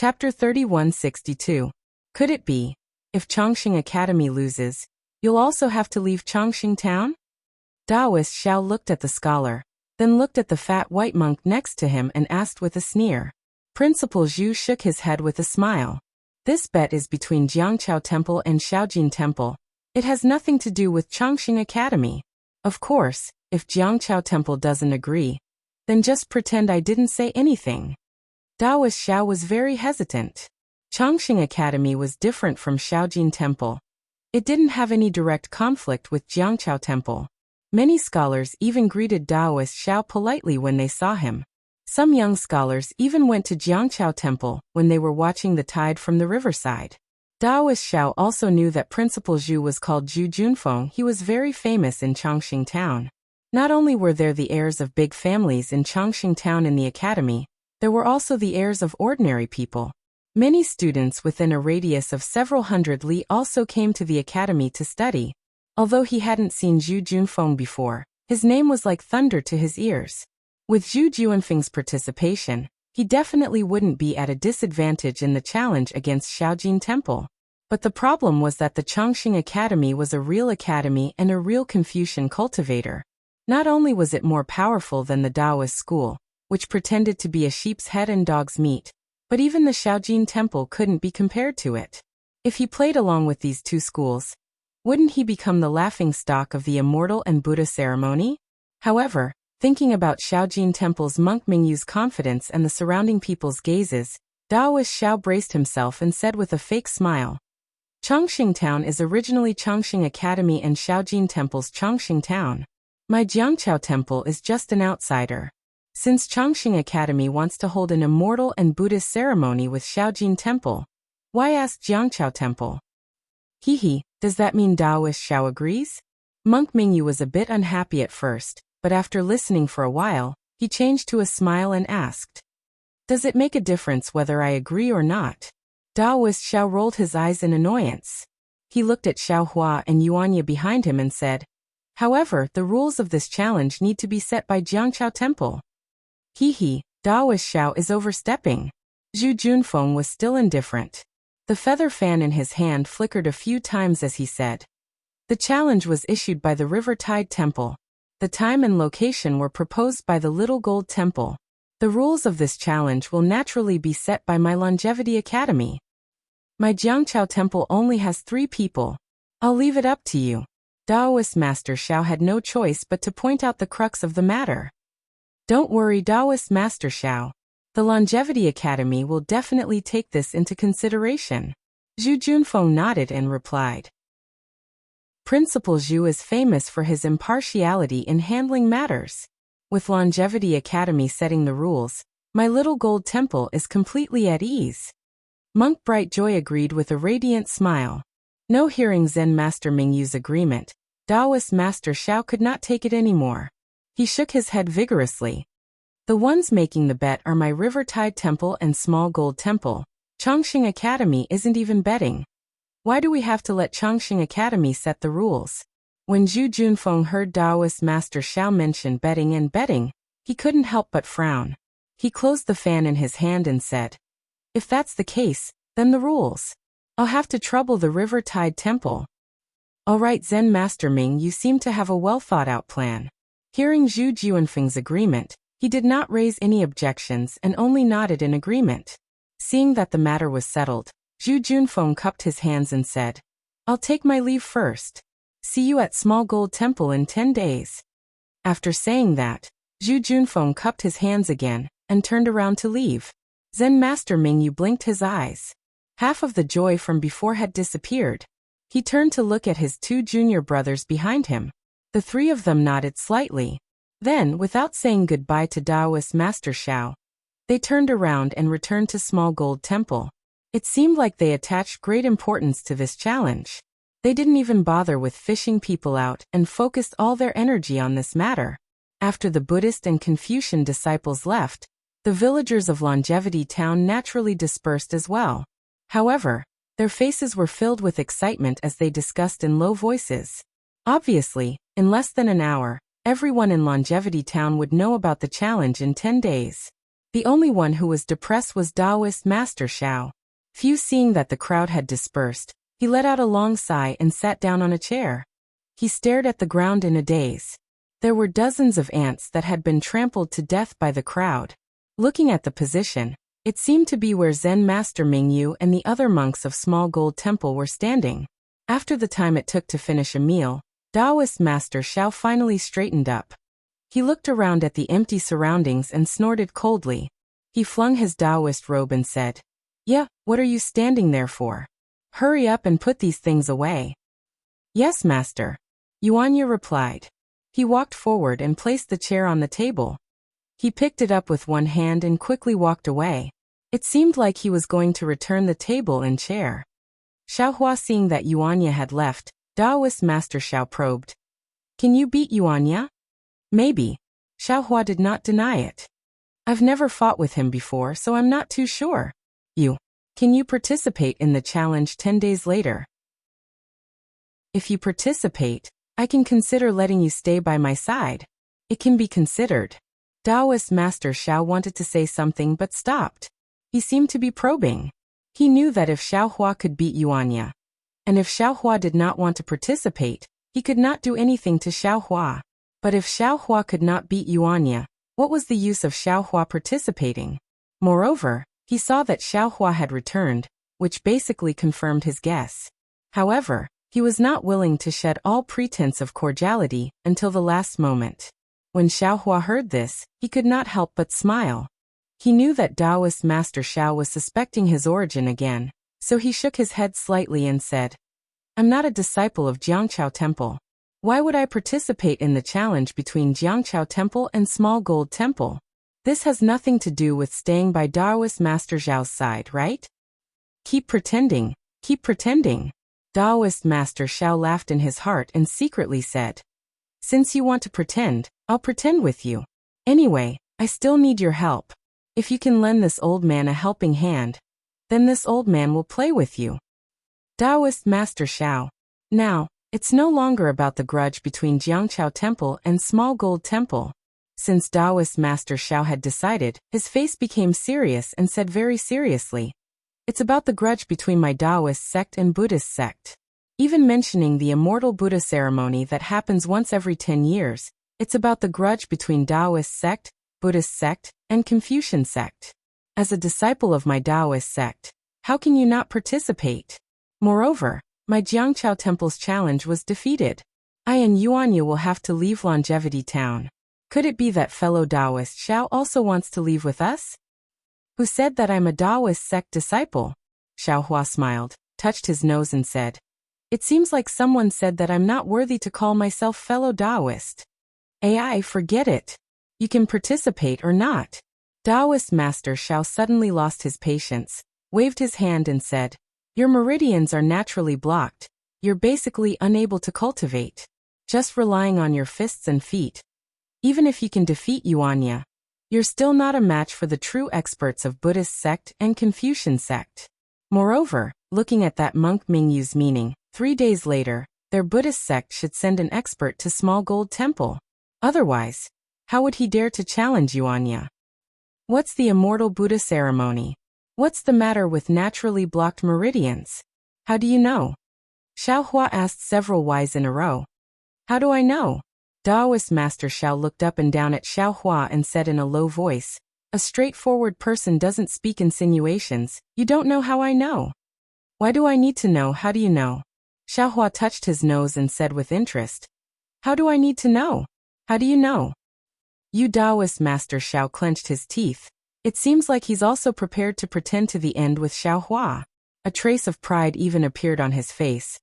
Chapter 3162. Could it be? If Chongqing Academy loses, you'll also have to leave Chongqing town? Taoist Xiao looked at the scholar, then looked at the fat white monk next to him and asked with a sneer. Principal Zhu shook his head with a smile. This bet is between Jiangqiao Temple and Shaojin Temple. It has nothing to do with Chongqing Academy. Of course, if Jiangqiao Temple doesn't agree, then just pretend I didn't say anything. Taoist Xiao was very hesitant. Chongqing Academy was different from Shaojin Temple. It didn't have any direct conflict with Jiangqiao Temple. Many scholars even greeted Taoist Xiao politely when they saw him. Some young scholars even went to Jiangqiao Temple when they were watching the tide from the riverside. Taoist Xiao also knew that Principal Zhu was called Zhu Junfeng. He was very famous in Chongqing town. Not only were there the heirs of big families in Chongqing town in the academy, there were also the heirs of ordinary people. Many students within a radius of several hundred li also came to the academy to study. Although he hadn't seen Zhu Junfeng before, his name was like thunder to his ears. With Zhu Junfeng's participation, he definitely wouldn't be at a disadvantage in the challenge against Shaojin Temple. But the problem was that the Chongqing Academy was a real academy and a real Confucian cultivator. Not only was it more powerful than the Taoist school, which pretended to be a sheep's head and dog's meat, but even the Shaojin Temple couldn't be compared to it. If he played along with these two schools, wouldn't he become the laughingstock of the immortal and Buddha ceremony? However, thinking about Shaojin Temple's monk Mingyu's confidence and the surrounding people's gazes, Taoist Xiao braced himself and said with a fake smile, Chongqing town is originally Chongqing Academy and Shaojin Temple's Chongqing town. My Jiangqiao Temple is just an outsider. Since Chongqing Academy wants to hold an immortal and Buddhist ceremony with Shaojin Temple, why ask Jiangqiao Temple? Does that mean Taoist Xiao agrees? Monk Mingyu was a bit unhappy at first, but after listening for a while, he changed to a smile and asked, Does it make a difference whether I agree or not? Taoist Xiao rolled his eyes in annoyance. He looked at Xiao Hua and Yuanya behind him and said, However, the rules of this challenge need to be set by Jiangqiao Temple. Taoist Xiao is overstepping. Zhu Junfeng was still indifferent. The feather fan in his hand flickered a few times as he said, The challenge was issued by the River Tide Temple. The time and location were proposed by the Little Gold Temple. The rules of this challenge will naturally be set by my Longevity Academy. My Jiangqiao Temple only has 3 people. I'll leave it up to you. Taoist Master Xiao had no choice but to point out the crux of the matter. Don't worry, Taoist Master Xiao. The Longevity Academy will definitely take this into consideration. Zhu Junfeng nodded and replied. Principal Zhu is famous for his impartiality in handling matters. With Longevity Academy setting the rules, my Little Gold Temple is completely at ease. Monk Bright Joy agreed with a radiant smile. No hearing Zen Master Mingyu's agreement, Taoist Master Xiao could not take it anymore. He shook his head vigorously. The ones making the bet are my River Tide Temple and Small Gold Temple. Chongqing Academy isn't even betting. Why do we have to let Chongqing Academy set the rules? When Zhu Junfeng heard Taoist Master Xiao mention betting, he couldn't help but frown. He closed the fan in his hand and said, If that's the case, then the rules. I'll have to trouble the River Tide Temple. All right, Zen Master Ming, you seem to have a well-thought-out plan. Hearing Zhu Junfeng's agreement, he did not raise any objections and only nodded in agreement. Seeing that the matter was settled, Zhu Junfeng cupped his hands and said, I'll take my leave first. See you at Small Gold Temple in 10 days. After saying that, Zhu Junfeng cupped his hands again and turned around to leave. Zen Master Mingyu blinked his eyes. Half of the joy from before had disappeared. He turned to look at his 2 junior brothers behind him. The 3 of them nodded slightly. Then, without saying goodbye to Taoist Master Xiao, they turned around and returned to Small Gold Temple. It seemed like they attached great importance to this challenge. They didn't even bother with fishing people out and focused all their energy on this matter. After the Buddhist and Confucian disciples left, the villagers of Longevity Town naturally dispersed as well. However, their faces were filled with excitement as they discussed in low voices. Obviously, in less than an hour, everyone in Longevity Town would know about the challenge in 10 days. The only one who was depressed was Taoist Master Xiao. Few seeing that the crowd had dispersed, he let out a long sigh and sat down on a chair. He stared at the ground in a daze. There were dozens of ants that had been trampled to death by the crowd. Looking at the position, it seemed to be where Zen Master Mingyu and the other monks of Small Gold Temple were standing. After the time it took to finish a meal, Taoist Master Xiao finally straightened up. He looked around at the empty surroundings and snorted coldly. He flung his Taoist robe and said, "Yeah, what are you standing there for? Hurry up and put these things away." "Yes, Master," Yuanya replied. He walked forward and placed the chair on the table. He picked it up with one hand and quickly walked away. It seemed like he was going to return the table and chair. Xiaohua, seeing that Yuanya had left, Taoist Master Xiao probed. "Can you beat Yuanya?" "Maybe." Xiaohua did not deny it. "I've never fought with him before, so I'm not too sure." Can you participate in the challenge 10 days later? If you participate, I can consider letting you stay by my side. It can be considered. Taoist Master Xiao wanted to say something but stopped. He seemed to be probing. He knew that if Xiaohua could beat Yuanya, and if Xiaohua did not want to participate, he could not do anything to Xiaohua. But if Xiaohua could not beat Yuanya, what was the use of Xiaohua participating? Moreover, he saw that Xiaohua had returned, which basically confirmed his guess. However, he was not willing to shed all pretense of cordiality until the last moment. When Xiaohua heard this, he could not help but smile. He knew that Taoist Master Xiao was suspecting his origin again, so he shook his head slightly and said, "I'm not a disciple of Jiangqiao Temple. Why would I participate in the challenge between Jiangqiao Temple and Small Gold Temple? This has nothing to do with staying by Taoist Master Xiao's side, right? Keep pretending, keep pretending." Taoist Master Xiao laughed in his heart and secretly said, "Since you want to pretend, I'll pretend with you. Anyway, I still need your help. If you can lend this old man a helping hand, then this old man will play with you." Taoist Master Xiao. Now, it's no longer about the grudge between Jiangqiao Temple and Small Gold Temple. Since Taoist Master Xiao had decided, his face became serious and said very seriously, "It's about the grudge between my Taoist sect and Buddhist sect." Even mentioning the immortal Buddha ceremony that happens once every 10 years, it's about the grudge between Taoist sect, Buddhist sect, and Confucian sect. As a disciple of my Taoist sect, how can you not participate? Moreover, my Jiangqiao Temple's challenge was defeated. I and Yuanya will have to leave Longevity Town. Could it be that fellow Taoist Xiao also wants to leave with us? Who said that I'm a Taoist sect disciple? Xiaohua smiled, touched his nose and said, "It seems like someone said that I'm not worthy to call myself fellow Taoist." "AI, forget it. You can participate or not." Taoist Master Xiao suddenly lost his patience, waved his hand and said, "Your meridians are naturally blocked. You're basically unable to cultivate. Just relying on your fists and feet. Even if you can defeat Yuanya, you're still not a match for the true experts of Buddhist sect and Confucian sect." Moreover, looking at that monk Mingyu's meaning, 3 days later, their Buddhist sect should send an expert to Small Gold Temple. Otherwise, how would he dare to challenge Yuanya? What's the immortal Buddha ceremony? What's the matter with naturally blocked meridians? How do you know? Xiaohua asked several whys in a row. How do I know? Taoist Master Xiao looked up and down at Xiaohua and said in a low voice, "A straightforward person doesn't speak insinuations. You don't know how I know." "Why do I need to know? How do you know?" Xiaohua touched his nose and said with interest, "How do I need to know? How do you know?" You Taoist Master Xiao clenched his teeth. It seems like he's also prepared to pretend to the end with Xiaohua. A trace of pride even appeared on his face.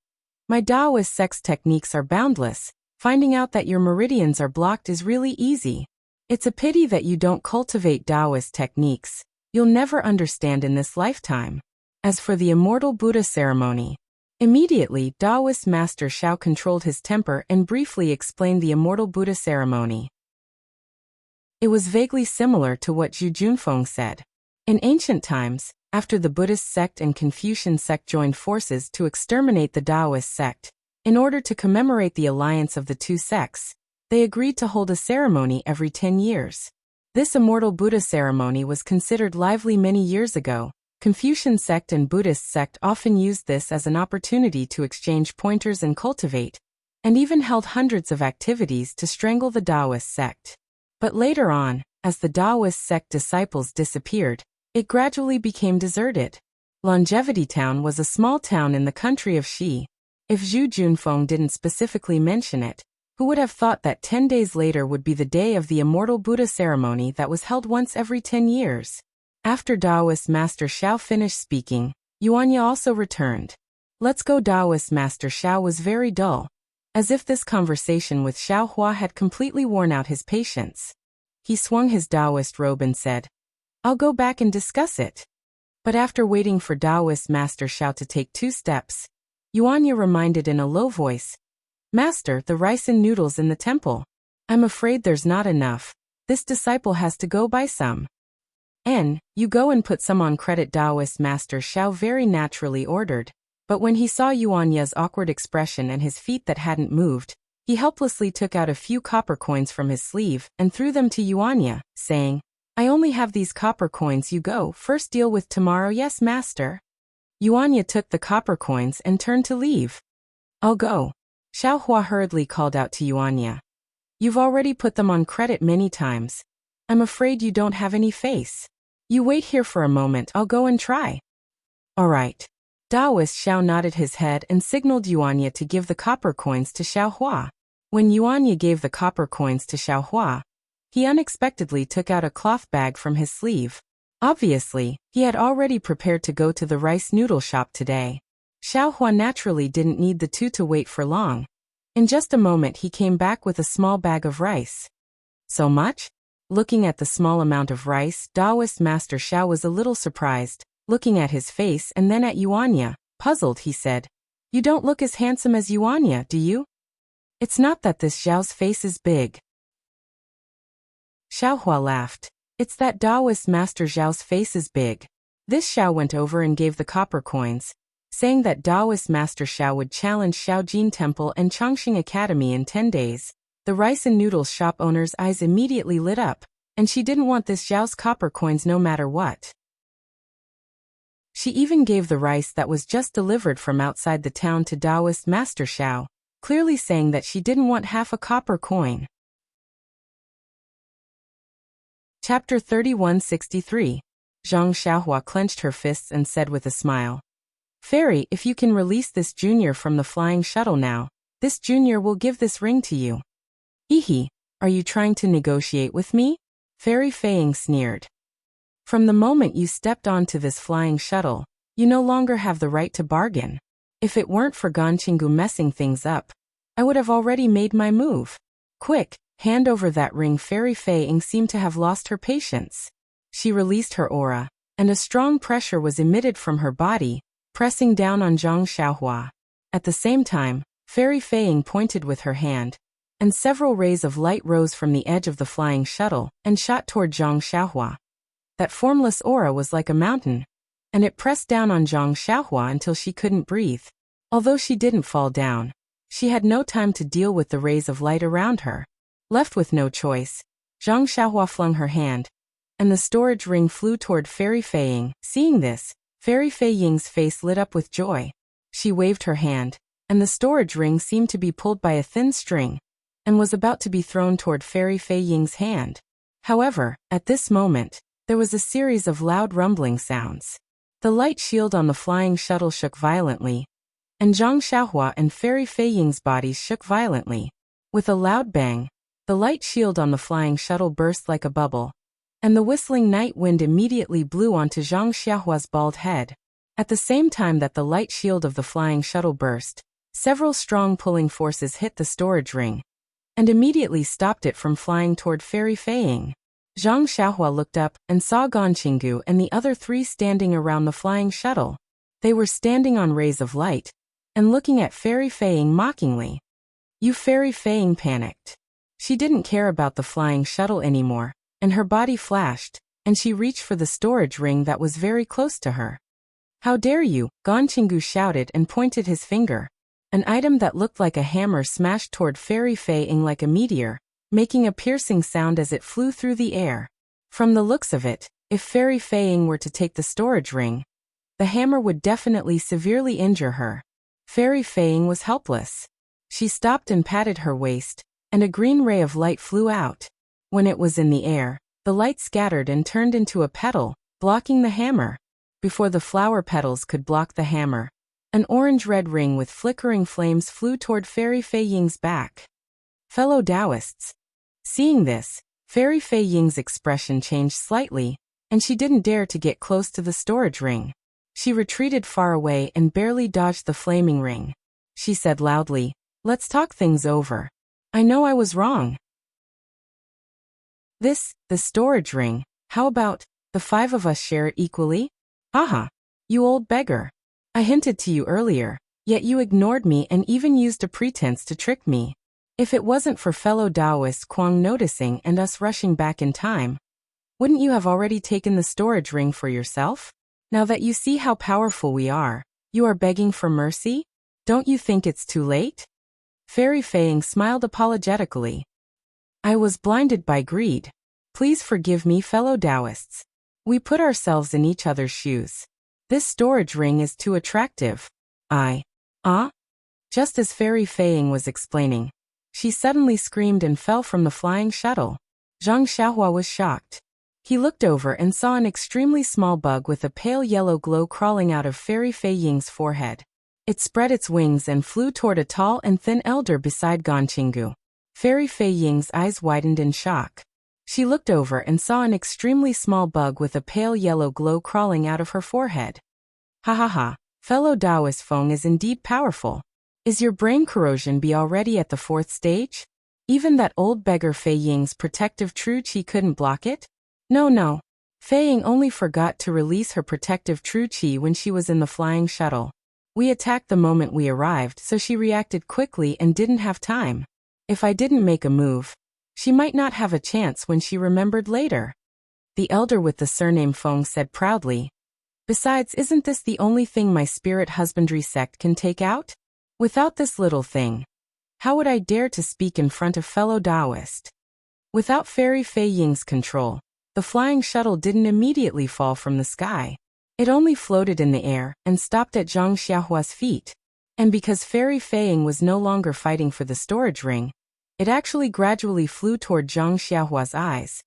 "My Taoist sect's techniques are boundless. Finding out that your meridians are blocked is really easy. It's a pity that you don't cultivate Taoist techniques. You'll never understand in this lifetime." As for the immortal Buddha ceremony, immediately Taoist Master Xiao controlled his temper and briefly explained the immortal Buddha ceremony. It was vaguely similar to what Zhu Junfeng said. In ancient times, after the Buddhist sect and Confucian sect joined forces to exterminate the Taoist sect, in order to commemorate the alliance of the two sects, they agreed to hold a ceremony every 10 years. This immortal Buddha ceremony was considered lively many years ago. Confucian sect and Buddhist sect often used this as an opportunity to exchange pointers and cultivate, and even held hundreds of activities to strangle the Taoist sect. But later on, as the Taoist sect disciples disappeared, it gradually became deserted. Longevity Town was a small town in the country of Xi. If Zhu Junfeng didn't specifically mention it, who would have thought that 10 days later would be the day of the immortal Buddha ceremony that was held once every 10 years? After Taoist Master Xiao finished speaking, Yuanya also returned. "Let's go." Taoist Master Xiao was very dull, as if this conversation with Xiao Hua had completely worn out his patience. He swung his Taoist robe and said, "I'll go back and discuss it." But after waiting for Taoist Master Xiao to take 2 steps, Yuanya reminded in a low voice, "Master, the rice and noodles in the temple. I'm afraid there's not enough. This disciple has to go buy some." You go and put some on credit," Taoist Master Xiao very naturally ordered. But when he saw Yuanya's awkward expression and his feet that hadn't moved, he helplessly took out a few copper coins from his sleeve and threw them to Yuanya, saying, "I only have these copper coins. You go first, deal with tomorrow." "Yes, master." Yuanya took the copper coins and turned to leave. "I'll go." Xiao Hua hurriedly called out to Yuanya. "You've already put them on credit many times. I'm afraid you don't have any face. You wait here for a moment, I'll go and try." "All right." Taoist Xiao nodded his head and signaled Yuanya to give the copper coins to Xiao Hua. When Yuanya gave the copper coins to Xiao Hua, he unexpectedly took out a cloth bag from his sleeve. Obviously, he had already prepared to go to the rice noodle shop today. Xiao Hua naturally didn't need the two to wait for long. In just a moment he came back with a small bag of rice. "So much?" Looking at the small amount of rice, Taoist Master Xiao was a little surprised. Looking at his face and then at Yuanya, puzzled, he said, "You don't look as handsome as Yuanya, do you?" "It's not that this Xiao's face is big." Xiao Hua laughed. "It's that Taoist Master Xiao's face is big." This Xiao went over and gave the copper coins, saying that Taoist Master Xiao would challenge Shaojin Temple and Chongqing Academy in 10 days. The rice and noodles shop owner's eyes immediately lit up, and she didn't want this Xiao's copper coins no matter what. She even gave the rice that was just delivered from outside the town to Taoist Master Xiao, clearly saying that she didn't want half a copper coin. Chapter 3163. Zhang Xiaohua clenched her fists and said with a smile, "Fairy, if you can release this junior from the flying shuttle now, this junior will give this ring to you." "Ehe, are you trying to negotiate with me?" Fairy Feiying sneered. "From the moment you stepped onto this flying shuttle, you no longer have the right to bargain. If it weren't for Ganqinggu messing things up, I would have already made my move. Quick, hand over that ring." Fairy Feiying seemed to have lost her patience. She released her aura, and a strong pressure was emitted from her body, pressing down on Zhang Xiaohua. At the same time, Fairy Feiying pointed with her hand, and several rays of light rose from the edge of the flying shuttle and shot toward Zhang Xiaohua. That formless aura was like a mountain, and it pressed down on Zhang Xiaohua until she couldn't breathe. Although she didn't fall down, she had no time to deal with the rays of light around her. Left with no choice, Zhang Xiaohua flung her hand, and the storage ring flew toward Fairy Feiying. Seeing this, Fairy Feiying's face lit up with joy. She waved her hand, and the storage ring seemed to be pulled by a thin string, and was about to be thrown toward Fairy Feiying's hand. However, at this moment, there was a series of loud rumbling sounds. The light shield on the flying shuttle shook violently, and Zhang Xiaohua and Fairy Feiying's bodies shook violently. With a loud bang, the light shield on the flying shuttle burst like a bubble, and the whistling night wind immediately blew onto Zhang Xiaohua's bald head. At the same time that the light shield of the flying shuttle burst, several strong pulling forces hit the storage ring, and immediately stopped it from flying toward Fairy Feiying. Zhang Xiaohua looked up and saw Ganqinggu and the other 3 standing around the flying shuttle. They were standing on rays of light, and looking at Fairy Feiying mockingly. Fairy Feiying panicked. She didn't care about the flying shuttle anymore, and her body flashed, and she reached for the storage ring that was very close to her. "How dare you!" Ganqinggu shouted and pointed his finger. An item that looked like a hammer smashed toward Fairy Feiying like a meteor, making a piercing sound as it flew through the air. From the looks of it, if Fairy Fei Ying were to take the storage ring, the hammer would definitely severely injure her. Fairy Fei Ying was helpless. She stopped and patted her waist, and a green ray of light flew out. When it was in the air, the light scattered and turned into a petal, blocking the hammer. Before the flower petals could block the hammer, an orange-red ring with flickering flames flew toward Fairy Fei Ying's back. Fellow Taoists. Seeing this, Fairy Fei Ying's expression changed slightly, and she didn't dare to get close to the storage ring. She retreated far away and barely dodged the flaming ring. She said loudly, "Let's talk things over. I know I was wrong. The storage ring, how about, the 5 of us share it equally? Haha, you old beggar. I hinted to you earlier, yet you ignored me and even used a pretense to trick me. If it wasn't for fellow Taoist Kuang noticing and us rushing back in time, wouldn't you have already taken the storage ring for yourself? Now that you see how powerful we are, you are begging for mercy? Don't you think it's too late?" Fairy Fei Ying smiled apologetically. "I was blinded by greed. Please forgive me, fellow Taoists. We put ourselves in each other's shoes. This storage ring is too attractive. Just as Fairy Fei Ying was explaining, she suddenly screamed and fell from the flying shuttle. Zhang Xiaohua was shocked. He looked over and saw an extremely small bug with a pale yellow glow crawling out of Fairy Fei Ying's forehead. It spread its wings and flew toward a tall and thin elder beside Ganqinggu. Fairy Fei Ying's eyes widened in shock. She looked over and saw an extremely small bug with a pale yellow glow crawling out of her forehead. "Ha ha ha, fellow Taoist Feng is indeed powerful. Is your brain corrosion be already at the 4th stage? Even that old beggar Fei Ying's protective true qi couldn't block it? No. Fei Ying only forgot to release her protective true qi when she was in the flying shuttle. We attacked the moment we arrived, so she reacted quickly and didn't have time. If I didn't make a move, she might not have a chance when she remembered later." The elder with the surname Feng said proudly. "Besides, isn't this the only thing my spirit husbandry sect can take out? Without this little thing, how would I dare to speak in front of fellow Taoist?" Without Fairy Fei Ying's control, the flying shuttle didn't immediately fall from the sky. It only floated in the air and stopped at Zhang Xiaohua's feet. And because Fairy Fei Ying was no longer fighting for the storage ring, it actually gradually flew toward Zhang Xiaohua's eyes.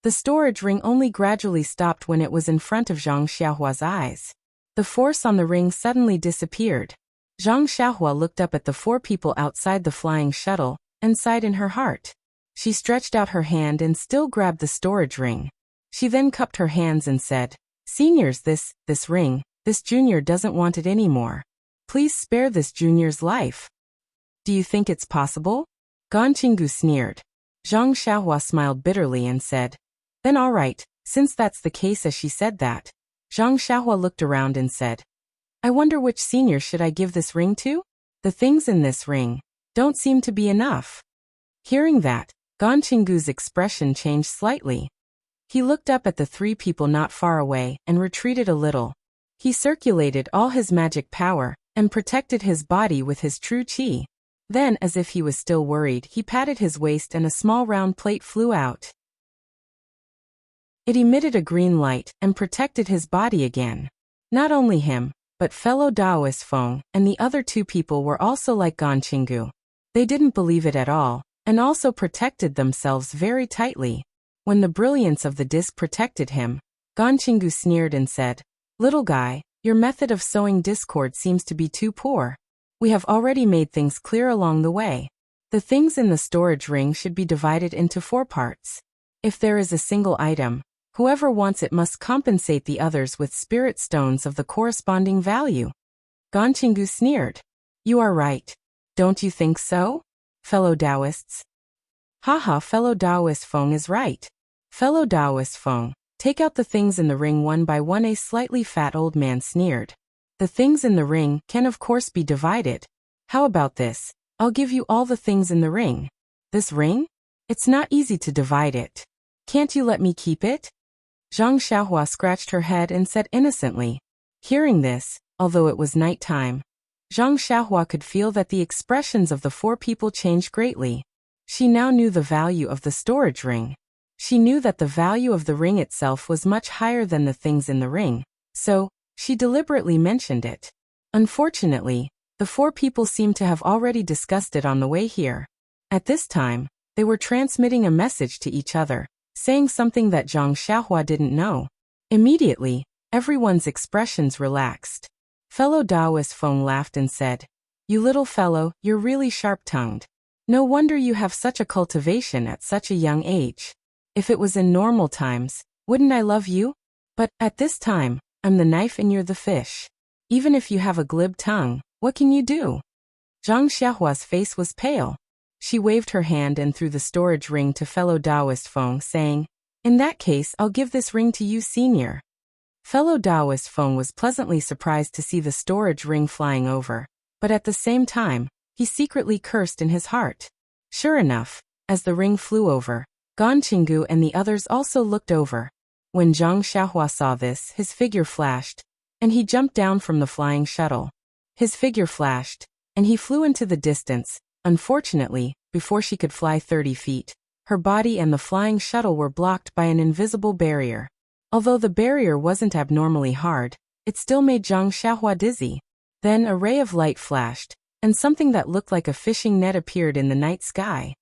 The storage ring only gradually stopped when it was in front of Zhang Xiaohua's eyes. The force on the ring suddenly disappeared. Zhang Xiaohua looked up at the 4 people outside the flying shuttle and sighed in her heart. She stretched out her hand and still grabbed the storage ring. She then cupped her hands and said, "Seniors, this ring, this junior doesn't want it anymore. Please spare this junior's life." "Do you think it's possible?" Ganqinggu sneered. Zhang Xiaohua smiled bitterly and said, "Then all right, since that's the case." As she said that, Zhang Xiaohua looked around and said, "I wonder which senior should I give this ring to? The things in this ring don't seem to be enough." Hearing that, Ganqinggu's expression changed slightly. He looked up at the 3 people not far away and retreated a little. He circulated all his magic power and protected his body with his true qi. Then, as if he was still worried, he patted his waist and a small round plate flew out. It emitted a green light and protected his body again. Not only him, but fellow Taoist Feng and the other 2 people were also like Ganqinggu. They didn't believe it at all, and also protected themselves very tightly. When the brilliance of the disc protected him, Ganqinggu sneered and said, "Little guy, your method of sowing discord seems to be too poor. We have already made things clear along the way. The things in the storage ring should be divided into 4 parts. If there is a single item, whoever wants it must compensate the others with spirit stones of the corresponding value." Ganqinggu sneered. "You are right. Don't you think so, fellow Taoists?" "Haha, fellow Taoist Feng is right. Fellow Taoist Feng, take out the things in the ring one by one." A slightly fat old man sneered. "The things in the ring can of course be divided. How about this? I'll give you all the things in the ring." "This ring? It's not easy to divide it. Can't you let me keep it?" Zhang Xiaohua scratched her head and said innocently. Hearing this, although it was night time, Zhang Xiaohua could feel that the expressions of the 4 people changed greatly. She now knew the value of the storage ring. She knew that the value of the ring itself was much higher than the things in the ring, so she deliberately mentioned it. Unfortunately, the four people seemed to have already discussed it on the way here. At this time, they were transmitting a message to each other, saying something that Zhang Xiaohua didn't know. Immediately, everyone's expressions relaxed. Fellow Taoist Feng laughed and said, "You little fellow, you're really sharp-tongued. No wonder you have such a cultivation at such a young age. If it was in normal times, wouldn't I love you? But, at this time, I'm the knife and you're the fish. Even if you have a glib tongue, what can you do?" Zhang Xiaohua's face was pale. She waved her hand and threw the storage ring to fellow Taoist Feng, saying, "In that case, I'll give this ring to you, senior." Fellow Taoist Feng was pleasantly surprised to see the storage ring flying over, but at the same time, he secretly cursed in his heart. Sure enough, as the ring flew over, Gan Qinggu and the others also looked over. When Zhang Xiaohua saw this, his figure flashed, and he jumped down from the flying shuttle. His figure flashed, and he flew into the distance. Unfortunately, before she could fly 30 feet, her body and the flying shuttle were blocked by an invisible barrier. Although the barrier wasn't abnormally hard, it still made Zhang Xiaohua dizzy. Then a ray of light flashed, and something that looked like a fishing net appeared in the night sky.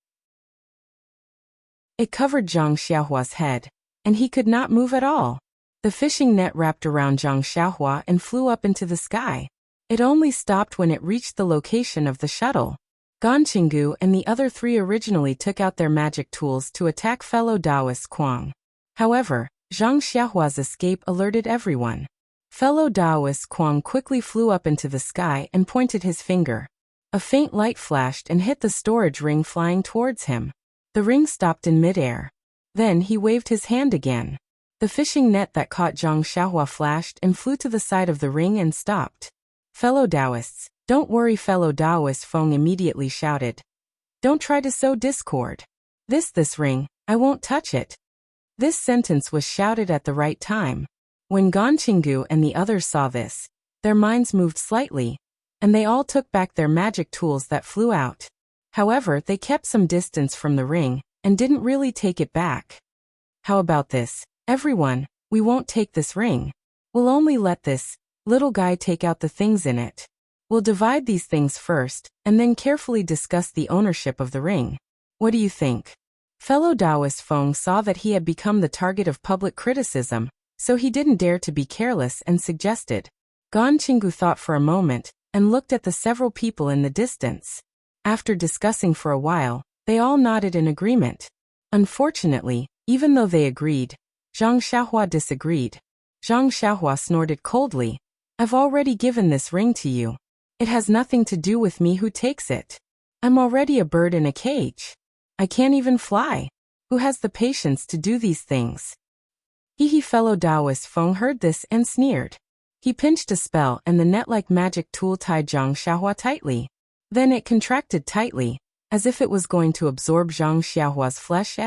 It covered Zhang Xiaohua's head, and he could not move at all. The fishing net wrapped around Zhang Xiaohua and flew up into the sky. It only stopped when it reached the location of the shuttle. Gan Qinggu and the other three originally took out their magic tools to attack fellow Taoist Kuang. However, Zhang Xiaohua's escape alerted everyone. Fellow Taoist Kuang quickly flew up into the sky and pointed his finger. A faint light flashed and hit the storage ring flying towards him. The ring stopped in midair. Then he waved his hand again. The fishing net that caught Zhang Xiaohua flashed and flew to the side of the ring and stopped. "Fellow Taoists, don't worry," fellow Taoist Feng immediately shouted. "Don't try to sow discord. This ring, I won't touch it." This sentence was shouted at the right time. When Gan Qinggu and the others saw this, their minds moved slightly, and they all took back their magic tools that flew out. However, they kept some distance from the ring, and didn't really take it back. "How about this, everyone? We won't take this ring. We'll only let this little guy take out the things in it. We'll divide these things first, and then carefully discuss the ownership of the ring. What do you think?" Fellow Taoist Feng saw that he had become the target of public criticism, so he didn't dare to be careless and suggested. Gan Qinggu thought for a moment, and looked at the several people in the distance. After discussing for a while, they all nodded in agreement. Unfortunately, even though they agreed, Zhang Xiaohua disagreed. Zhang Xiaohua snorted coldly. "I've already given this ring to you. It has nothing to do with me who takes it. I'm already a bird in a cage. I can't even fly. Who has the patience to do these things?" Fellow Taoist Feng heard this and sneered. He pinched a spell and the net-like magic tool tied Zhang Xiaohua tightly. Then it contracted tightly, as if it was going to absorb Zhang Xiaohua's flesh.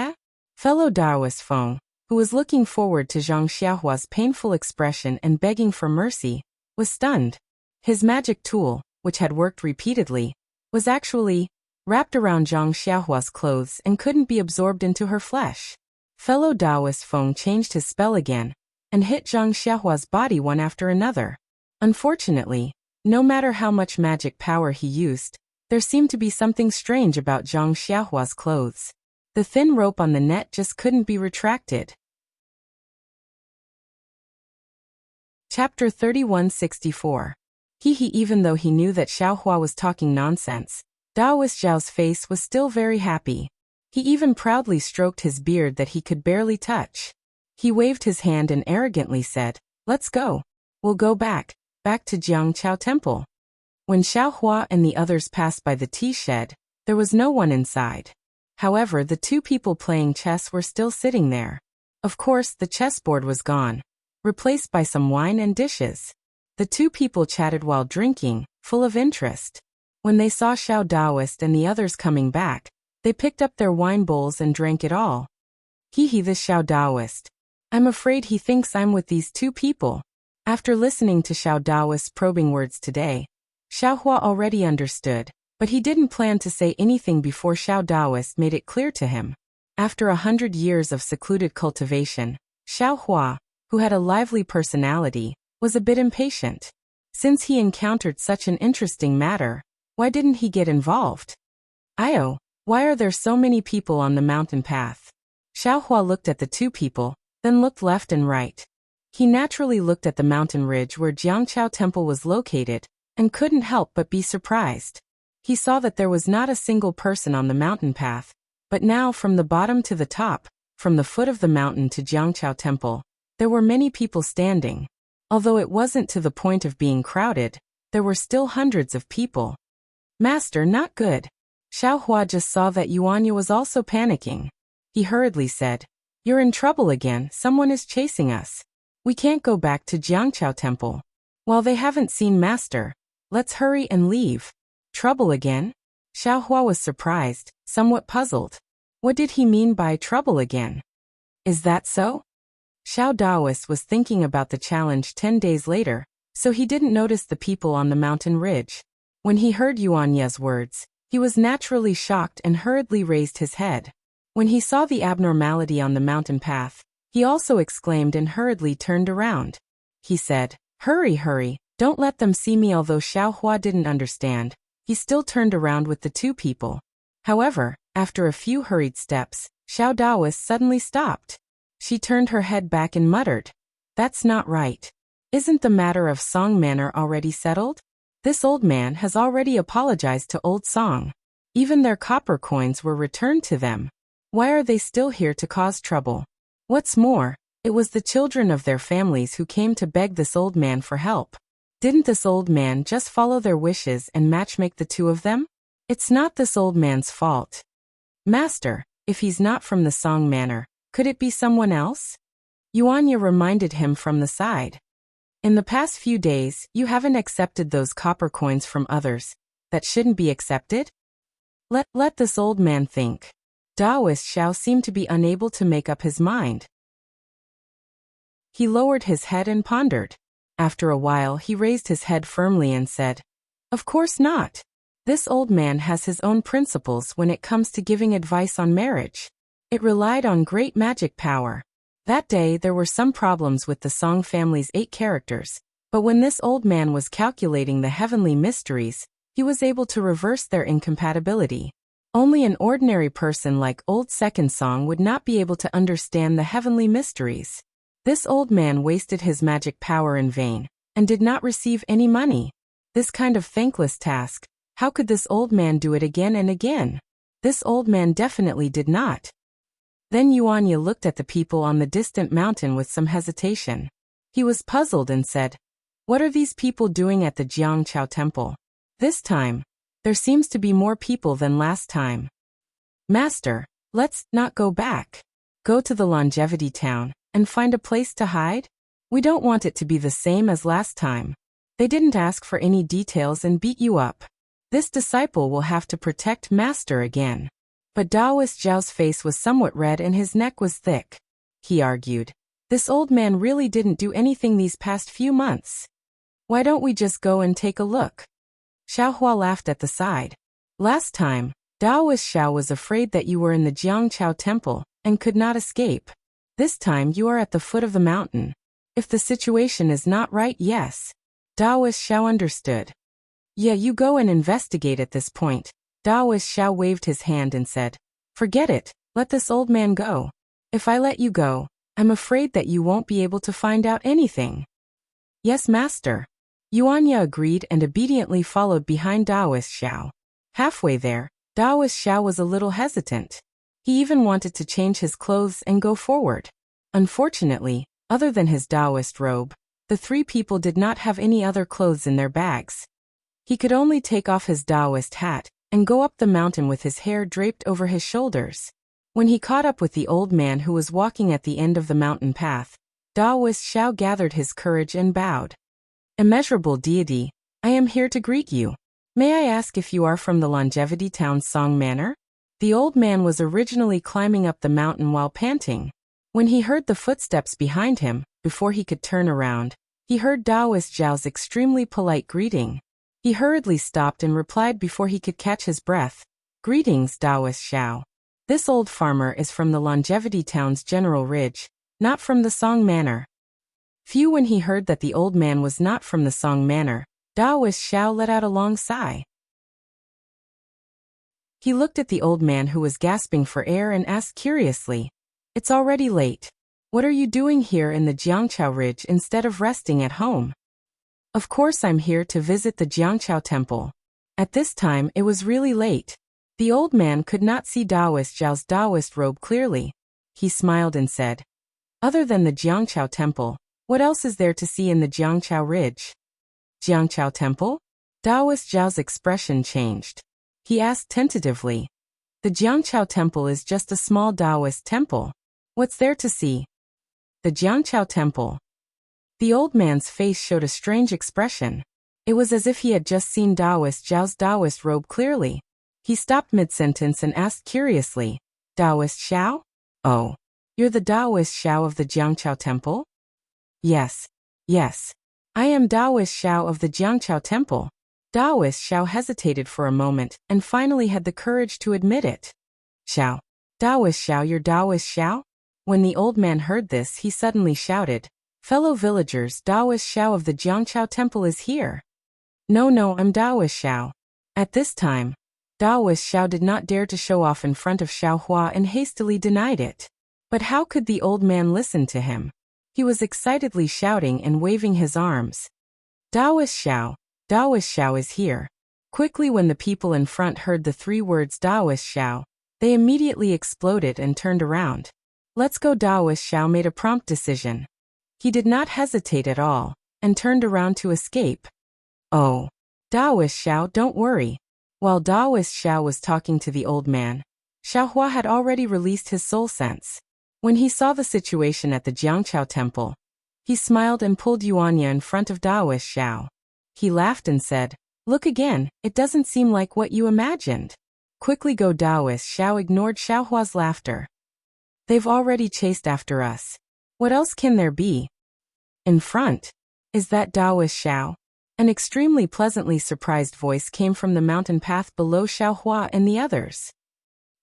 Fellow Taoist Feng, who was looking forward to Zhang Xiaohua's painful expression and begging for mercy, was stunned. His magic tool, which had worked repeatedly, was actually wrapped around Zhang Xiaohua's clothes and couldn't be absorbed into her flesh. Fellow Taoist Feng changed his spell again, and hit Zhang Xiaohua's body one after another. Unfortunately, no matter how much magic power he used, there seemed to be something strange about Zhang Xiaohua's clothes. The thin rope on the net just couldn't be retracted. Chapter 3164. Even though he knew that Xiaohua was talking nonsense, Taoist Zhao's face was still very happy. He even proudly stroked his beard that he could barely touch. He waved his hand and arrogantly said, "Let's go. We'll go back to Jiangqiao Temple." When Xiaohua and the others passed by the tea shed, there was no one inside. However, the two people playing chess were still sitting there. Of course, the chessboard was gone, replaced by some wine and dishes. The two people chatted while drinking, full of interest. When they saw Xiao Taoist and the others coming back, they picked up their wine bowls and drank it all. This Xiao Taoist. I'm afraid he thinks I'm with these two people." After listening to Xiao Taoist's probing words today, Xiaohua already understood, but he didn't plan to say anything before Xiao Taoist made it clear to him. After 100 years of secluded cultivation, Xiao Hua, who had a lively personality, was a bit impatient. Since he encountered such an interesting matter, why didn't he get involved? Io, why are there so many people on the mountain path? Xiao Hua looked at the two people, then looked left and right. He naturally looked at the mountain ridge where Jiangqiao Temple was located, and couldn't help but be surprised. He saw that there was not a single person on the mountain path, but now from the bottom to the top, from the foot of the mountain to Jiangqiao Temple, there were many people standing. Although it wasn't to the point of being crowded, there were still hundreds of people. Master, not good. Xiao Hua just saw that Yuanya was also panicking. He hurriedly said, "You're in trouble again, someone is chasing us. We can't go back to Jiangqiao Temple. While they haven't seen Master, let's hurry and leave." Trouble again? Xiao Hua was surprised, somewhat puzzled. What did he mean by trouble again? Is that so? Xiao Daoist was thinking about the challenge 10 days later, so he didn't notice the people on the mountain ridge. When he heard Yuanya's words, he was naturally shocked and hurriedly raised his head. When he saw the abnormality on the mountain path, he also exclaimed and hurriedly turned around. He said, "Hurry, hurry, don't let them see me." Although Xiao Hua didn't understand, he still turned around with the two people. However, after a few hurried steps, Xiao Daoist suddenly stopped. She turned her head back and muttered, "That's not right. Isn't the matter of Song Manor already settled? This old man has already apologized to Old Song. Even their copper coins were returned to them. Why are they still here to cause trouble? What's more, it was the children of their families who came to beg this old man for help. Didn't this old man just follow their wishes and matchmake the two of them? It's not this old man's fault. Master, if he's not from the Song Manor, could it be someone else?" Yuanya reminded him from the side. "In the past few days, you haven't accepted those copper coins from others that shouldn't be accepted? Let this old man think." Daoist Xiao seemed to be unable to make up his mind. He lowered his head and pondered. After a while he raised his head firmly and said, "Of course not. This old man has his own principles when it comes to giving advice on marriage. It relied on great magic power. That day there were some problems with the Song family's 8 characters, but when this old man was calculating the heavenly mysteries, he was able to reverse their incompatibility. Only an ordinary person like Old Second Song would not be able to understand the heavenly mysteries. This old man wasted his magic power in vain, and did not receive any money. This kind of thankless task, how could this old man do it again and again? This old man definitely did not." Then Yuanya looked at the people on the distant mountain with some hesitation. He was puzzled and said, "What are these people doing at the Jiangqiao Temple? This time, there seems to be more people than last time." "Master, let's not go back. Go to the Longevity Town and find a place to hide? We don't want it to be the same as last time. They didn't ask for any details and beat you up. This disciple will have to protect Master again." But Daoist Zhao's face was somewhat red and his neck was thick. He argued, "This old man really didn't do anything these past few months. Why don't we just go and take a look?" Xiao Hua laughed at the side. "Last time, Daoist Xiao was afraid that you were in the Jiangqiao Temple and could not escape. This time you are at the foot of the mountain. If the situation is not right, yes." Daoist Xiao understood. "Yeah, you go and investigate at this point." Daoist Xiao waved his hand and said, "Forget it, let this old man go. If I let you go, I'm afraid that you won't be able to find out anything." "Yes, Master." Yuanya agreed and obediently followed behind Daoist Xiao. Halfway there, Daoist Xiao was a little hesitant. He even wanted to change his clothes and go forward. Unfortunately, other than his Daoist robe, the 3 people did not have any other clothes in their bags. He could only take off his Daoist hat and go up the mountain with his hair draped over his shoulders. When he caught up with the old man who was walking at the end of the mountain path, Daoist Xiao gathered his courage and bowed. "Immeasurable deity, I am here to greet you. May I ask if you are from the Longevity Town Song Manor?" The old man was originally climbing up the mountain while panting. When he heard the footsteps behind him, before he could turn around, he heard Daoist Zhao's extremely polite greeting. He hurriedly stopped and replied before he could catch his breath, "Greetings, Daoist Xiao. This old farmer is from the Longevity Town's General Ridge, not from the Song Manor. Phew, when he heard that the old man was not from the Song Manor, Daoist Xiao let out a long sigh. He looked at the old man who was gasping for air and asked curiously, "It's already late. What are you doing here in the Jiangqiao Ridge instead of resting at home?" "Of course I'm here to visit the Jiangqiao Temple." At this time it was really late. The old man could not see Daoist Xiao's Daoist robe clearly. He smiled and said, "Other than the Jiangqiao Temple, what else is there to see in the Jiangqiao Ridge?" "Jiangqiao Temple?" Daoist Xiao's expression changed. He asked tentatively, "The Jiangqiao Temple is just a small Daoist temple. What's there to see?" "The Jiangqiao Temple." The old man's face showed a strange expression. It was as if he had just seen Daoist Xiao's Daoist robe clearly. He stopped mid-sentence and asked curiously, "Daoist Xiao? Oh, you're the Daoist Xiao of the Jiangqiao Temple?" Yes. I am Daoist Xiao of the Jiangqiao Temple." Daoist Xiao hesitated for a moment and finally had the courage to admit it. "Xiao. Daoist Xiao, you're Daoist Xiao?" When the old man heard this, he suddenly shouted, "Fellow villagers, Daoist Xiao of the Jiangqiao Temple is here." No, I'm Daoist Xiao." At this time, Daoist Xiao did not dare to show off in front of Xiao Hua and hastily denied it. But how could the old man listen to him? He was excitedly shouting and waving his arms. "Daoist Xiao is here." Quickly, when the people in front heard the 3 words Daoist Xiao, they immediately exploded and turned around. "Let's go." Daoist Xiao made a prompt decision. He did not hesitate at all, and turned around to escape. "Oh, Daoist Xiao, don't worry." While Daoist Xiao was talking to the old man, Xiao Hua had already released his soul sense. When he saw the situation at the Jiangqiao Temple, he smiled and pulled Yuanya in front of Daoist Xiao. He laughed and said, "Look again, it doesn't seem like what you imagined." Quickly go. Daoist Xiao ignored Xiao Hua's laughter. "They've already chased after us. What else can there be?" "In front. Is that Daoist Xiao?" An extremely pleasantly surprised voice came from the mountain path below Xiao Hua and the others.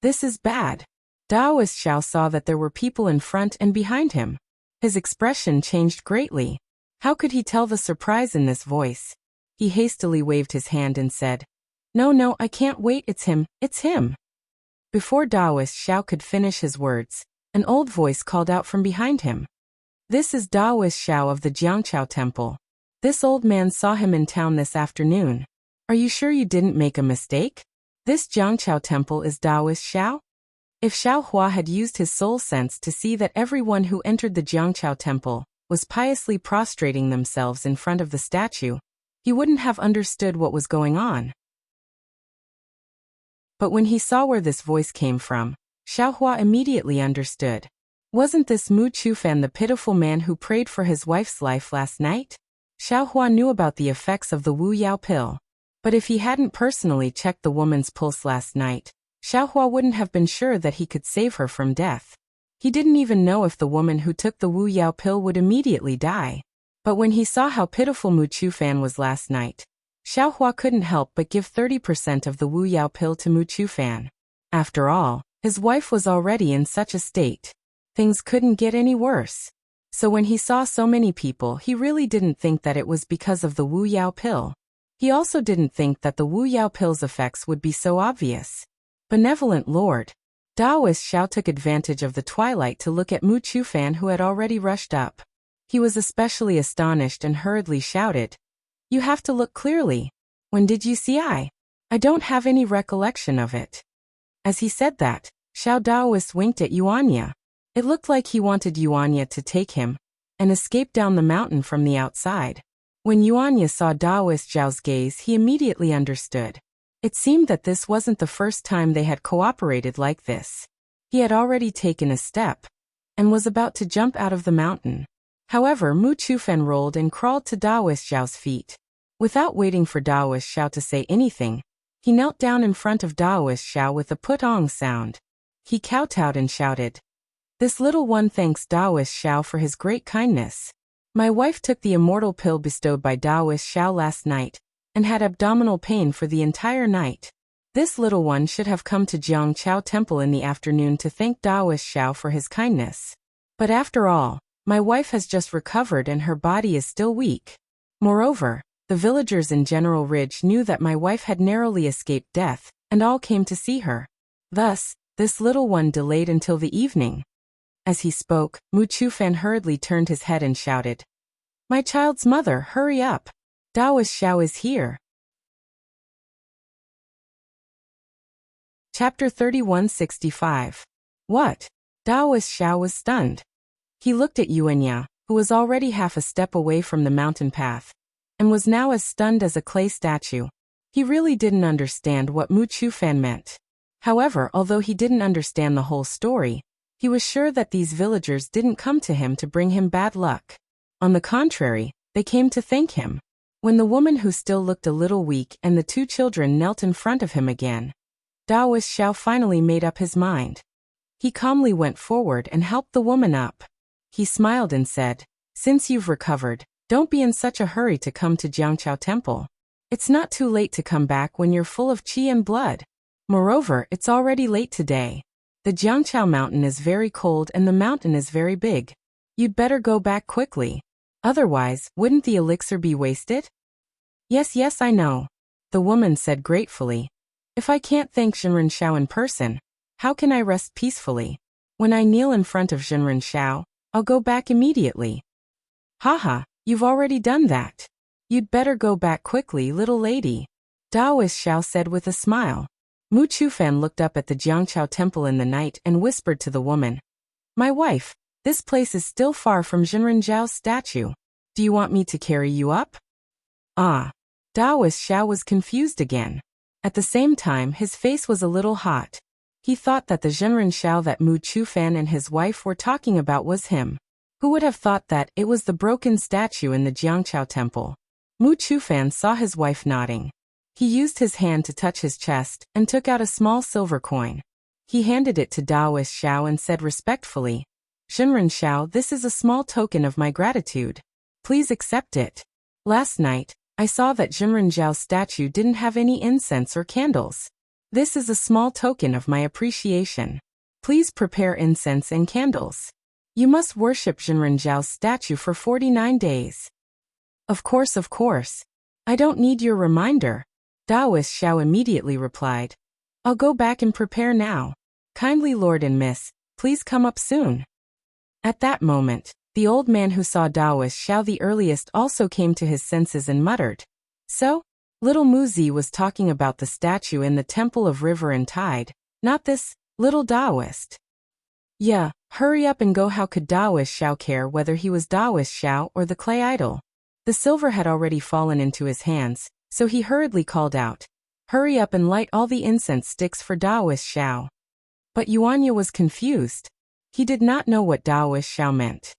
"This is bad." Daoist Xiao saw that there were people in front and behind him. His expression changed greatly. How could he tell the surprise in this voice? He hastily waved his hand and said, No, I can't wait, it's him. Before Daoist Xiao could finish his words, an old voice called out from behind him. "This is Daoist Xiao of the Jiangqiao Temple. This old man saw him in town this afternoon. Are you sure you didn't make a mistake? This Jiangqiao Temple is Daoist Xiao?" If Xiao Hua had used his soul sense to see that everyone who entered the Jiangqiao Temple was piously prostrating themselves in front of the statue, he wouldn't have understood what was going on. But when he saw where this voice came from, Xiao Hua immediately understood. Wasn't this Mu Chufan the pitiful man who prayed for his wife's life last night? Xiao Hua knew about the effects of the Wu Yao pill. But if he hadn't personally checked the woman's pulse last night, Xiao Hua wouldn't have been sure that he could save her from death. He didn't even know if the woman who took the Wu Yao pill would immediately die. But when he saw how pitiful Mu Chufan was last night, Xiao Hua couldn't help but give 30% of the Wu Yao pill to Mu Chufan. After all, his wife was already in such a state. Things couldn't get any worse. So when he saw so many people, he really didn't think that it was because of the Wu Yao pill. He also didn't think that the Wu Yao pill's effects would be so obvious. Benevolent Lord. Daoist Xiao took advantage of the twilight to look at Mu Chufan, who had already rushed up. He was especially astonished and hurriedly shouted, "You have to look clearly. When did you see I don't have any recollection of it." As he said that, Xiao Daoist winked at Yuanya. It looked like he wanted Yuanya to take him and escape down the mountain from the outside. When Yuanya saw Daoist Xiao's gaze, he immediately understood. It seemed that this wasn't the first time they had cooperated like this. He had already taken a step and was about to jump out of the mountain. However, Mu Chufan rolled and crawled to Daoist Xiao's feet. Without waiting for Daoist Xiao to say anything, he knelt down in front of Daoist Xiao with a put-ong sound. He kowtowed and shouted, "This little one thanks Daoist Xiao for his great kindness. My wife took the immortal pill bestowed by Daoist Xiao last night and had abdominal pain for the entire night. This little one should have come to Jiangchao Temple in the afternoon to thank Taoist Xiao for his kindness. But after all, my wife has just recovered and her body is still weak. Moreover, the villagers in General Ridge knew that my wife had narrowly escaped death, and all came to see her. Thus, this little one delayed until the evening. As he spoke, Mu Chufan hurriedly turned his head and shouted, "My child's mother, hurry up! Taoist Xiao is here." Chapter 3165. What? Taoist Xiao was stunned. He looked at Yuanya, who was already half a step away from the mountain path, and was now as stunned as a clay statue. He really didn't understand what Mu Chufan meant. However, although he didn't understand the whole story, he was sure that these villagers didn't come to him to bring him bad luck. On the contrary, they came to thank him. When the woman who still looked a little weak and the two children knelt in front of him again, Taoist Xiao finally made up his mind. He calmly went forward and helped the woman up. He smiled and said, "Since you've recovered, don't be in such a hurry to come to Jiangchao Temple. It's not too late to come back when you're full of qi and blood. Moreover, it's already late today. The Jiangchao mountain is very cold and the mountain is very big. You'd better go back quickly. Otherwise, wouldn't the elixir be wasted?" Yes, I know," the woman said gratefully. "If I can't thank Jinren Xiao in person, how can I rest peacefully? When I kneel in front of Jinren Xiao, I'll go back immediately." "Haha, you've already done that. You'd better go back quickly, little lady," Taoist Xiao said with a smile. Mu Chufan looked up at the Jiangchao Temple in the night and whispered to the woman, "My wife, this place is still far from Jinren Zhao's statue. Do you want me to carry you up?" Ah. Taoist Xiao was confused again. At the same time, his face was a little hot. He thought that the Jinren Xiao that Mu Chufan and his wife were talking about was him. Who would have thought that it was the broken statue in the Jiangchao Temple? Mu Chufan saw his wife nodding. He used his hand to touch his chest and took out a small silver coin. He handed it to Taoist Xiao and said respectfully, "Jinren Xiao, this is a small token of my gratitude. Please accept it. Last night, I saw that Jinren Zhao's statue didn't have any incense or candles. This is a small token of my appreciation. Please prepare incense and candles. You must worship Jinren Zhao's statue for 49 days. Of course. I don't need your reminder," Taoist Xiao immediately replied. "I'll go back and prepare now. Kindly Lord and Miss, please come up soon." At that moment, the old man who saw Taoist Xiao the earliest also came to his senses and muttered, "So, little Muzi was talking about the statue in the Temple of River and Tide, not this little Taoist." Yeah, hurry up and go. How could Taoist Xiao care whether he was Taoist Xiao or the clay idol? The silver had already fallen into his hands, so he hurriedly called out, "Hurry up and light all the incense sticks for Taoist Xiao." But Yuanya was confused. He did not know what Taoist Xiao meant.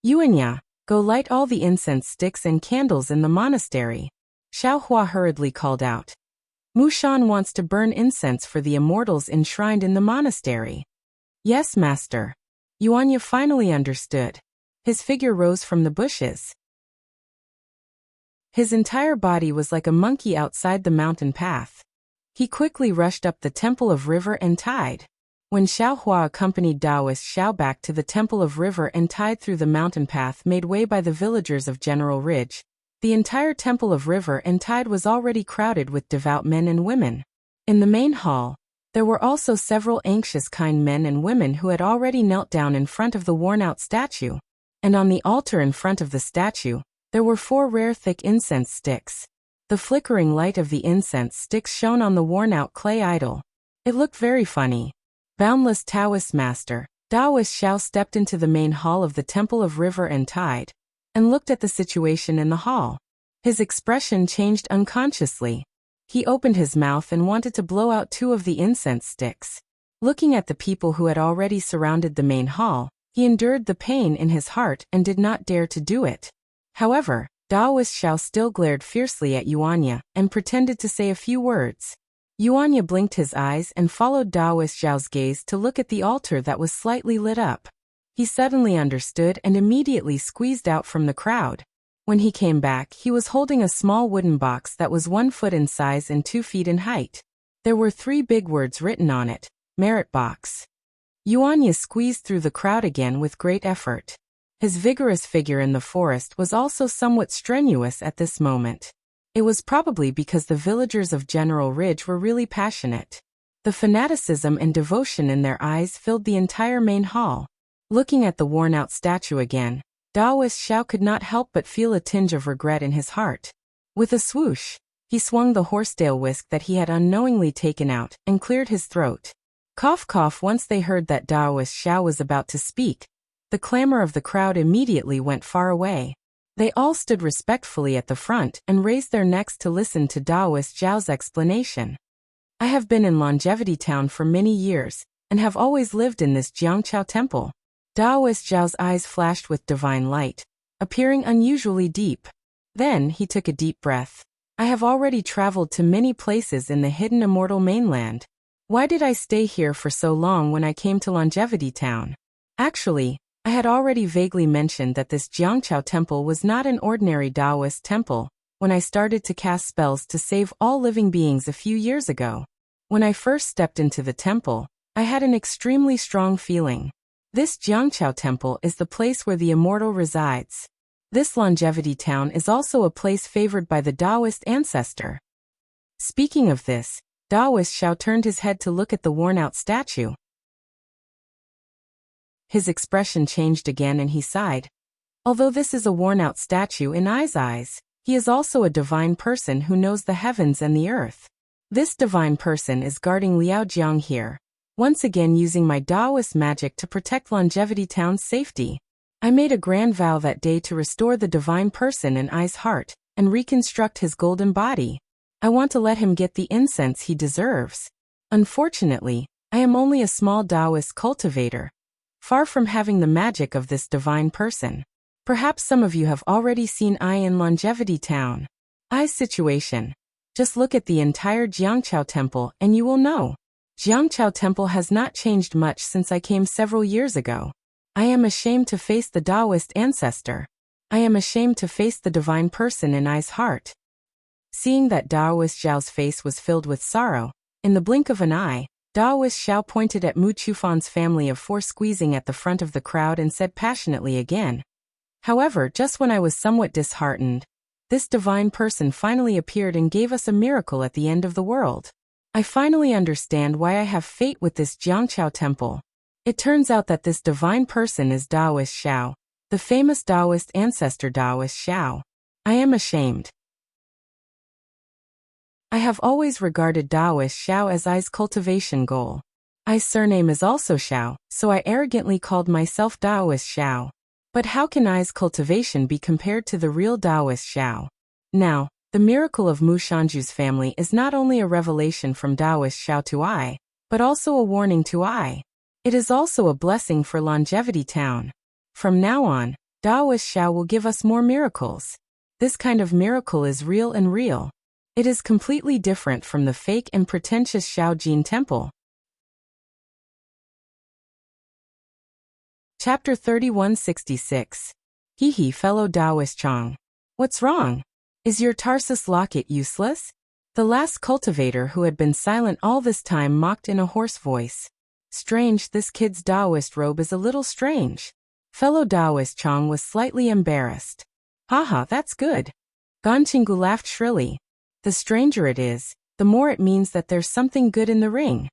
"Yuanya, go light all the incense sticks and candles in the monastery," Xiao Hua hurriedly called out. "Mu Shan wants to burn incense for the immortals enshrined in the monastery." "Yes, master." Yuanya finally understood. His figure rose from the bushes. His entire body was like a monkey outside the mountain path. He quickly rushed up the Temple of River and Tide. When Xiao Hua accompanied Taoist Xiao back to the Temple of River and Tide through the mountain path made way by the villagers of General Ridge, the entire Temple of River and Tide was already crowded with devout men and women. In the main hall, there were also several anxious kind men and women who had already knelt down in front of the worn-out statue. And on the altar in front of the statue, there were 4 rare thick incense sticks. The flickering light of the incense sticks shone on the worn-out clay idol. It looked very funny. Boundless Taoist master, Taoist Xiao stepped into the main hall of the Temple of River and Tide, and looked at the situation in the hall. His expression changed unconsciously. He opened his mouth and wanted to blow out 2 of the incense sticks. Looking at the people who had already surrounded the main hall, he endured the pain in his heart and did not dare to do it. However, Taoist Xiao still glared fiercely at Yuanya and pretended to say a few words. Yuanya blinked his eyes and followed Taoist Xiao's gaze to look at the altar that was slightly lit up. He suddenly understood and immediately squeezed out from the crowd. When he came back, he was holding a small wooden box that was 1 foot in size and 2 feet in height. There were 3 big words written on it: merit box. Yuanya squeezed through the crowd again with great effort. His vigorous figure in the forest was also somewhat strenuous at this moment. It was probably because the villagers of General Ridge were really passionate. The fanaticism and devotion in their eyes filled the entire main hall. Looking at the worn-out statue again, Daoist Xiao could not help but feel a tinge of regret in his heart. With a swoosh, he swung the horsetail whisk that he had unknowingly taken out and cleared his throat. Cough cough. Once they heard that Daoist Xiao was about to speak, the clamor of the crowd immediately went far away. They all stood respectfully at the front and raised their necks to listen to Daoist Xiao's explanation. I have been in Longevity Town for many years, and have always lived in this Jiangqiao temple. Daoist Xiao's eyes flashed with divine light, appearing unusually deep. Then he took a deep breath. I have already traveled to many places in the hidden immortal mainland. Why did I stay here for so long when I came to Longevity Town? Actually, I had already vaguely mentioned that this Jiangqiao temple was not an ordinary Taoist temple when I started to cast spells to save all living beings a few years ago. When I first stepped into the temple, I had an extremely strong feeling. This Jiangqiao temple is the place where the immortal resides. This Longevity Town is also a place favored by the Taoist ancestor. Speaking of this, Daoist Xiao turned his head to look at the worn-out statue. His expression changed again and he sighed. Although this is a worn-out statue in Ai's eyes, he is also a divine person who knows the heavens and the earth. This divine person is guarding Liao Jiang here, once again using my Taoist magic to protect Longevity Town's safety. I made a grand vow that day to restore the divine person in Ai's heart and reconstruct his golden body. I want to let him get the incense he deserves. Unfortunately, I am only a small Taoist cultivator, far from having the magic of this divine person. Perhaps some of you have already seen Ai in Longevity Town. Ai's situation. Just look at the entire Jiangqiao temple and you will know. Jiangqiao temple has not changed much since I came several years ago. I am ashamed to face the Taoist ancestor. I am ashamed to face the divine person in Ai's heart. Seeing that Daoist Xiao's face was filled with sorrow, in the blink of an eye, Daoist Xiao pointed at Mu Chufan's family of 4 squeezing at the front of the crowd and said passionately again. However, just when I was somewhat disheartened, this divine person finally appeared and gave us a miracle at the end of the world. I finally understand why I have fate with this Jiangqiao temple. It turns out that this divine person is Daoist Xiao, the famous Taoist ancestor Daoist Xiao. I am ashamed. I have always regarded Daoist Xiao as Ai's cultivation goal. Ai's surname is also Xiao, so I arrogantly called myself Daoist Xiao. But how can Ai's cultivation be compared to the real Daoist Xiao? Now, the miracle of Mu Shanju's family is not only a revelation from Daoist Xiao to Ai, but also a warning to Ai. It is also a blessing for Longevity Town. From now on, Daoist Xiao will give us more miracles. This kind of miracle is real and real. It is completely different from the fake and pretentious Shaojin Temple. Chapter 3166. Hee fellow Taoist Chong. What's wrong? Is your Tarsus locket useless? The last cultivator who had been silent all this time mocked in a hoarse voice. Strange, this kid's Taoist robe is a little strange. Fellow Taoist Chong was slightly embarrassed. Haha, that's good. Ganqinggu laughed shrilly. The stranger it is, the more it means that there's something good in the ring.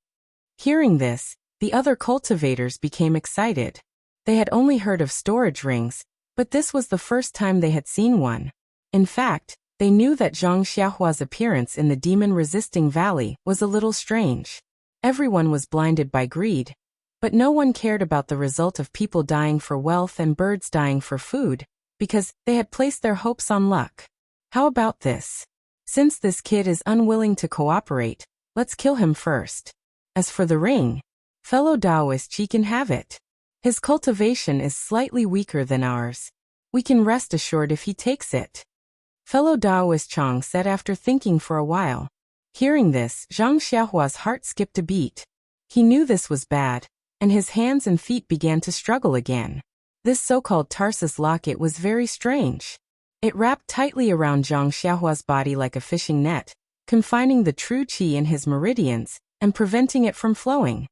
Hearing this, the other cultivators became excited. They had only heard of storage rings, but this was the first time they had seen one. In fact, they knew that Zhang Xiaohua's appearance in the demon-resisting valley was a little strange. Everyone was blinded by greed, but no one cared about the result of people dying for wealth and birds dying for food, because they had placed their hopes on luck. How about this? Since this kid is unwilling to cooperate, let's kill him first. As for the ring, fellow Taoist, he can have it. His cultivation is slightly weaker than ours. We can rest assured if he takes it. Fellow Taoist Chong said after thinking for a while. Hearing this, Zhang Xiaohua's heart skipped a beat. He knew this was bad, and his hands and feet began to struggle again. This so-called Tarsus locket was very strange. It wrapped tightly around Zhang Xiaohua's body like a fishing net, confining the true qi in his meridians and preventing it from flowing.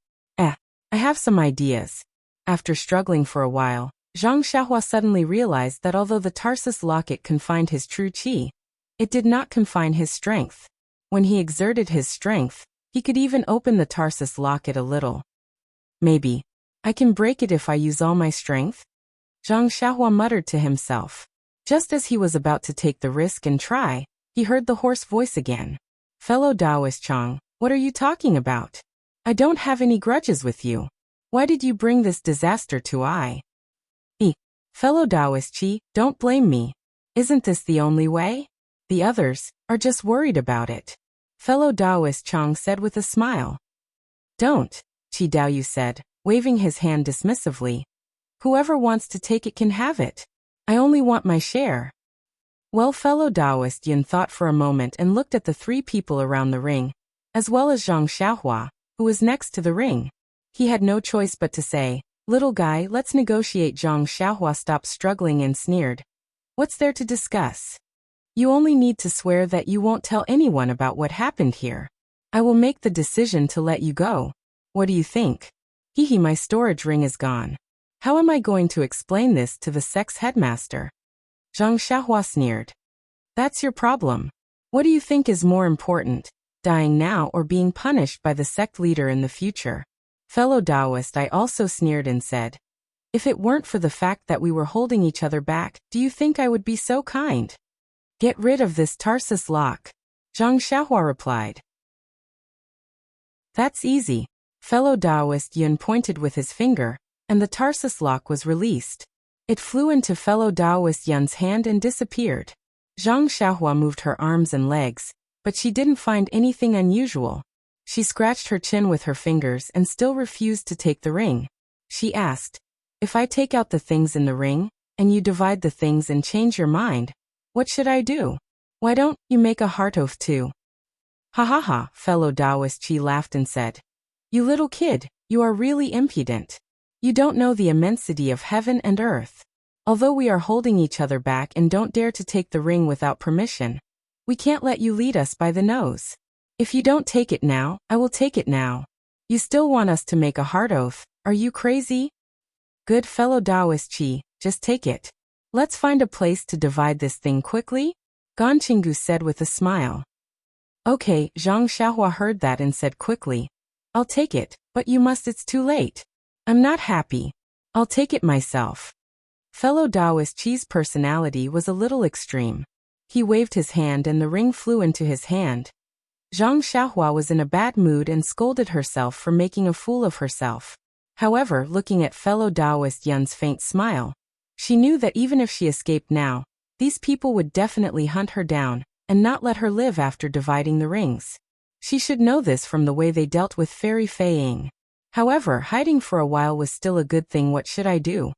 I have some ideas. After struggling for a while, Zhang Xiaohua suddenly realized that although the Tarsus locket confined his true qi, it did not confine his strength. When he exerted his strength, he could even open the Tarsus locket a little. Maybe I can break it if I use all my strength? Zhang Xiaohua muttered to himself. Just as he was about to take the risk and try, he heard the hoarse voice again. Fellow Taoist Chang, what are you talking about? I don't have any grudges with you. Why did you bring this disaster to I? Fellow Taoist Chi, don't blame me. Isn't this the only way? The others are just worried about it. Fellow Taoist Chang said with a smile. Don't, Chi Daoyu said, waving his hand dismissively. Whoever wants to take it can have it. I only want my share. Well, fellow Taoist Yun thought for a moment and looked at the three people around the ring, as well as Zhang Xiaohua, who was next to the ring. He had no choice but to say, little guy, let's negotiate. Zhang Xiaohua stopped struggling and sneered. What's there to discuss? You only need to swear that you won't tell anyone about what happened here. I will make the decision to let you go. What do you think? My storage ring is gone. How am I going to explain this to the sex headmaster? Zhang Xiaohua sneered. That's your problem. What do you think is more important, dying now or being punished by the sect leader in the future? Fellow Taoist, I also sneered and said, if it weren't for the fact that we were holding each other back, do you think I would be so kind? Get rid of this Tarsus lock. Zhang Xiaohua replied. That's easy. Fellow Taoist Yun pointed with his finger, and the Tarsus lock was released. It flew into fellow Taoist Yun's hand and disappeared. Zhang Xiaohua moved her arms and legs, but she didn't find anything unusual. She scratched her chin with her fingers and still refused to take the ring. She asked, if I take out the things in the ring, and you divide the things and change your mind, what should I do? Why don't you make a heart oath too? Ha ha ha, fellow Taoist Chi laughed and said, you little kid, you are really impudent. You don't know the immensity of heaven and earth. Although we are holding each other back and don't dare to take the ring without permission, we can't let you lead us by the nose. If you don't take it now, I will take it now. You still want us to make a heart oath, are you crazy? Good fellow Taoist Chi, just take it. Let's find a place to divide this thing quickly, Ganqinggu said with a smile. Okay, Zhang Xiaohua heard that and said quickly, I'll take it, but you must, it's too late. I'm not happy. I'll take it myself. Fellow Taoist Chi's personality was a little extreme. He waved his hand and the ring flew into his hand. Zhang Xiaohua was in a bad mood and scolded herself for making a fool of herself. However, looking at fellow Taoist Yun's faint smile, she knew that even if she escaped now, these people would definitely hunt her down and not let her live after dividing the rings. She should know this from the way they dealt with Fairy Fei Ying. However, hiding for a while was still a good thing. What should I do?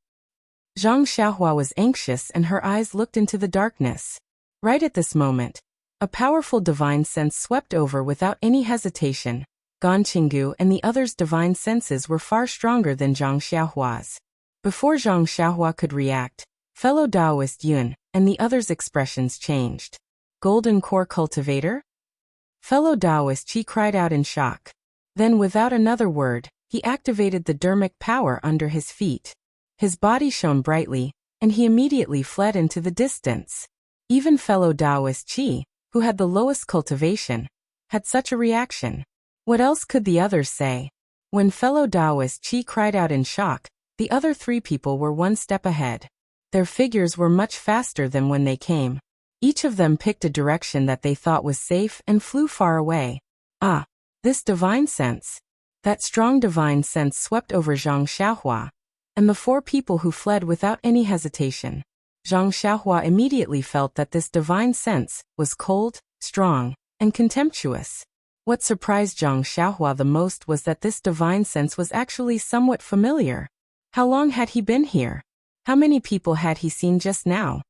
Zhang Xiaohua was anxious and her eyes looked into the darkness. Right at this moment, a powerful divine sense swept over without any hesitation. Ganqinggu and the others' divine senses were far stronger than Zhang Xiaohua's. Before Zhang Xiaohua could react, fellow Taoist Yun and the others' expressions changed. Golden Core Cultivator? Fellow Taoist Chi cried out in shock. Then without another word, he activated the dermic power under his feet. His body shone brightly, and he immediately fled into the distance. Even fellow Taoist Chi, who had the lowest cultivation, had such a reaction. What else could the others say? When fellow Taoist Chi cried out in shock, the other three people were one step ahead. Their figures were much faster than when they came. Each of them picked a direction that they thought was safe and flew far away. Ah, this divine sense. That strong divine sense swept over Zhang Xiaohua, and the four people who fled without any hesitation. Zhang Xiaohua immediately felt that this divine sense was cold, strong, and contemptuous. What surprised Zhang Xiaohua the most was that this divine sense was actually somewhat familiar. How long had he been here? How many people had he seen just now?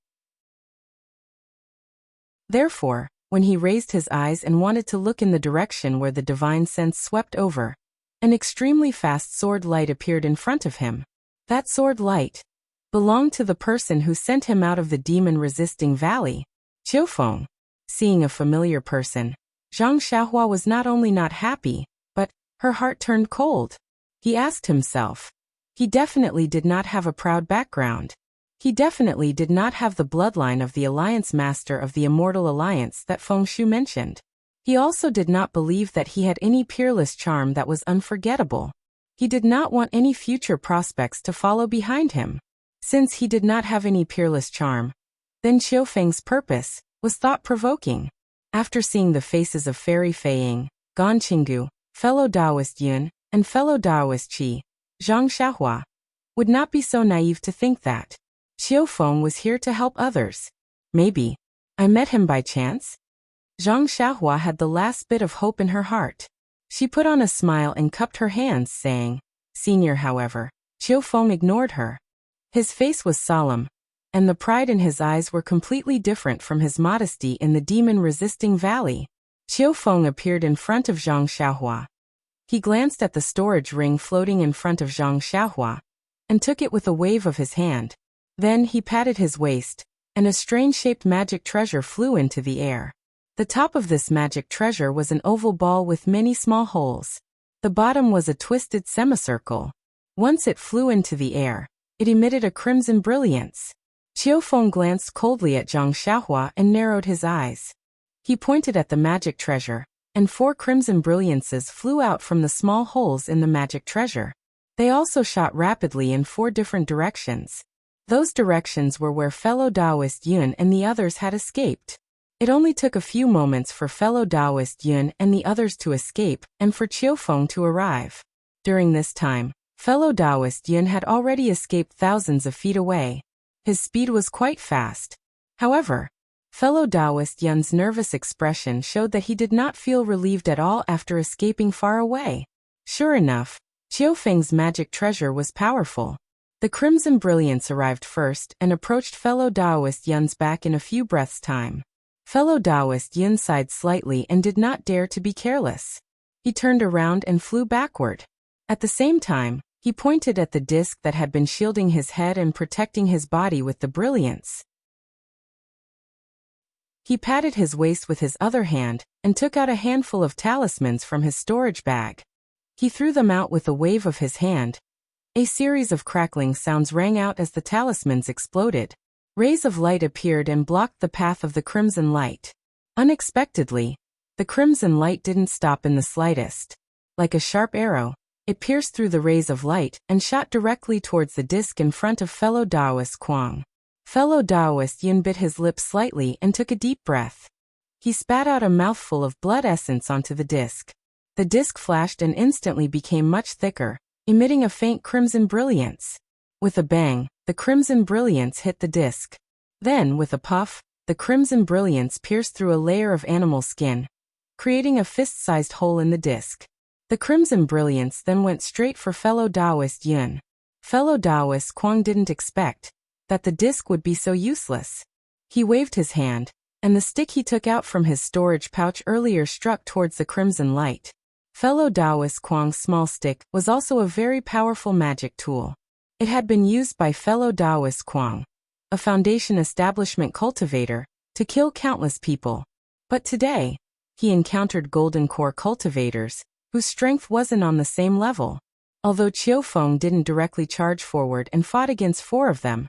Therefore, when he raised his eyes and wanted to look in the direction where the divine sense swept over, an extremely fast sword light appeared in front of him. That sword light belonged to the person who sent him out of the demon-resisting valley, Qiufeng. Seeing a familiar person, Zhang Xiaohua was not only not happy, but her heart turned cold. He asked himself. He definitely did not have a proud background. He definitely did not have the bloodline of the Alliance Master of the Immortal Alliance that Feng Shu mentioned. He also did not believe that he had any peerless charm that was unforgettable. He did not want any future prospects to follow behind him. Since he did not have any peerless charm, then Qiu Feng's purpose was thought-provoking. After seeing the faces of Fairy Feiying, Gan Qinggu, fellow Taoist Yun, and fellow Taoist Qi, Zhang Xiaohua would not be so naive to think that Qiu Feng was here to help others. Maybe I met him by chance? Zhang Xiaohua had the last bit of hope in her heart. She put on a smile and cupped her hands, saying, "Senior." However, Qiu Feng ignored her. His face was solemn, and the pride in his eyes were completely different from his modesty in the demon-resisting valley. Qiu Feng appeared in front of Zhang Xiaohua. He glanced at the storage ring floating in front of Zhang Xiaohua, and took it with a wave of his hand. Then he patted his waist, and a strange-shaped magic treasure flew into the air. The top of this magic treasure was an oval ball with many small holes. The bottom was a twisted semicircle. Once it flew into the air, it emitted a crimson brilliance. Qiu Feng glanced coldly at Zhang Xiaohua and narrowed his eyes. He pointed at the magic treasure, and 4 crimson brilliances flew out from the small holes in the magic treasure. They also shot rapidly in 4 different directions. Those directions were where fellow Taoist Yun and the others had escaped. It only took a few moments for fellow Taoist Yun and the others to escape, and for Qiu Feng to arrive. During this time, fellow Taoist Yun had already escaped thousands of feet away. His speed was quite fast. However, fellow Taoist Yun's nervous expression showed that he did not feel relieved at all after escaping far away. Sure enough, Qiu Feng's magic treasure was powerful. The crimson brilliance arrived first and approached fellow Taoist Yun's back in a few breaths' time. Fellow Taoist Yun sighed slightly and did not dare to be careless. He turned around and flew backward. At the same time, he pointed at the disc that had been shielding his head and protecting his body with the brilliance. He patted his waist with his other hand and took out a handful of talismans from his storage bag. He threw them out with a wave of his hand. A series of crackling sounds rang out as the talismans exploded. Rays of light appeared and blocked the path of the crimson light. Unexpectedly, the crimson light didn't stop in the slightest. Like a sharp arrow, it pierced through the rays of light and shot directly towards the disc in front of fellow Taoist Kuang. Fellow Taoist Yun bit his lips slightly and took a deep breath. He spat out a mouthful of blood essence onto the disc. The disc flashed and instantly became much thicker, emitting a faint crimson brilliance. With a bang, the crimson brilliance hit the disc. Then, with a puff, the crimson brilliance pierced through a layer of animal skin, creating a fist-sized hole in the disc. The crimson brilliance then went straight for fellow Taoist Yun. Fellow Taoist Kuang didn't expect that the disc would be so useless. He waved his hand, and the stick he took out from his storage pouch earlier struck towards the crimson light. Fellow Taoist Kuang's small stick was also a very powerful magic tool. It had been used by fellow Taoist Kuang, a Foundation establishment cultivator, to kill countless people. But today, he encountered Golden Core cultivators, whose strength wasn't on the same level. Although Qiu Feng didn't directly charge forward and fought against 4 of them,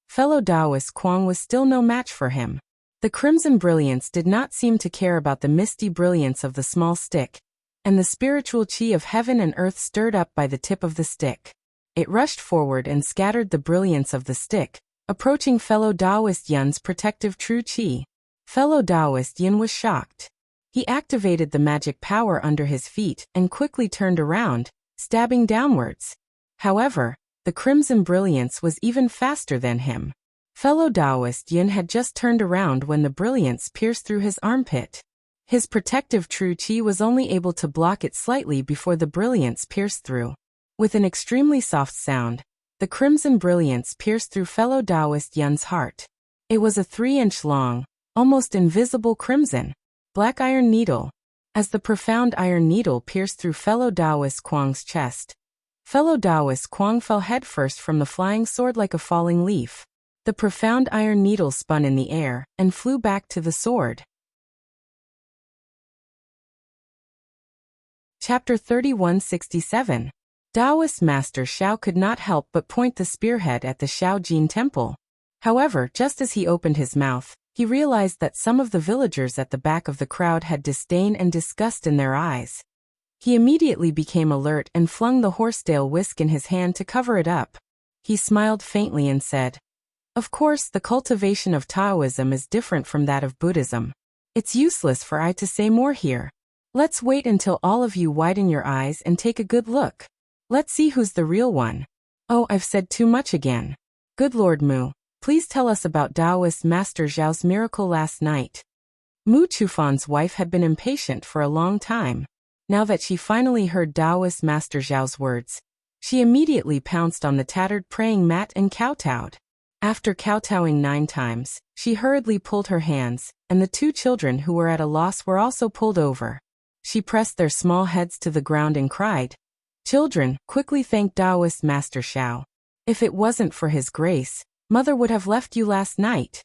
fellow Taoist Kuang was still no match for him. The crimson brilliance did not seem to care about the misty brilliance of the small stick, and the spiritual qi of heaven and earth stirred up by the tip of the stick. It rushed forward and scattered the brilliance of the stick, approaching fellow Taoist Yun's protective true qi. Fellow Taoist Yun was shocked. He activated the magic power under his feet and quickly turned around, stabbing downwards. However, the crimson brilliance was even faster than him. Fellow Taoist Yun had just turned around when the brilliance pierced through his armpit. His protective true qi was only able to block it slightly before the brilliance pierced through. With an extremely soft sound, the crimson brilliance pierced through fellow Taoist Yun's heart. It was a 3-inch long, almost invisible crimson, black iron needle. As the profound iron needle pierced through fellow Taoist Kuang's chest, fellow Taoist Kuang fell headfirst from the flying sword like a falling leaf. The profound iron needle spun in the air and flew back to the sword. Chapter 3167. Taoist Master Xiao could not help but point the spearhead at the Shaojin temple. However, just as he opened his mouth, he realized that some of the villagers at the back of the crowd had disdain and disgust in their eyes. He immediately became alert and flung the horsetail whisk in his hand to cover it up. He smiled faintly and said, "Of course, the cultivation of Taoism is different from that of Buddhism. It's useless for I to say more here. Let's wait until all of you widen your eyes and take a good look. Let's see who's the real one." "Oh, I've said too much again. Good Lord Mu, please tell us about Taoist Master Zhao's miracle last night." Mu Chufan's wife had been impatient for a long time. Now that she finally heard Taoist Master Zhao's words, she immediately pounced on the tattered praying mat and kowtowed. After kowtowing 9 times, she hurriedly pulled her hands, and the 2 children who were at a loss were also pulled over. She pressed their small heads to the ground and cried, "Children, quickly thank Taoist Master Xiao. If it wasn't for his grace, Mother would have left you last night."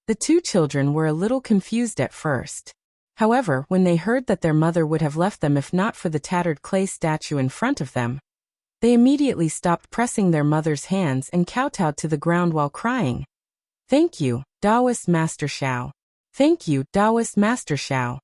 The 2 children were a little confused at first. However, when they heard that their mother would have left them if not for the tattered clay statue in front of them, they immediately stopped pressing their mother's hands and kowtowed to the ground while crying, "Thank you, Taoist Master Xiao. Thank you, Taoist Master Xiao."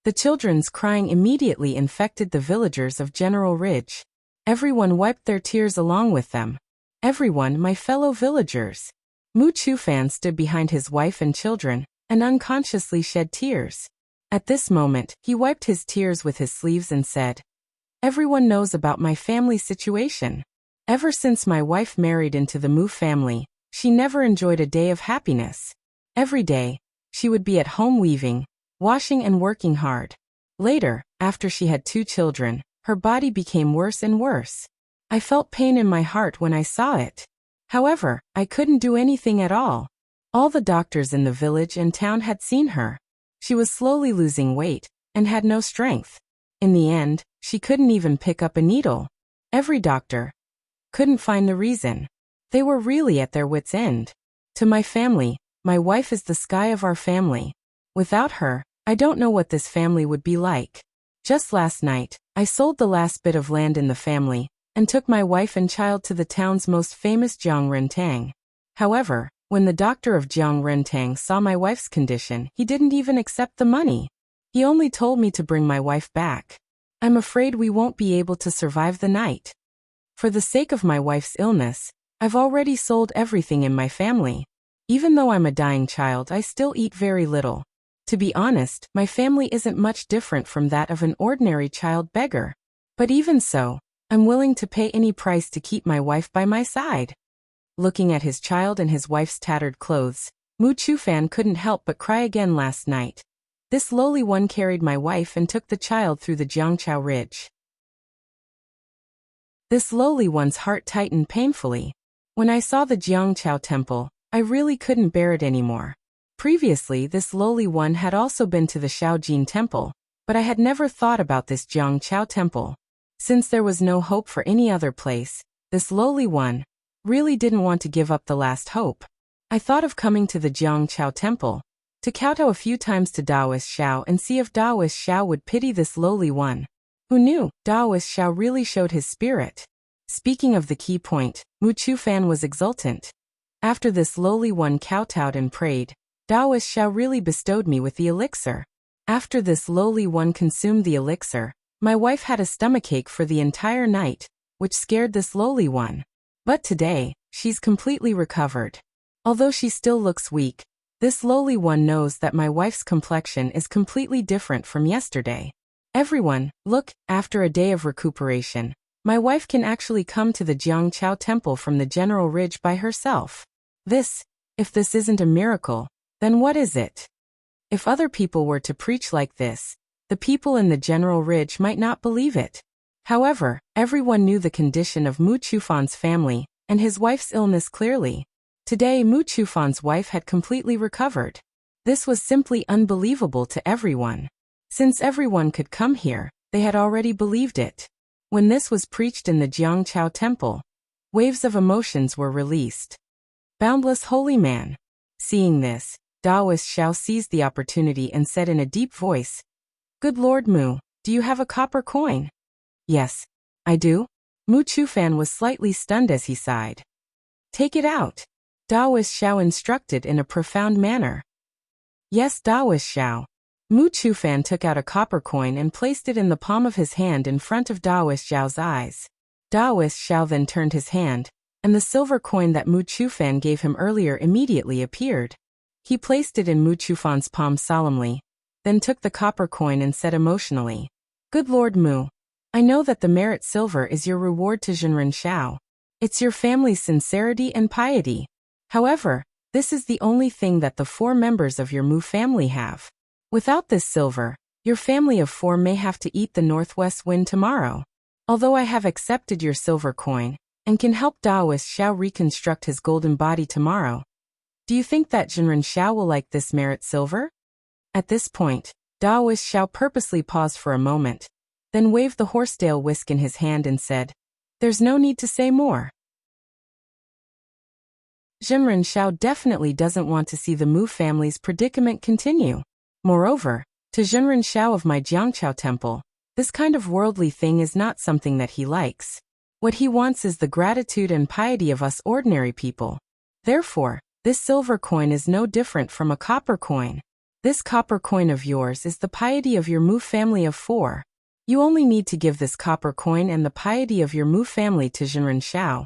The children's crying immediately infected the villagers of General Ridge. Everyone wiped their tears along with them. "Everyone, my fellow villagers." Mu Chufan stood behind his wife and children, and unconsciously shed tears. At this moment, he wiped his tears with his sleeves and said, "Everyone knows about my family situation. Ever since my wife married into the Mu family, she never enjoyed a day of happiness. Every day, she would be at home weaving, washing and working hard. Later, after she had 2 children, her body became worse and worse. I felt pain in my heart when I saw it. However, I couldn't do anything at all. All the doctors in the village and town had seen her. She was slowly losing weight, and had no strength. In the end, she couldn't even pick up a needle. Every doctor couldn't find the reason. They were really at their wits' end. To my family, my wife is the sky of our family. Without her, I don't know what this family would be like. Just last night, I sold the last bit of land in the family, and took my wife and child to the town's most famous Jiang Rentang. However, when the doctor of Jiang Rentang saw my wife's condition, he didn't even accept the money. He only told me to bring my wife back. I'm afraid we won't be able to survive the night. For the sake of my wife's illness, I've already sold everything in my family. Even though I'm a dying child, I still eat very little. To be honest, my family isn't much different from that of an ordinary child beggar. But even so, I'm willing to pay any price to keep my wife by my side." Looking at his child and his wife's tattered clothes, Mu Chufan couldn't help but cry again last night. This lowly one carried my wife and took the child through the Jiangchao Ridge. This lowly one's heart tightened painfully. When I saw the Jiangchao temple, I really couldn't bear it anymore. Previously, this lowly one had also been to the Shaojin temple, but I had never thought about this Jiangchao temple. Since there was no hope for any other place, this lowly one really didn't want to give up the last hope. I thought of coming to the Jiangchao temple, to kowtow a few times to Taoist Xiao and see if Taoist Xiao would pity this lowly one. Who knew, Taoist Xiao really showed his spirit. Speaking of the key point, Mu Chufan was exultant. After this lowly one kowtowed and prayed, Taoist Xiao really bestowed me with the elixir. After this lowly one consumed the elixir, my wife had a stomachache for the entire night, which scared this lowly one. But today, she's completely recovered. Although she still looks weak, this lowly one knows that my wife's complexion is completely different from yesterday. Everyone, look, after a day of recuperation, my wife can actually come to the Jiangchao temple from the General Ridge by herself. If this isn't a miracle, then what is it? If other people were to preach like this, the people in the General Ridge might not believe it. However, everyone knew the condition of Mu Chufan's family, and his wife's illness clearly. Today Mu Chufan's wife had completely recovered. This was simply unbelievable to everyone. Since everyone could come here, they had already believed it. When this was preached in the Jiangchao temple, waves of emotions were released. Boundless holy man. Seeing this, Taoist Xiao seized the opportunity and said in a deep voice, "Good Lord Mu, Do you have a copper coin? Yes, I do. Mu Chufan was slightly stunned as he sighed. Take it out. Daoist Xiao instructed in a profound manner. Yes, Daoist Xiao. Mu Chufan took out a copper coin and placed it in the palm of his hand in front of Daoist Xiao's eyes. Daoist Xiao then turned his hand, and the silver coin that Mu Chufan gave him earlier immediately appeared. He placed it in Mu Chufan's palm solemnly, then took the copper coin and said emotionally, Good Lord Mu, I know that the merit silver is your reward to Jinren Xiao. It's your family's sincerity and piety. However, this is the only thing that the 4 members of your Mu family have. Without this silver, your family of 4 may have to eat the northwest wind tomorrow. Although I have accepted your silver coin, and can help Daoist Xiao reconstruct his golden body tomorrow, do you think that Jinren Xiao will like this merit silver? At this point, Daoist Xiao purposely paused for a moment, then waved the horsetail whisk in his hand and said, There's no need to say more. Jinren Xiao definitely doesn't want to see the Mu family's predicament continue. Moreover, to Jinren Xiao of my Jiangqiao temple, this kind of worldly thing is not something that he likes. What he wants is the gratitude and piety of us ordinary people. Therefore, this silver coin is no different from a copper coin. This copper coin of yours is the piety of your Mu family of 4. You only need to give this copper coin and the piety of your Mu family to Jinren Xiao,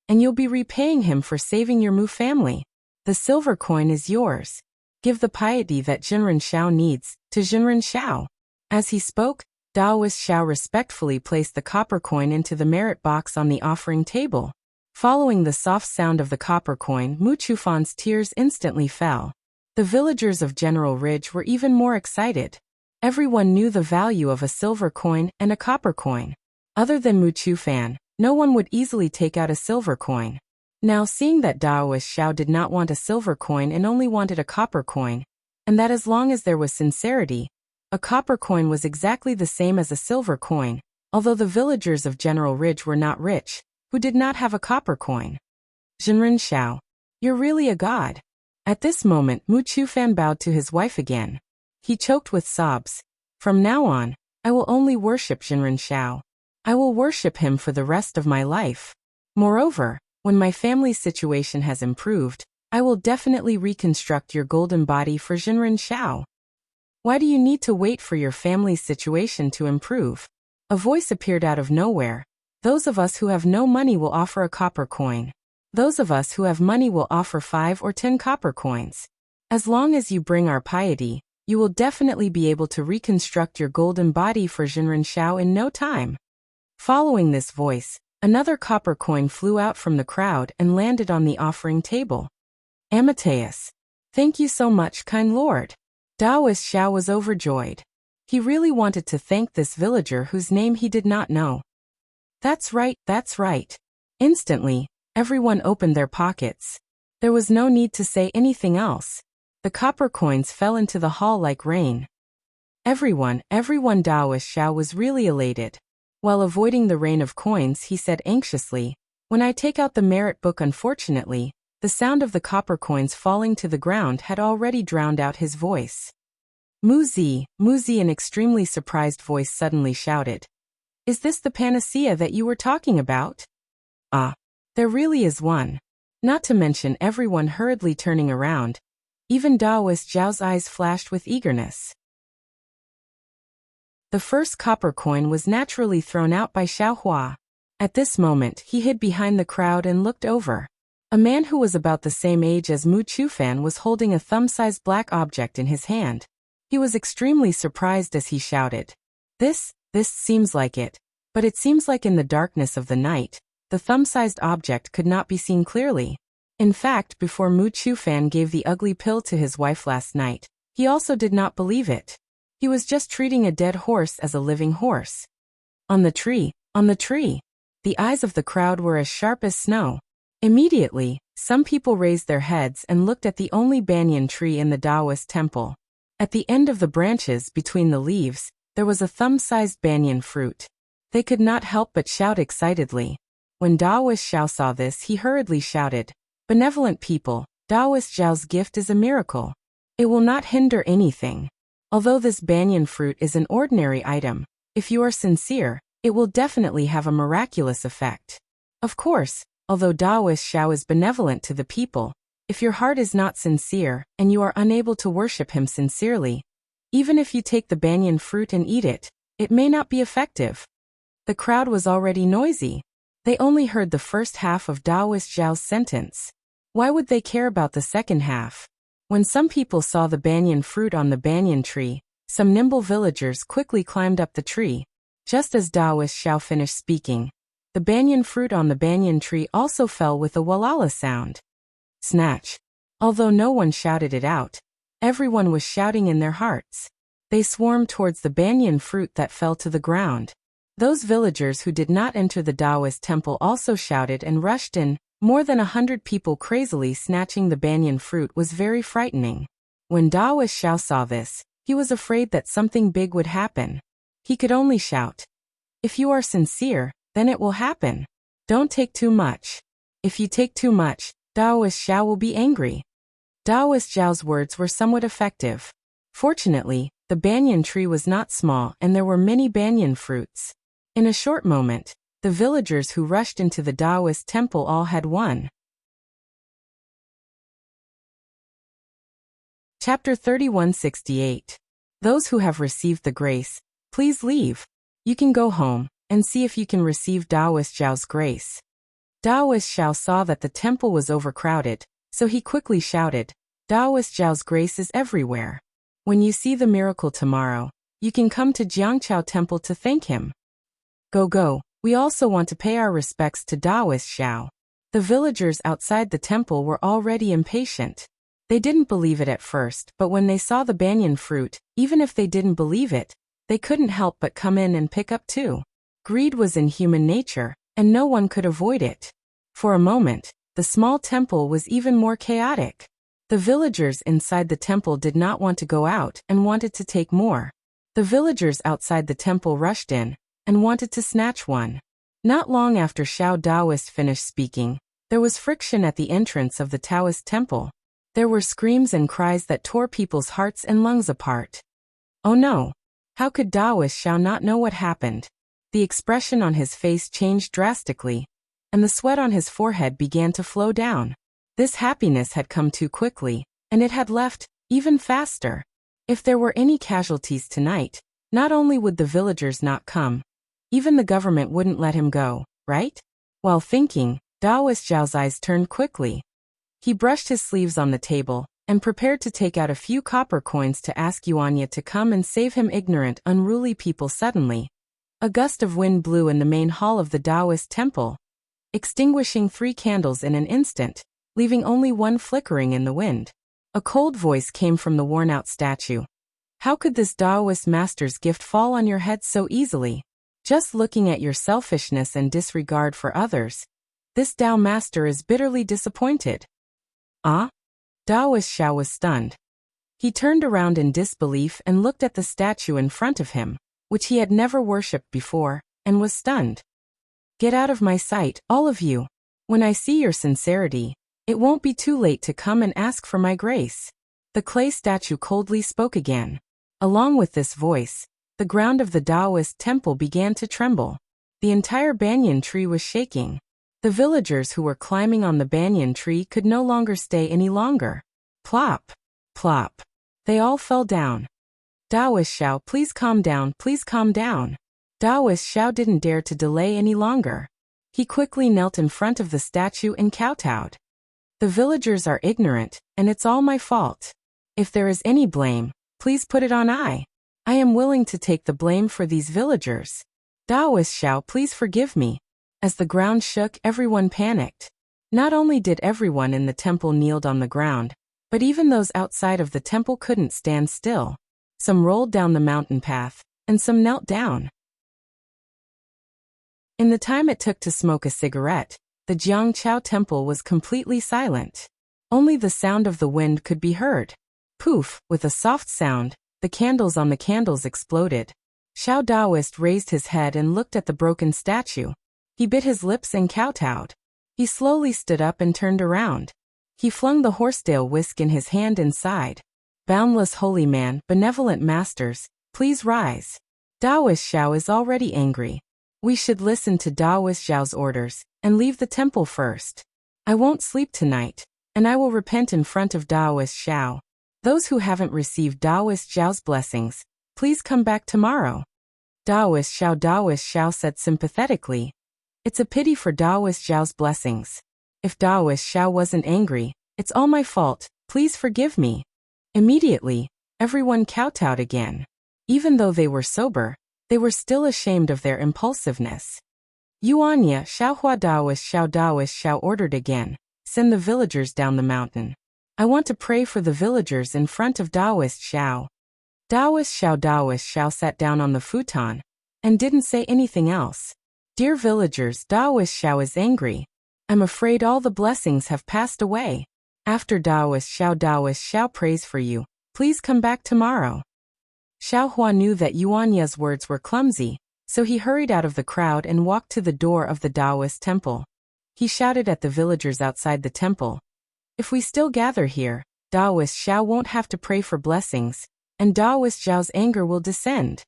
and you'll be repaying him for saving your Mu family. The silver coin is yours. Give the piety that Jinren Xiao needs to Jinren Xiao. As he spoke, Daoist Xiao respectfully placed the copper coin into the merit box on the offering table. Following the soft sound of the copper coin, Mu Chufan's tears instantly fell. The villagers of General Ridge were even more excited. Everyone knew the value of a silver coin and a copper coin. Other than Mu Chufan, no one would easily take out a silver coin. Now seeing that Daoist Xiao did not want a silver coin and only wanted a copper coin, and that as long as there was sincerity, a copper coin was exactly the same as a silver coin, although the villagers of General Ridge were not rich, who did not have a copper coin. Jinren Xiao, you're really a god. At this moment Mu Chufan bowed to his wife again. He choked with sobs. From now on, I will only worship Jinren Xiao. I will worship him for the rest of my life. Moreover, when my family's situation has improved, I will definitely reconstruct your golden body for Jinren Xiao. Why do you need to wait for your family's situation to improve? A voice appeared out of nowhere. Those of us who have no money will offer a copper coin. Those of us who have money will offer 5 or 10 copper coins. As long as you bring our piety, you will definitely be able to reconstruct your golden body for Jinren Xiao in no time. Following this voice, another copper coin flew out from the crowd and landed on the offering table. Amateus. Thank you so much, kind lord. Daoist Xiao was overjoyed. He really wanted to thank this villager whose name he did not know. That's right, that's right. Instantly, everyone opened their pockets. There was no need to say anything else. The copper coins fell into the hall like rain. Everyone Daoist Xiao was really elated. While avoiding the rain of coins, he said anxiously, When I take out the merit book, unfortunately, the sound of the copper coins falling to the ground had already drowned out his voice. Muzi, an extremely surprised voice suddenly shouted. Is this the panacea that you were talking about? Ah, there really is one. Not to mention everyone hurriedly turning around. Even Daoist Zhao's eyes flashed with eagerness. The first copper coin was naturally thrown out by Xiaohua. At this moment, he hid behind the crowd and looked over. A man who was about the same age as Mu Chufan was holding a thumb-sized black object in his hand. He was extremely surprised as he shouted, This seems like it. But it seems like in the darkness of the night, the thumb-sized object could not be seen clearly. In fact, before Mu Chufan gave the ugly pill to his wife last night, he also did not believe it. He was just treating a dead horse as a living horse. On the tree. The eyes of the crowd were as sharp as snow. Immediately, some people raised their heads and looked at the only banyan tree in the Taoist temple. At the end of the branches between the leaves, there was a thumb-sized banyan fruit. They could not help but shout excitedly. When Daoist Xiao saw this, he hurriedly shouted, Benevolent people, Daoist Zhao's gift is a miracle. It will not hinder anything. Although this banyan fruit is an ordinary item, If you are sincere, it will definitely have a miraculous effect. Of course, although Taoist Xiao is benevolent to the people, if your heart is not sincere and you are unable to worship him sincerely, even if you take the banyan fruit and eat it, it may not be effective. The crowd was already noisy. They only heard the first half of Taoist Xiao's sentence. Why would they care about the second half? When some people saw the banyan fruit on the banyan tree, some nimble villagers quickly climbed up the tree. Just as Taoist Xiao finished speaking, the banyan fruit on the banyan tree also fell with a walala sound. Snatch. Although no one shouted it out, everyone was shouting in their hearts. They swarmed towards the banyan fruit that fell to the ground. Those villagers who did not enter the Taoist temple also shouted and rushed in. More than 100 people crazily snatching the banyan fruit was very frightening. When Taoist Xiao saw this, he was afraid that something big would happen. He could only shout, "If you are sincere, then it will happen. Don't take too much. If you take too much, Taoist Xiao will be angry." Taoist Xiao's words were somewhat effective. Fortunately, the banyan tree was not small and there were many banyan fruits. In a short moment, the villagers who rushed into the Taoist temple all had won. Chapter 3168. Those who have received the grace, please leave. You can go home and see if you can receive Taoist Xiao's grace. Taoist Xiao saw that the temple was overcrowded, so he quickly shouted, "Taoist Xiao's grace is everywhere. When you see the miracle tomorrow, you can come to Jiangqiao Temple to thank him. Go, we also want to pay our respects to Taoist Xiao." The villagers outside the temple were already impatient. They didn't believe it at first, but when they saw the banyan fruit, even if they didn't believe it, they couldn't help but come in and pick up too. Greed was in human nature, and no one could avoid it. For a moment, the small temple was even more chaotic. The villagers inside the temple did not want to go out and wanted to take more. The villagers outside the temple rushed in and wanted to snatch one. Not long after Xiao Taoist finished speaking, there was friction at the entrance of the Taoist temple. There were screams and cries that tore people's hearts and lungs apart. Oh no! How could Taoist Xiao not know what happened? The expression on his face changed drastically, and the sweat on his forehead began to flow down. This happiness had come too quickly, and it had left even faster. If there were any casualties tonight, not only would the villagers not come, even the government wouldn't let him go, right? While thinking, Taoist Xiao's eyes turned quickly. He brushed his sleeves on the table and prepared to take out a few copper coins to ask Yuanya to come and save him ignorant, unruly people. Suddenly, a gust of wind blew in the main hall of the Taoist temple, extinguishing 3 candles in an instant, leaving only one flickering in the wind. A cold voice came from the worn-out statue. "How could this Taoist master's gift fall on your head so easily? Just looking at your selfishness and disregard for others, this Tao master is bitterly disappointed." Ah? Taoist Xiao was stunned. He turned around in disbelief and looked at the statue in front of him, which he had never worshipped before, and was stunned. "Get out of my sight, all of you. When I see your sincerity, it won't be too late to come and ask for my grace." The clay statue coldly spoke again. Along with this voice, the ground of the Taoist temple began to tremble. The entire banyan tree was shaking. The villagers who were climbing on the banyan tree could no longer stay any longer. Plop! Plop! They all fell down. "Taoist Xiao, please calm down, please calm down." Taoist Xiao didn't dare to delay any longer. He quickly knelt in front of the statue and kowtowed. "The villagers are ignorant, and it's all my fault. If there is any blame, please put it on I. I am willing to take the blame for these villagers. Taoist Xiao, please forgive me." As the ground shook, everyone panicked. Not only did everyone in the temple kneel on the ground, but even those outside of the temple couldn't stand still. Some rolled down the mountain path, and some knelt down. In the time it took to smoke a cigarette, the Jiangqiao temple was completely silent. Only the sound of the wind could be heard. Poof! With a soft sound, the candles on the candles exploded. Xiao Taoist raised his head and looked at the broken statue. He bit his lips and kowtowed. He slowly stood up and turned around. He flung the horsetail whisk in his hand and sighed. "Boundless holy man, benevolent masters, please rise. Daoist Xiao is already angry. We should listen to Daoist Xiao's orders and leave the temple first. I won't sleep tonight, and I will repent in front of Daoist Xiao. Those who haven't received Daoist Xiao's blessings, please come back tomorrow. Daoist Xiao said sympathetically. It's a pity for Daoist Xiao's blessings. If Daoist Xiao wasn't angry, it's all my fault, please forgive me. Immediately, everyone kowtowed again. Even though they were sober, they were still ashamed of their impulsiveness. Yuanya Xiaohua Daoist Xiao ordered again, send the villagers down the mountain. I want to pray for the villagers in front of Daoist Xiao. Daoist Xiao sat down on the futon and didn't say anything else. Dear villagers, Daoist Xiao is angry. I'm afraid all the blessings have passed away. After Daoist Xiao prays for you. Please come back tomorrow. Xiaohua knew that Yuanya's words were clumsy, so he hurried out of the crowd and walked to the door of the Daoist temple. He shouted at the villagers outside the temple. If we still gather here, Daoist Xiao won't have to pray for blessings, and Daoist Xiao's anger will descend.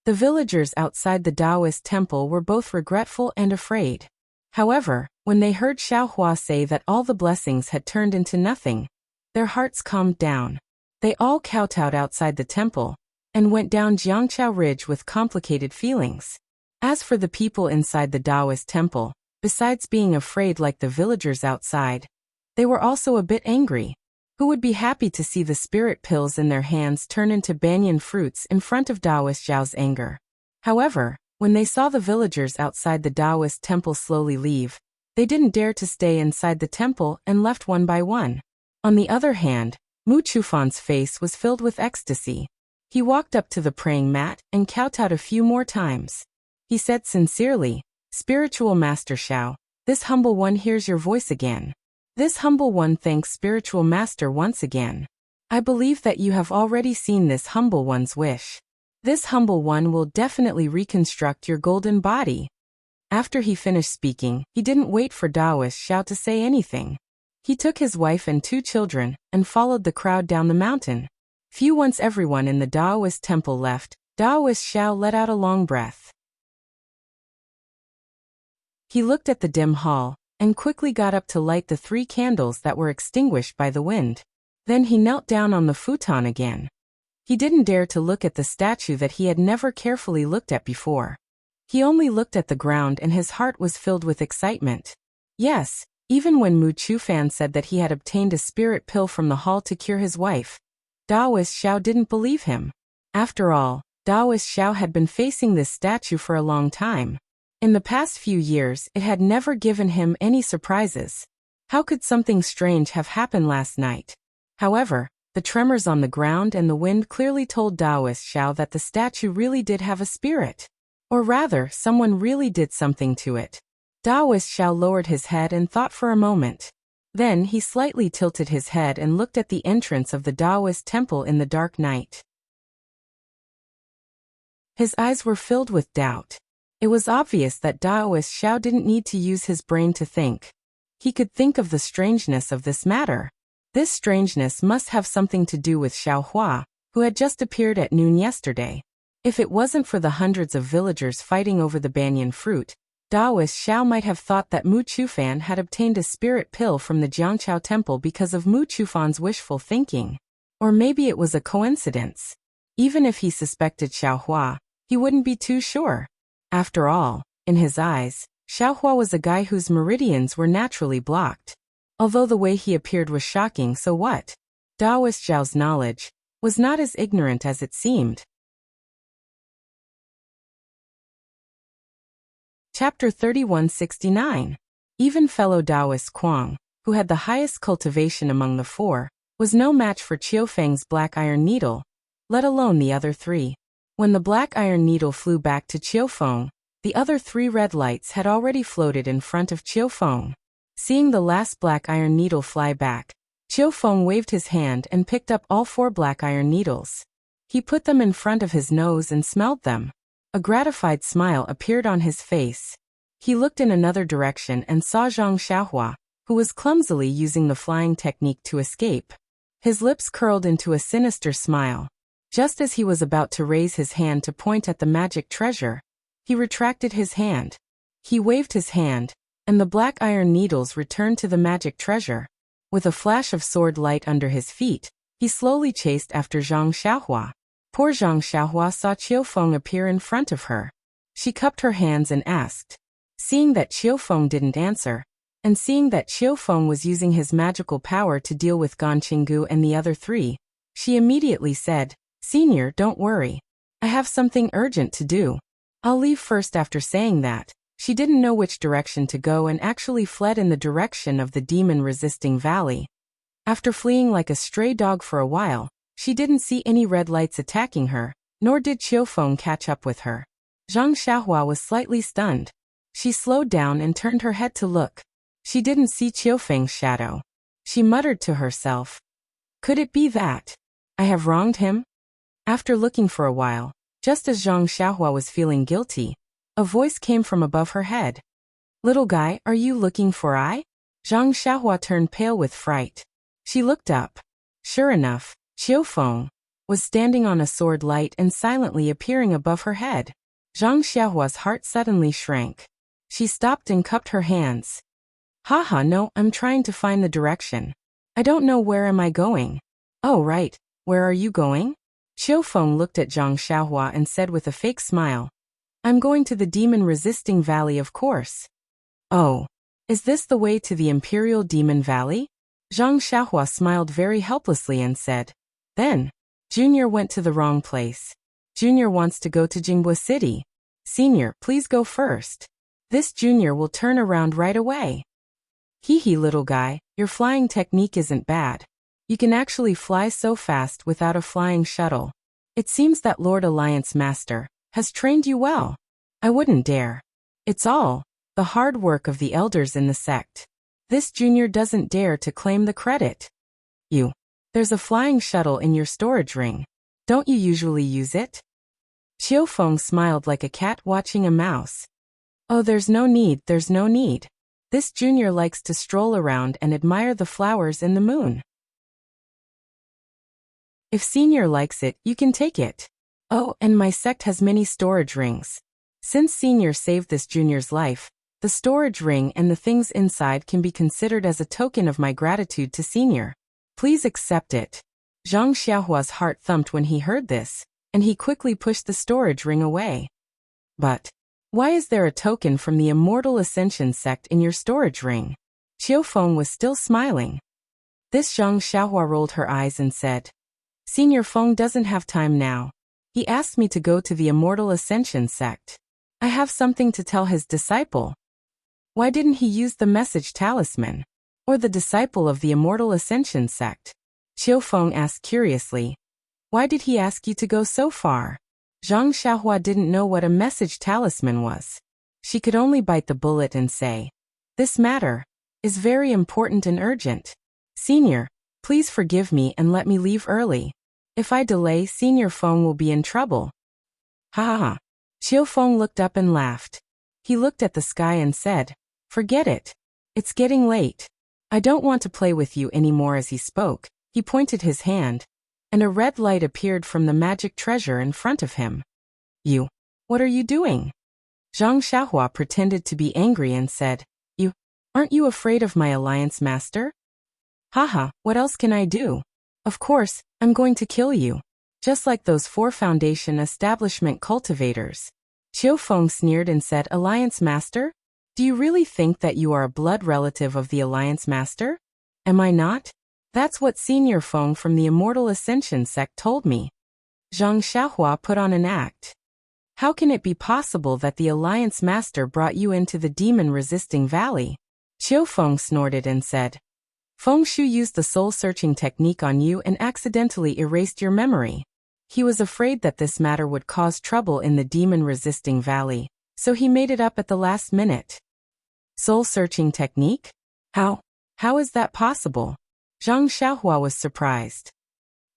The villagers outside the Daoist temple were both regretful and afraid. However, when they heard Xiaohua say that all the blessings had turned into nothing, their hearts calmed down. They all kowtowed outside the temple and went down Jiangqiao Ridge with complicated feelings. As for the people inside the Daoist temple, besides being afraid like the villagers outside, they were also a bit angry. Who would be happy to see the spirit pills in their hands turn into banyan fruits in front of Daoist Xiao's anger? However, when they saw the villagers outside the Daoist temple slowly leave, they didn't dare to stay inside the temple and left one by one. On the other hand, Mu Chufan's face was filled with ecstasy. He walked up to the praying mat and kowtowed a few more times. He said sincerely, Spiritual Master Xiao, this humble one hears your voice again. This humble one thanks Spiritual Master once again. I believe that you have already seen this humble one's wish. This humble one will definitely reconstruct your golden body. After he finished speaking, he didn't wait for Daoist Xiao to say anything. He took his wife and 2 children and followed the crowd down the mountain. Once everyone in the Daoist temple left, Daoist Xiao let out a long breath. He looked at the dim hall and quickly got up to light the 3 candles that were extinguished by the wind. Then he knelt down on the futon again. He didn't dare to look at the statue that he had never carefully looked at before. He only looked at the ground and his heart was filled with excitement. Yes, even when Mu Chufan said that he had obtained a spirit pill from the hall to cure his wife, Daoist Xiao didn't believe him. After all, Daoist Xiao had been facing this statue for a long time. In the past few years, it had never given him any surprises. How could something strange have happened last night? However, the tremors on the ground and the wind clearly told Daoist Xiao that the statue really did have a spirit. Or rather, someone really did something to it. Daoist Xiao lowered his head and thought for a moment. Then he slightly tilted his head and looked at the entrance of the Daoist temple in the dark night. His eyes were filled with doubt. It was obvious that Daoist Xiao didn't need to use his brain to think. He could think of the strangeness of this matter. This strangeness must have something to do with Xiaohua, who had just appeared at noon yesterday. If it wasn't for the hundreds of villagers fighting over the banyan fruit, Daoist Xiao might have thought that Mu Chufan had obtained a spirit pill from the Jiangqiao temple because of Mu Chufan's wishful thinking. Or maybe it was a coincidence. Even if he suspected Xiaohua, he wouldn't be too sure. After all, in his eyes, Xiaohua was a guy whose meridians were naturally blocked. Although the way he appeared was shocking, so what? Daoist Xiao's knowledge was not as ignorant as it seemed. Chapter 3169. Even fellow Taoist Kuang, who had the highest cultivation among the 4, was no match for Qiufeng's black iron needle, let alone the other 3. When the black iron needle flew back to Qiufeng, the other 3 red lights had already floated in front of Qiufeng. Seeing the last black iron needle fly back, Qiufeng waved his hand and picked up all 4 black iron needles. He put them in front of his nose and smelled them. A gratified smile appeared on his face. He looked in another direction and saw Zhang Xiaohua, who was clumsily using the flying technique to escape. His lips curled into a sinister smile. Just as he was about to raise his hand to point at the magic treasure, he retracted his hand. He waved his hand, and the black iron needles returned to the magic treasure. With a flash of sword light under his feet, he slowly chased after Zhang Xiaohua. Poor Zhang Xiaohua saw Qiufeng appear in front of her. She cupped her hands and asked. Seeing that Qiufeng didn't answer, and seeing that Qiufeng was using his magical power to deal with Gan Qinggu and the other three, she immediately said, Senior, don't worry. I have something urgent to do. I'll leave first. After saying that, she didn't know which direction to go and actually fled in the direction of the demon-resisting valley. After fleeing like a stray dog for a while, she didn't see any red lights attacking her, nor did Qiufeng catch up with her. Zhang Xiaohua was slightly stunned. She slowed down and turned her head to look. She didn't see Qiufeng's shadow. She muttered to herself. Could it be that I have wronged him? After looking for a while, just as Zhang Xiaohua was feeling guilty, a voice came from above her head. Little guy, are you looking for I? Zhang Xiaohua turned pale with fright. She looked up. Sure enough, Qiufeng was standing on a sword light and silently appearing above her head. Zhang Xiaohua's heart suddenly shrank. She stopped and cupped her hands. Haha, no, I'm trying to find the direction. I don't know where am I going. Oh right, where are you going? Qiufeng looked at Zhang Xiaohua and said with a fake smile. I'm going to the demon-resisting valley, of course. Oh, is this the way to the Imperial Demon Valley? Zhang Xiaohua smiled very helplessly and said. Then, Junior went to the wrong place. Junior wants to go to Jinghua City. Senior, please go first. This Junior will turn around right away. Hee hee, little guy, your flying technique isn't bad. You can actually fly so fast without a flying shuttle. It seems that Lord Alliance Master has trained you well. I wouldn't dare. It's all the hard work of the elders in the sect. This Junior doesn't dare to claim the credit. There's a flying shuttle in your storage ring. Don't you usually use it? Qiufeng smiled like a cat watching a mouse. Oh, there's no need. This Junior likes to stroll around and admire the flowers in the moon. If Senior likes it, you can take it. Oh, and my sect has many storage rings. Since Senior saved this Junior's life, the storage ring and the things inside can be considered as a token of my gratitude to Senior. Please accept it. Zhang Xiaohua's heart thumped when he heard this, and he quickly pushed the storage ring away. But why is there a token from the Immortal Ascension sect in your storage ring? Qiufeng was still smiling. This Zhang Xiaohua rolled her eyes and said, Senior Feng doesn't have time now. He asked me to go to the Immortal Ascension sect. I have something to tell his disciple. Why didn't he use the message talisman? Or the disciple of the Immortal Ascension sect? Qiufeng asked curiously. Why did he ask you to go so far? Zhang Xiaohua didn't know what a message talisman was. She could only bite the bullet and say, This matter is very important and urgent. Senior, please forgive me and let me leave early. If I delay, Senior Feng will be in trouble. Ha ha ha. Qiufeng looked up and laughed. He looked at the sky and said, Forget it. It's getting late. I don't want to play with you anymore. As he spoke, he pointed his hand, and a red light appeared from the magic treasure in front of him. What are you doing? Zhang Xiaohua pretended to be angry and said, Aren't you afraid of my alliance master? Haha, what else can I do? Of course, I'm going to kill you. Just like those 4 Foundation establishment cultivators. Qiufeng sneered and said, Alliance Master? Do you really think that you are a blood relative of the Alliance Master? Am I not? That's what Senior Feng from the Immortal Ascension sect told me. Zhang Xiaohua put on an act. How can it be possible that the Alliance Master brought you into the demon-resisting valley? Qiufeng snorted and said, Feng Shu used the soul-searching technique on you and accidentally erased your memory. He was afraid that this matter would cause trouble in the demon-resisting valley, so he made it up at the last minute. Soul-searching technique? How is that possible? Zhang Xiaohua was surprised.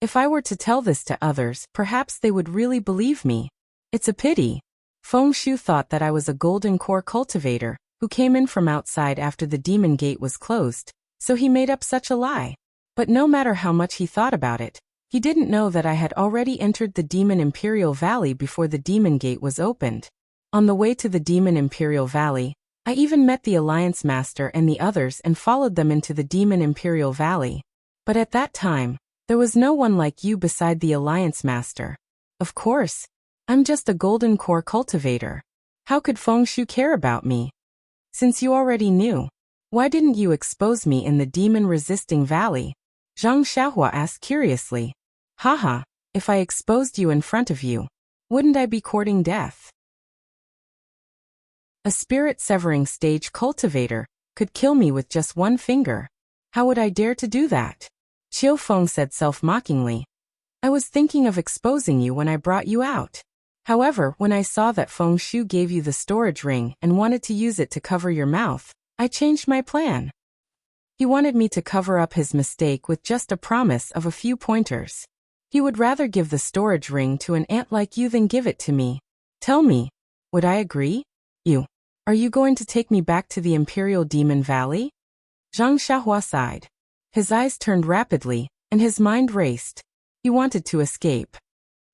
If I were to tell this to others, perhaps they would really believe me. It's a pity. Feng Shu thought that I was a golden core cultivator, who came in from outside after the demon gate was closed, so he made up such a lie. But no matter how much he thought about it, He didn't know that I had already entered the Demon Imperial Valley before the Demon Gate was opened. On the way to the Demon Imperial Valley, I even met the Alliance Master and the others and followed them into the Demon Imperial Valley. But at that time, there was no one like you beside the Alliance Master. Of course, I'm just a golden core cultivator. How could Feng Shu care about me? Since you already knew, why didn't you expose me in the demon-resisting valley? Zhang Xiaohua asked curiously. Haha, if I exposed you in front of you, wouldn't I be courting death? A spirit-severing stage cultivator could kill me with just one finger. How would I dare to do that? Qiu Feng said self-mockingly. I was thinking of exposing you when I brought you out. However, when I saw that Feng Shu gave you the storage ring and wanted to use it to cover your mouth, I changed my plan. He wanted me to cover up his mistake with just a promise of a few pointers. He would rather give the storage ring to an ant like you than give it to me. Tell me, would I agree? Are you going to take me back to the Imperial Demon Valley? Zhang Xiaohua sighed. His eyes turned rapidly, and his mind raced. He wanted to escape.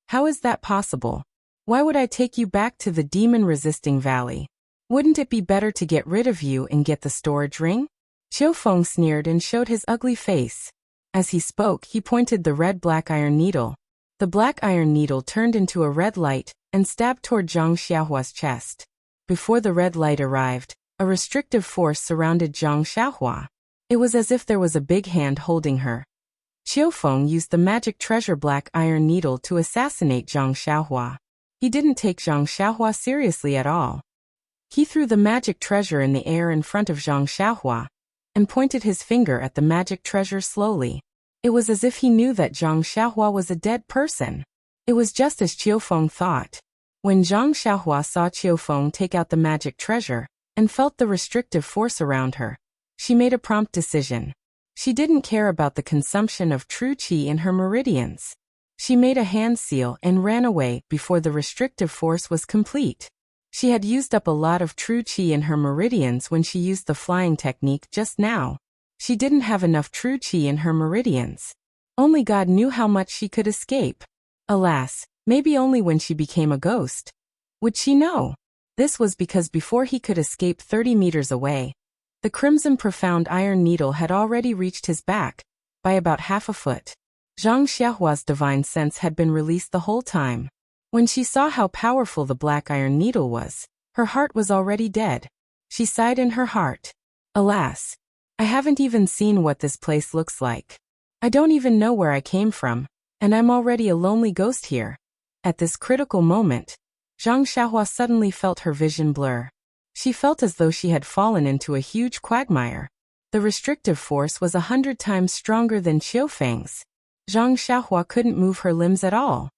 How is that possible? Why would I take you back to the demon-resisting valley? Wouldn't it be better to get rid of you and get the storage ring? Qiu Feng sneered and showed his ugly face. As he spoke, he pointed the red black iron needle. The black iron needle turned into a red light and stabbed toward Zhang Xiaohua's chest. Before the red light arrived, a restrictive force surrounded Zhang Xiaohua. It was as if there was a big hand holding her. Qiu Feng used the magic treasure black iron needle to assassinate Zhang Xiaohua. He didn't take Zhang Xiaohua seriously at all. He threw the magic treasure in the air in front of Zhang Xiaohua and pointed his finger at the magic treasure slowly. It was as if he knew that Zhang Xiaohua was a dead person. It was just as Qiu Feng thought. When Zhang Xiaohua saw Qiu Feng take out the magic treasure and felt the restrictive force around her, she made a prompt decision. She didn't care about the consumption of true qi in her meridians. She made a hand seal and ran away before the restrictive force was complete. She had used up a lot of true qi in her meridians when she used the flying technique just now. She didn't have enough true qi in her meridians. Only God knew how much she could escape. Alas, maybe only when she became a ghost. Would she know? This was because before he could escape 30 meters away, the crimson profound iron needle had already reached his back, by about half a foot. Zhang Xiaohua's divine sense had been released the whole time. When she saw how powerful the black iron needle was, her heart was already dead. She sighed in her heart. Alas, I haven't even seen what this place looks like. I don't even know where I came from, and I'm already a lonely ghost here. At this critical moment, Zhang Xiaohua suddenly felt her vision blur. She felt as though she had fallen into a huge quagmire. The restrictive force was 100 times stronger than Qiu Feng's. Zhang Xiaohua couldn't move her limbs at all.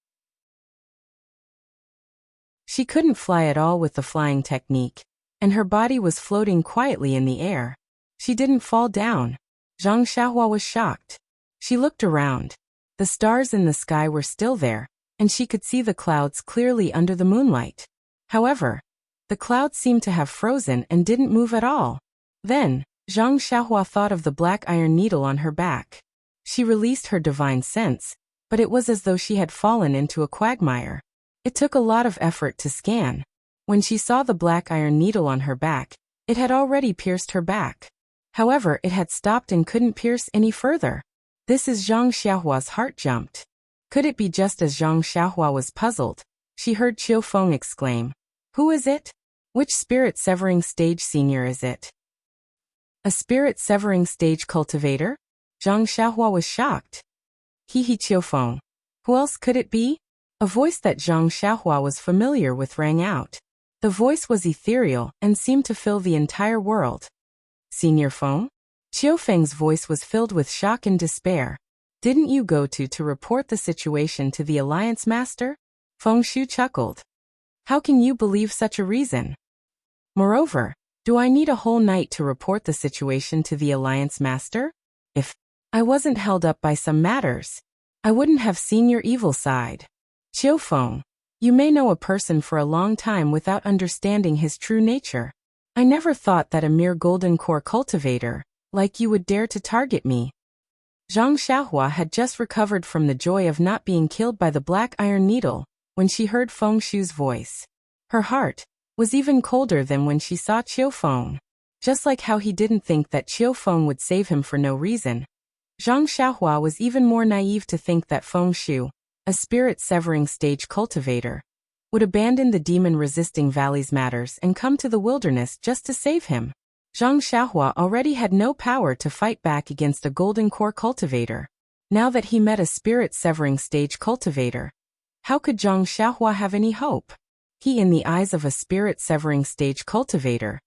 She couldn't fly at all with the flying technique, and her body was floating quietly in the air. She didn't fall down. Zhang Xiaohua was shocked. She looked around. The stars in the sky were still there, and she could see the clouds clearly under the moonlight. However, the clouds seemed to have frozen and didn't move at all. Then, Zhang Xiaohua thought of the black iron needle on her back. She released her divine sense, but it was as though she had fallen into a quagmire. It took a lot of effort to scan. When she saw the black iron needle on her back, it had already pierced her back. However, it had stopped and couldn't pierce any further. This is Zhang Xiaohua's heart jumped. Could it be just as Zhang Xiaohua was puzzled? She heard Qiu Feng exclaim, "Who is it? Which spirit-severing stage senior is it?" A spirit-severing stage cultivator? Zhang Xiaohua was shocked. Qiu Feng. Who else could it be? A voice that Zhang Xiaohua was familiar with rang out. The voice was ethereal and seemed to fill the entire world. Senior Feng? Qiu Feng's voice was filled with shock and despair. Didn't you go to report the situation to the Alliance Master? Feng Shu chuckled. How can you believe such a reason? Moreover, do I need a whole night to report the situation to the Alliance Master? If I wasn't held up by some matters, I wouldn't have seen your evil side. Qiu Feng, you may know a person for a long time without understanding his true nature. I never thought that a mere golden core cultivator, like you, would dare to target me. Zhang Xiaohua had just recovered from the joy of not being killed by the black iron needle when she heard Feng Shu's voice. Her heart was even colder than when she saw Qiu Feng. Just like how he didn't think that Qiu Feng would save him for no reason, Zhang Xiaohua was even more naive to think that Feng Shu, a spirit-severing stage cultivator, would abandon the demon-resisting valley's matters and come to the wilderness just to save him. Zhang Xiaohua already had no power to fight back against a golden core cultivator. Now that he met a spirit-severing stage cultivator, how could Zhang Xiaohua have any hope? He, in the eyes of a spirit-severing stage cultivator,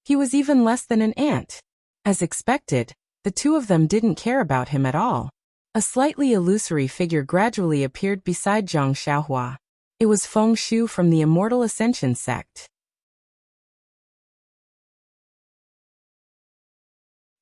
he was even less than an ant. As expected, the two of them didn't care about him at all. A slightly illusory figure gradually appeared beside Zhang Xiaohua. It was Feng Shu from the Immortal Ascension sect.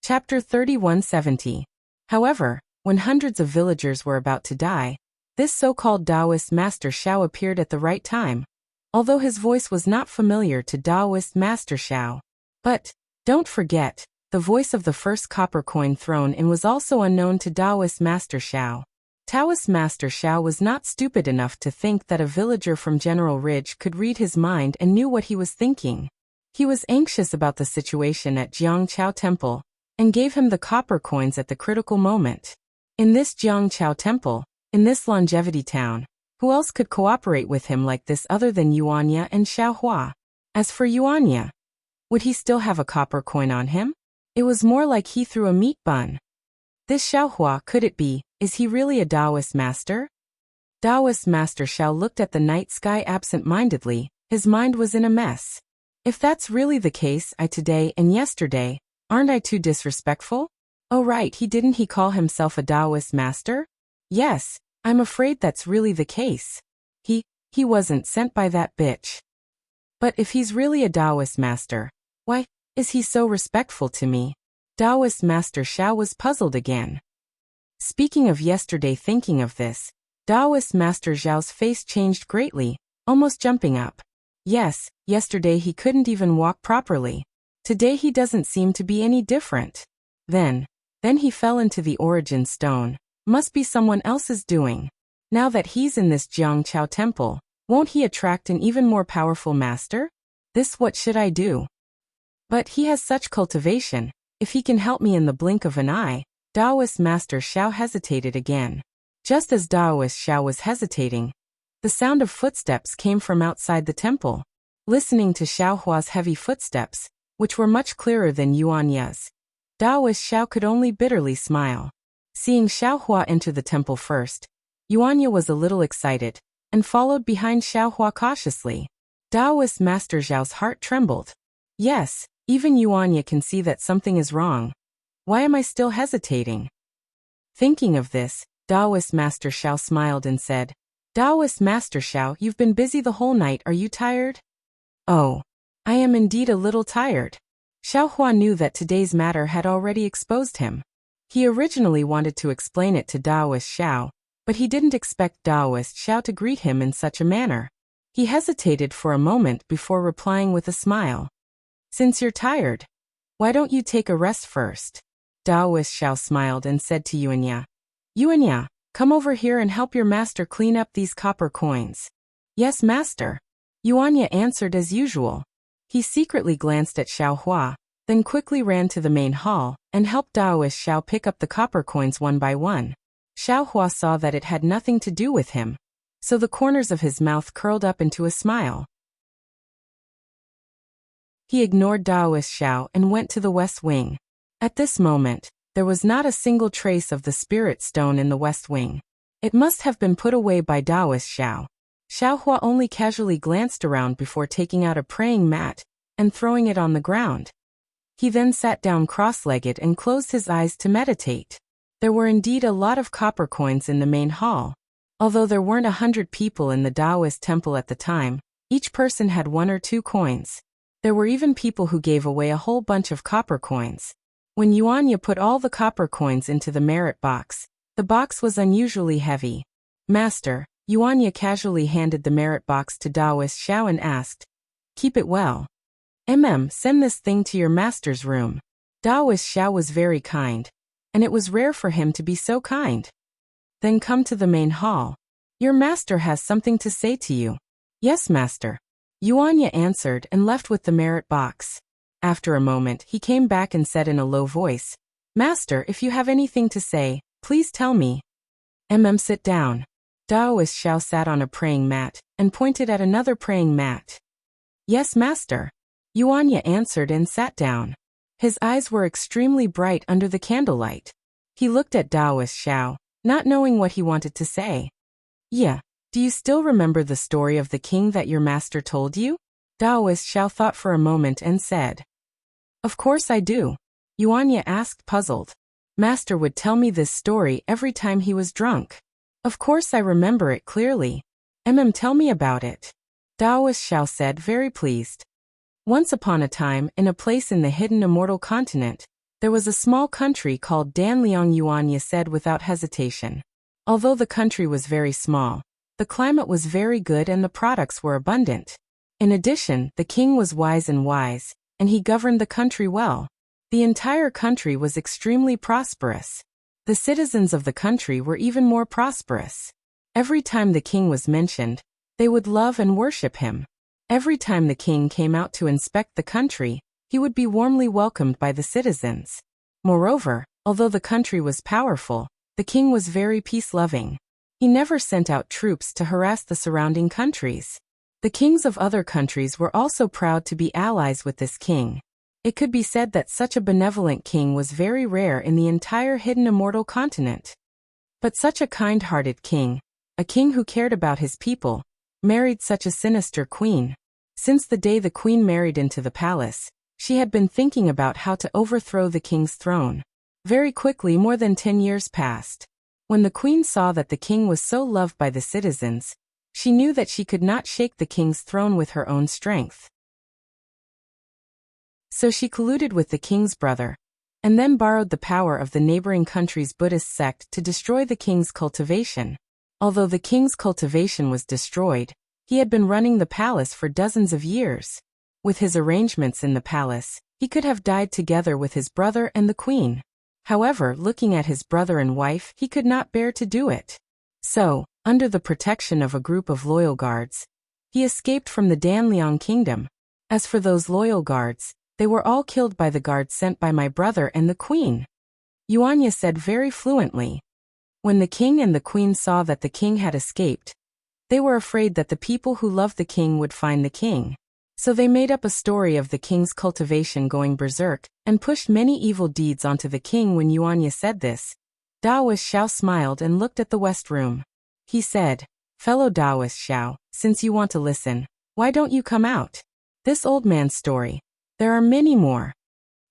Chapter 3170. However, when hundreds of villagers were about to die, this so-called Taoist Master Xiao appeared at the right time, although his voice was not familiar to Taoist Master Xiao. But, don't forget, the voice of the first copper coin thrown in was also unknown to Taoist Master Xiao. Taoist Master Xiao was not stupid enough to think that a villager from General Ridge could read his mind and knew what he was thinking. He was anxious about the situation at Jiangqiao Temple, and gave him the copper coins at the critical moment. In this Jiangqiao Temple, in this longevity town, who else could cooperate with him like this other than Yuanya and Xiaohua? As for Yuanya, would he still have a copper coin on him? It was more like he threw a meat bun. This Xiaohua, could it be, is he really a Taoist master? Taoist Master Xiao looked at the night sky absent-mindedly. His mind was in a mess. If that's really the case, I today and yesterday, aren't I too disrespectful? Oh right, didn't he call himself a Taoist master? Yes, I'm afraid that's really the case. He wasn't sent by that bitch. But if he's really a Taoist master, why is he so respectful to me? Taoist Master Xiao was puzzled again. Speaking of yesterday, thinking of this, Taoist Master Xiao's face changed greatly, almost jumping up. Yes, yesterday he couldn't even walk properly. Today he doesn't seem to be any different. Then he fell into the origin stone. Must be someone else's doing. Now that he's in this Jiangqiao temple, won't he attract an even more powerful master? What should I do? But he has such cultivation. If he can help me in the blink of an eye. Taoist Master Xiao hesitated again. Just as Taoist Xiao was hesitating, the sound of footsteps came from outside the temple. Listening to Xiaohua's heavy footsteps, which were much clearer than Yuanya's, Taoist Xiao could only bitterly smile. Seeing Xiaohua enter the temple first, Yuanya was a little excited, and followed behind Xiaohua cautiously. Taoist Master Xiao's heart trembled. Yes, even Yuanya can see that something is wrong. Why am I still hesitating? Thinking of this, Taoist Master Xiao smiled and said, Taoist Master Xiao, you've been busy the whole night, are you tired? Oh, I am indeed a little tired. Xiaohua knew that today's matter had already exposed him. He originally wanted to explain it to Taoist Xiao, but he didn't expect Taoist Xiao to greet him in such a manner. He hesitated for a moment before replying with a smile. Since you're tired, why don't you take a rest first? Taoist Xiao smiled and said to Yuanya, Yuanya, come over here and help your master clean up these copper coins. Yes, master. Yuanya answered as usual. He secretly glanced at Xiaohua, then quickly ran to the main hall, and helped Taoist Xiao pick up the copper coins one by one. Xiaohua saw that it had nothing to do with him, so the corners of his mouth curled up into a smile. He ignored Taoist Xiao and went to the west wing. At this moment, there was not a single trace of the spirit stone in the west wing. It must have been put away by Taoist Xiao. Xiaohua only casually glanced around before taking out a praying mat and throwing it on the ground. He then sat down cross-legged and closed his eyes to meditate. There were indeed a lot of copper coins in the main hall. Although there weren't 100 people in the Taoist temple at the time, each person had 1 or 2 coins. There were even people who gave away a whole bunch of copper coins. When Yuanya put all the copper coins into the merit box, the box was unusually heavy. Master, Yuanya casually handed the merit box to Taoist Xiao and asked, Keep it well. Send this thing to your master's room. Taoist Xiao was very kind. and it was rare for him to be so kind. Then come to the main hall. Your master has something to say to you. Yes, master. Yuanya answered and left with the merit box. After a moment, he came back and said in a low voice, Master, if you have anything to say, please tell me. Sit down. Daoist Xiao sat on a praying mat and pointed at another praying mat. Yes, master. Yuanya answered and sat down. His eyes were extremely bright under the candlelight. He looked at Daoist Xiao, not knowing what he wanted to say. Yeah. Do you still remember the story of the king that your master told you? Daoist Xiao thought for a moment and said. Of course I do. Yuanya asked, puzzled. Master would tell me this story every time he was drunk. Of course I remember it clearly. Tell me about it. Daoist Xiao said, very pleased. Once upon a time, in a place in the hidden immortal continent, there was a small country called Danliang. Yuanya said without hesitation. Although the country was very small, the climate was very good and the products were abundant. In addition, the king was wise, and he governed the country well. The entire country was extremely prosperous. The citizens of the country were even more prosperous. Every time the king was mentioned, they would love and worship him. Every time the king came out to inspect the country, he would be warmly welcomed by the citizens. Moreover, although the country was powerful, the king was very peace-loving. He never sent out troops to harass the surrounding countries. The kings of other countries were also proud to be allies with this king. It could be said that such a benevolent king was very rare in the entire hidden immortal continent. But such a kind-hearted king, a king who cared about his people, married such a sinister queen. Since the day the queen married into the palace, she had been thinking about how to overthrow the king's throne. Very quickly, more than 10 years passed. When the queen saw that the king was so loved by the citizens, she knew that she could not shake the king's throne with her own strength. So she colluded with the king's brother, and then borrowed the power of the neighboring country's Buddhist sect to destroy the king's cultivation. Although the king's cultivation was destroyed, he had been running the palace for dozens of years. With his arrangements in the palace, he could have died together with his brother and the queen. However, looking at his brother and wife, he could not bear to do it. So, under the protection of a group of loyal guards, he escaped from the Danliang kingdom. As for those loyal guards, they were all killed by the guards sent by my brother and the queen. Yuanya said very fluently. When the king and the queen saw that the king had escaped, they were afraid that the people who loved the king would find the king. So they made up a story of the king's cultivation going berserk, and pushed many evil deeds onto the king. When Yuanya said this, Daoist Xiao smiled and looked at the west room. He said, Fellow Daoist Xiao, since you want to listen, why don't you come out? This old man's story. There are many more.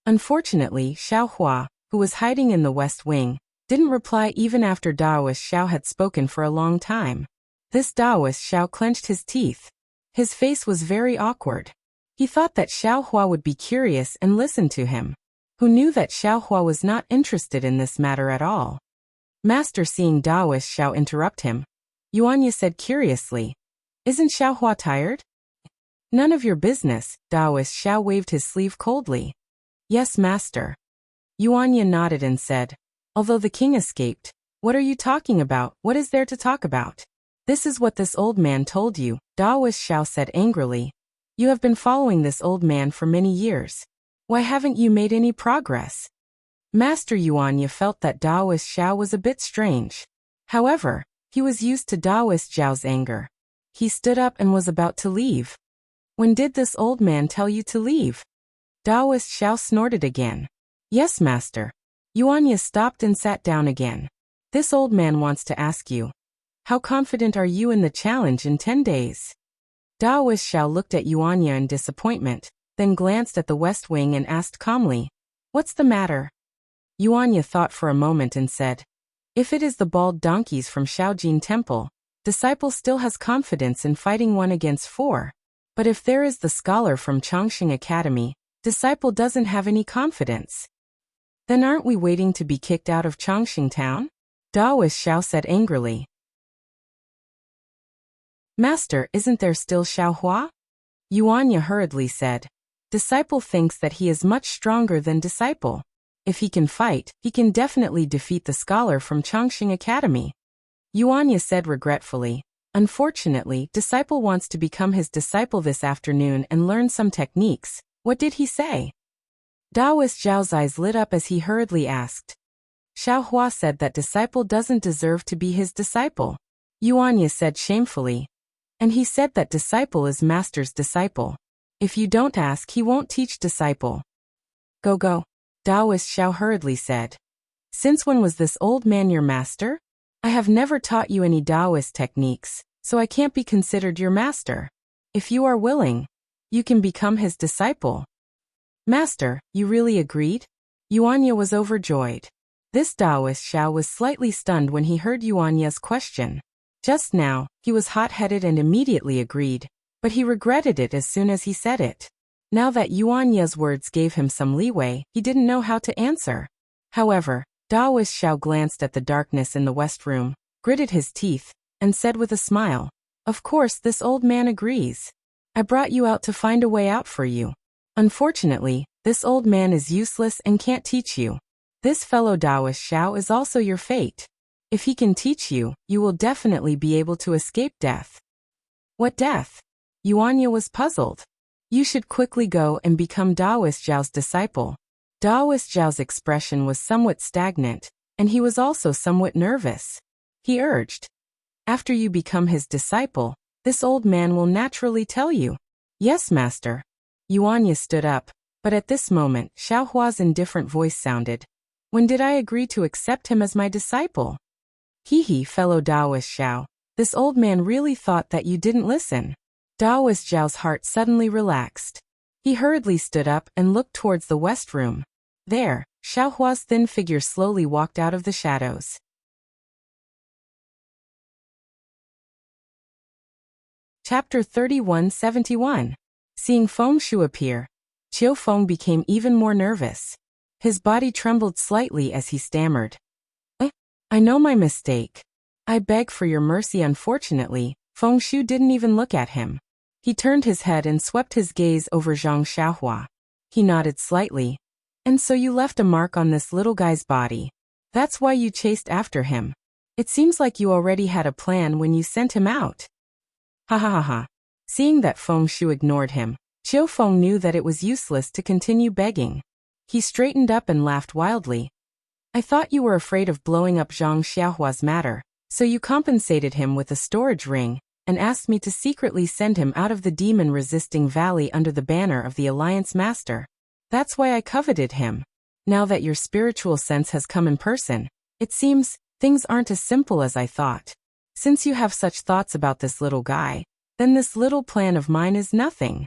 Unfortunately, Xiao Hua, who was hiding in the west wing, didn't reply even after Daoist Xiao had spoken for a long time. This Daoist Xiao clenched his teeth. His face was very awkward. He thought that Xiao Hua would be curious and listen to him. Who knew that Xiao Hua was not interested in this matter at all? Master, seeing Daoist Xiao interrupt him, Yuanya said curiously, Isn't Xiao Hua tired? None of your business. Daoist Xiao waved his sleeve coldly. Yes, master. Yuanya nodded and said, Although the king escaped, what are you talking about? What is there to talk about? This is what this old man told you, Daoist Xiao said angrily. You have been following this old man for many years. Why haven't you made any progress? Master, Yuanya felt that Daoist Xiao was a bit strange. However, he was used to Daoist Xiao's anger. He stood up and was about to leave. When did this old man tell you to leave? Daoist Xiao snorted again. Yes, master. Yuanya stopped and sat down again. This old man wants to ask you, how confident are you in the challenge in 10 days? Daoist Xiao looked at Yuanya in disappointment, then glanced at the west wing and asked calmly, What's the matter? Yuanya thought for a moment and said, If it is the bald donkeys from Shaojin Temple, disciple still has confidence in fighting 1 against 4. But if there is the scholar from Chongqing Academy, disciple doesn't have any confidence. Then aren't we waiting to be kicked out of Chongqing town? Daoist Xiao said angrily. Master, isn't there still Xiao Hua? Yuanya hurriedly said. Disciple thinks that he is much stronger than disciple. If he can fight, he can definitely defeat the scholar from Chongqing Academy. Yuanya said regretfully. Unfortunately, disciple wants to become his disciple this afternoon and learn some techniques. What did he say? Daoist Zhao's eyes lit up as he hurriedly asked. Xiao Hua said that disciple doesn't deserve to be his disciple. Yuanya said shamefully. And he said that disciple is master's disciple. If you don't ask, he won't teach disciple. Go. Daoist Xiao hurriedly said. Since when was this old man your master? I have never taught you any Daoist techniques, so I can't be considered your master. If you are willing, you can become his disciple. Master, you really agreed? Yuanya was overjoyed. This Daoist Xiao was slightly stunned when he heard Yuanya's question. Just now, he was hot-headed and immediately agreed, but he regretted it as soon as he said it. Now that Yuanya's words gave him some leeway, he didn't know how to answer. However, Daoist Xiao glanced at the darkness in the west room, gritted his teeth, and said with a smile, "Of course this old man agrees. I brought you out to find a way out for you. Unfortunately, this old man is useless and can't teach you. This fellow Daoist Xiao is also your fate. If he can teach you, you will definitely be able to escape death." What death? Yuanya was puzzled. You should quickly go and become Daoist Zhao's disciple. Daoist Zhao's expression was somewhat stagnant, and he was also somewhat nervous. He urged. After you become his disciple, this old man will naturally tell you. Yes, master. Yuanya stood up, but at this moment, Xiao Hua's indifferent voice sounded. When did I agree to accept him as my disciple? Hee, fellow Daoist Xiao. This old man really thought that you didn't listen. Daoist Zhao's heart suddenly relaxed. He hurriedly stood up and looked towards the west room. There, Xiao Hua's thin figure slowly walked out of the shadows. Chapter 3171. Seeing Feng Shu appear, Qiu Feng became even more nervous. His body trembled slightly as he stammered. I know my mistake. I beg for your mercy. Unfortunately, Feng Shu didn't even look at him. He turned his head and swept his gaze over Zhang Xiaohua. He nodded slightly. And so you left a mark on this little guy's body. That's why you chased after him. It seems like you already had a plan when you sent him out. Ha. Seeing that Feng Shu ignored him, Qiu Feng knew that it was useless to continue begging. He straightened up and laughed wildly. I thought you were afraid of blowing up Zhang Xiaohua's matter, so you compensated him with a storage ring, and asked me to secretly send him out of the demon-resisting valley under the banner of the Alliance Master. That's why I coveted him. Now that your spiritual sense has come in person, it seems things aren't as simple as I thought. Since you have such thoughts about this little guy, then this little plan of mine is nothing.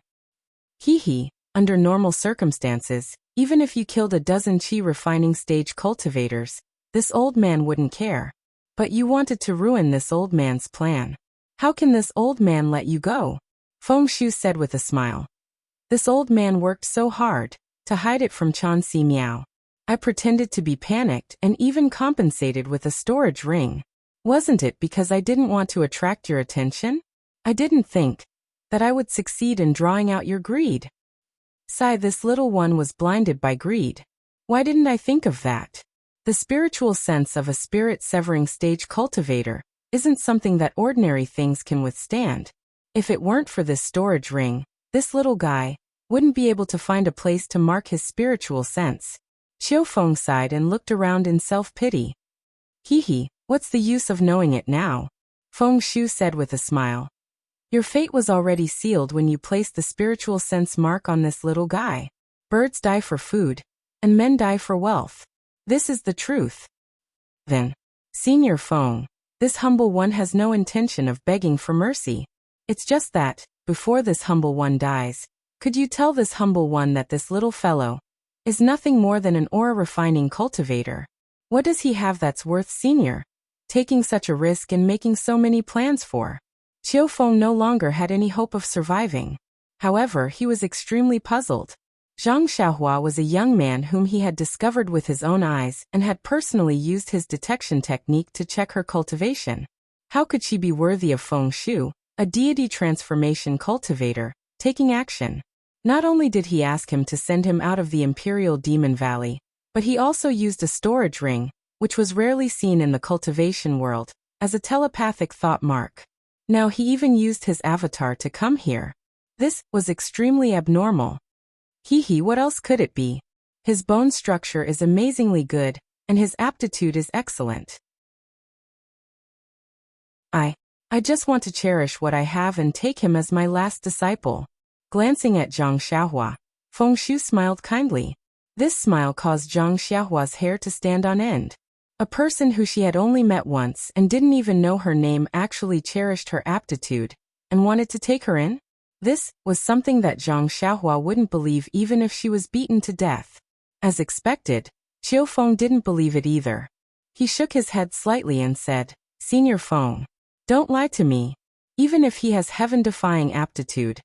Under normal circumstances, even if you killed a dozen qi refining stage cultivators, this old man wouldn't care. But you wanted to ruin this old man's plan. How can this old man let you go? Feng Shu said with a smile. This old man worked so hard to hide it from Chan Si Miao. I pretended to be panicked and even compensated with a storage ring. Wasn't it because I didn't want to attract your attention? I didn't think that I would succeed in drawing out your greed. Sigh, this little one was blinded by greed. Why didn't I think of that? The spiritual sense of a spirit-severing stage cultivator isn't something that ordinary things can withstand. If it weren't for this storage ring, this little guy wouldn't be able to find a place to mark his spiritual sense. Qiu Feng sighed and looked around in self-pity. What's the use of knowing it now? Feng Shu said with a smile. Your fate was already sealed when you placed the spiritual sense mark on this little guy. Birds die for food, and men die for wealth. This is the truth. Then, Senior Feng, this humble one has no intention of begging for mercy. It's just that, before this humble one dies, could you tell this humble one that this little fellow is nothing more than an aura-refining cultivator? What does he have that's worth Senior taking such a risk and making so many plans for? Qiu Feng no longer had any hope of surviving. However, he was extremely puzzled. Zhang Xiaohua was a young man whom he had discovered with his own eyes and had personally used his detection technique to check her cultivation. How could she be worthy of Feng Shu, a deity transformation cultivator, taking action? Not only did he ask him to send him out of the Imperial Demon Valley, But he also used a storage ring, which was rarely seen in the cultivation world, as a telepathic thought mark. Now he even used his avatar to come here. This was extremely abnormal. What else could it be? His bone structure is amazingly good, and his aptitude is excellent. I just want to cherish what I have and take him as my last disciple. Glancing at Zhang Xiaohua, Feng Shu smiled kindly. This smile caused Zhang Xiaohua's hair to stand on end. A person who she had only met once and didn't even know her name actually cherished her aptitude and wanted to take her in? This was something that Zhang Xiaohua wouldn't believe even if she was beaten to death. As expected, Qiu Feng didn't believe it either. He shook his head slightly and said, "Senior Feng, don't lie to me. Even if he has heaven-defying aptitude,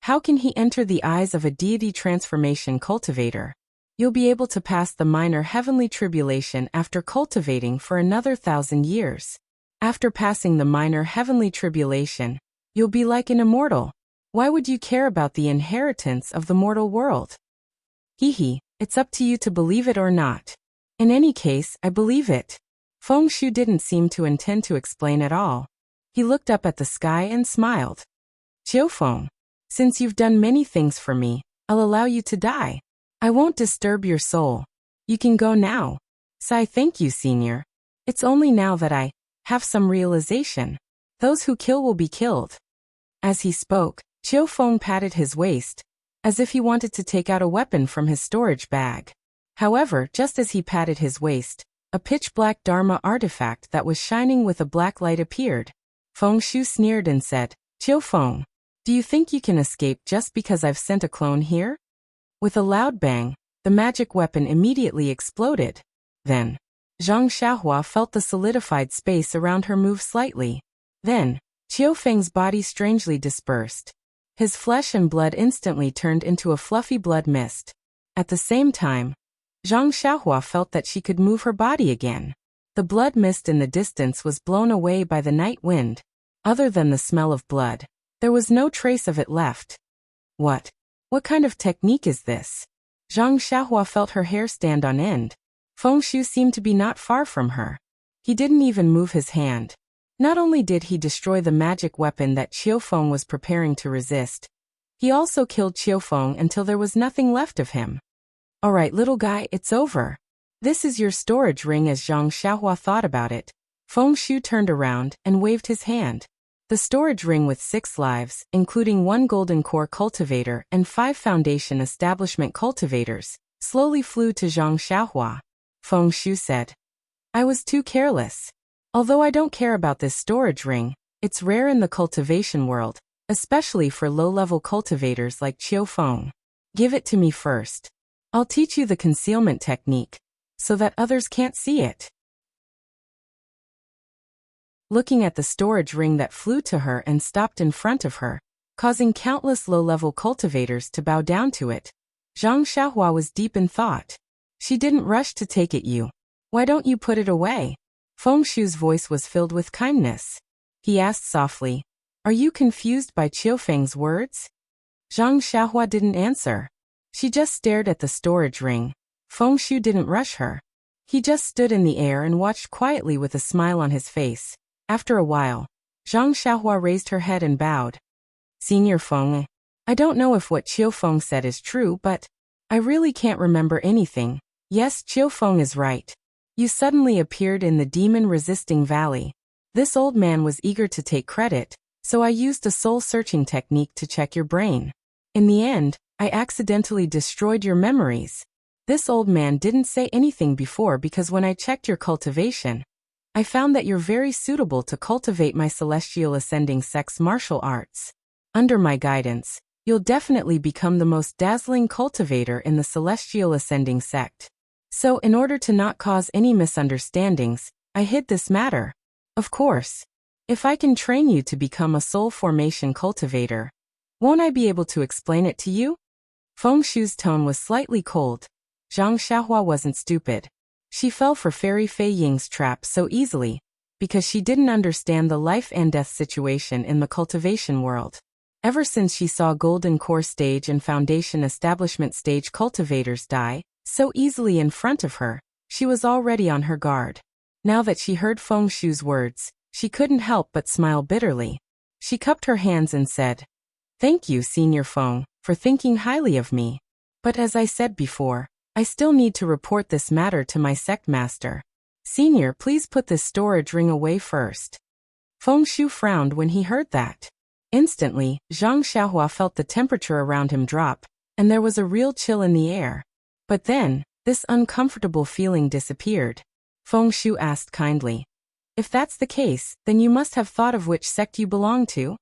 how can he enter the eyes of a deity transformation cultivator? You'll be able to pass the minor heavenly tribulation after cultivating for another 1,000 years. After passing the minor heavenly tribulation, you'll be like an immortal. Why would you care about the inheritance of the mortal world?" It's up to you to believe it or not. In any case, I believe it. Feng Shu didn't seem to intend to explain at all. He looked up at the sky and smiled. "Qiu Feng, since you've done many things for me, I'll allow you to die. I won't disturb your soul. You can go now." Thank you, Senior. It's only now that I have some realization. Those who kill will be killed." As he spoke, Qiu Feng patted his waist, as if he wanted to take out a weapon from his storage bag. However, just as he patted his waist, a pitch-black Dharma artifact that was shining with a black light appeared. Feng Shu sneered and said, "Qiu Feng, do you think you can escape just because I've sent a clone here?" With a loud bang, the magic weapon immediately exploded. Then, Zhang Xiaohua felt the solidified space around her move slightly. Then, Qiu Feng's body strangely dispersed. His flesh and blood instantly turned into a fluffy blood mist. At the same time, Zhang Xiaohua felt that she could move her body again. The blood mist in the distance was blown away by the night wind. Other than the smell of blood, there was no trace of it left. What kind of technique is this? Zhang Xiaohua felt her hair stand on end. Feng Shu seemed to be not far from her. He didn't even move his hand. Not only did he destroy the magic weapon that Qiu Feng was preparing to resist, he also killed Qiu Feng until there was nothing left of him. "Alright, little guy, it's over. This is your storage ring." As Zhang Xiaohua thought about it, Feng Shu turned around and waved his hand. The storage ring with 6 lives, including 1 golden core cultivator and 5 foundation establishment cultivators, slowly flew to Zhang Xiaohua. Feng Shu said, "I was too careless. Although I don't care about this storage ring, it's rare in the cultivation world, especially for low-level cultivators like Qiu Feng. Give it to me first. I'll teach you the concealment technique, so that others can't see it." Looking at the storage ring that flew to her and stopped in front of her, causing countless low-level cultivators to bow down to it, Zhang Xiaohua was deep in thought. She didn't rush to take it. Why don't you put it away?" Feng Shu's voice was filled with kindness. He asked softly, "Are you confused by Qiu Feng's words?" Zhang Xiaohua didn't answer. She just stared at the storage ring. Feng Shu didn't rush her. He just stood in the air and watched quietly with a smile on his face. After a while, Zhang Xiaohua raised her head and bowed. "Senior Feng, I don't know if what Qiu Feng said is true, but I really can't remember anything. Yes, Qiu Feng is right. You suddenly appeared in the demon-resisting valley. This old man was eager to take credit, so I used a soul-searching technique to check your brain. In the end, I accidentally destroyed your memories. This old man didn't say anything before because when I checked your cultivation, I found that you're very suitable to cultivate my celestial ascending sect's martial arts. Under my guidance, you'll definitely become the most dazzling cultivator in the celestial ascending sect. So in order to not cause any misunderstandings, I hid this matter. Of course, if I can train you to become a soul formation cultivator, won't I be able to explain it to you?" Feng Shu's tone was slightly cold. Zhang Xiaohua wasn't stupid. She fell for Fairy Fei Ying's trap so easily, because she didn't understand the life and death situation in the cultivation world. Ever since she saw Golden Core Stage and Foundation Establishment Stage cultivators die, so easily in front of her, she was already on her guard. Now that she heard Feng Shu's words, she couldn't help but smile bitterly. She cupped her hands and said, "Thank you, Senior Feng, for thinking highly of me. But as I said before, I still need to report this matter to my sect master. Senior, please put this storage ring away first." Feng Shu frowned when he heard that. Instantly, Zhang Xiaohua felt the temperature around him drop, and there was a real chill in the air. But then, this uncomfortable feeling disappeared. Feng Shu asked kindly, "If that's the case, then you must have thought of which sect you belong to?"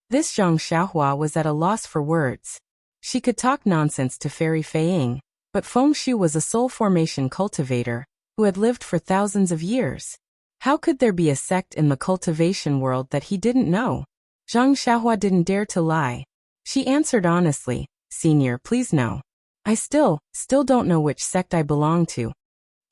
This Zhang Xiaohua was at a loss for words. She could talk nonsense to Fairy Feiying, but Feng Shu was a soul formation cultivator, who had lived for thousands of years. How could there be a sect in the cultivation world that he didn't know? Zhang Xiaohua didn't dare to lie. She answered honestly, "Senior, please no. I still don't know which sect I belong to."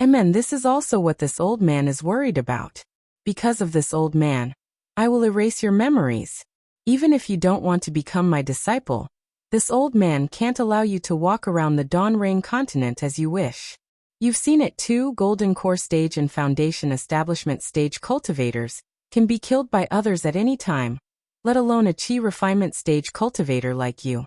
Amen. This is also what this old man is worried about. Because of this old man, I will erase your memories. Even if you don't want to become my disciple, this old man can't allow you to walk around the Dawn Rain continent as you wish. You've seen it too, Golden Core stage and Foundation Establishment stage cultivators can be killed by others at any time, let alone a Qi refinement stage cultivator like you.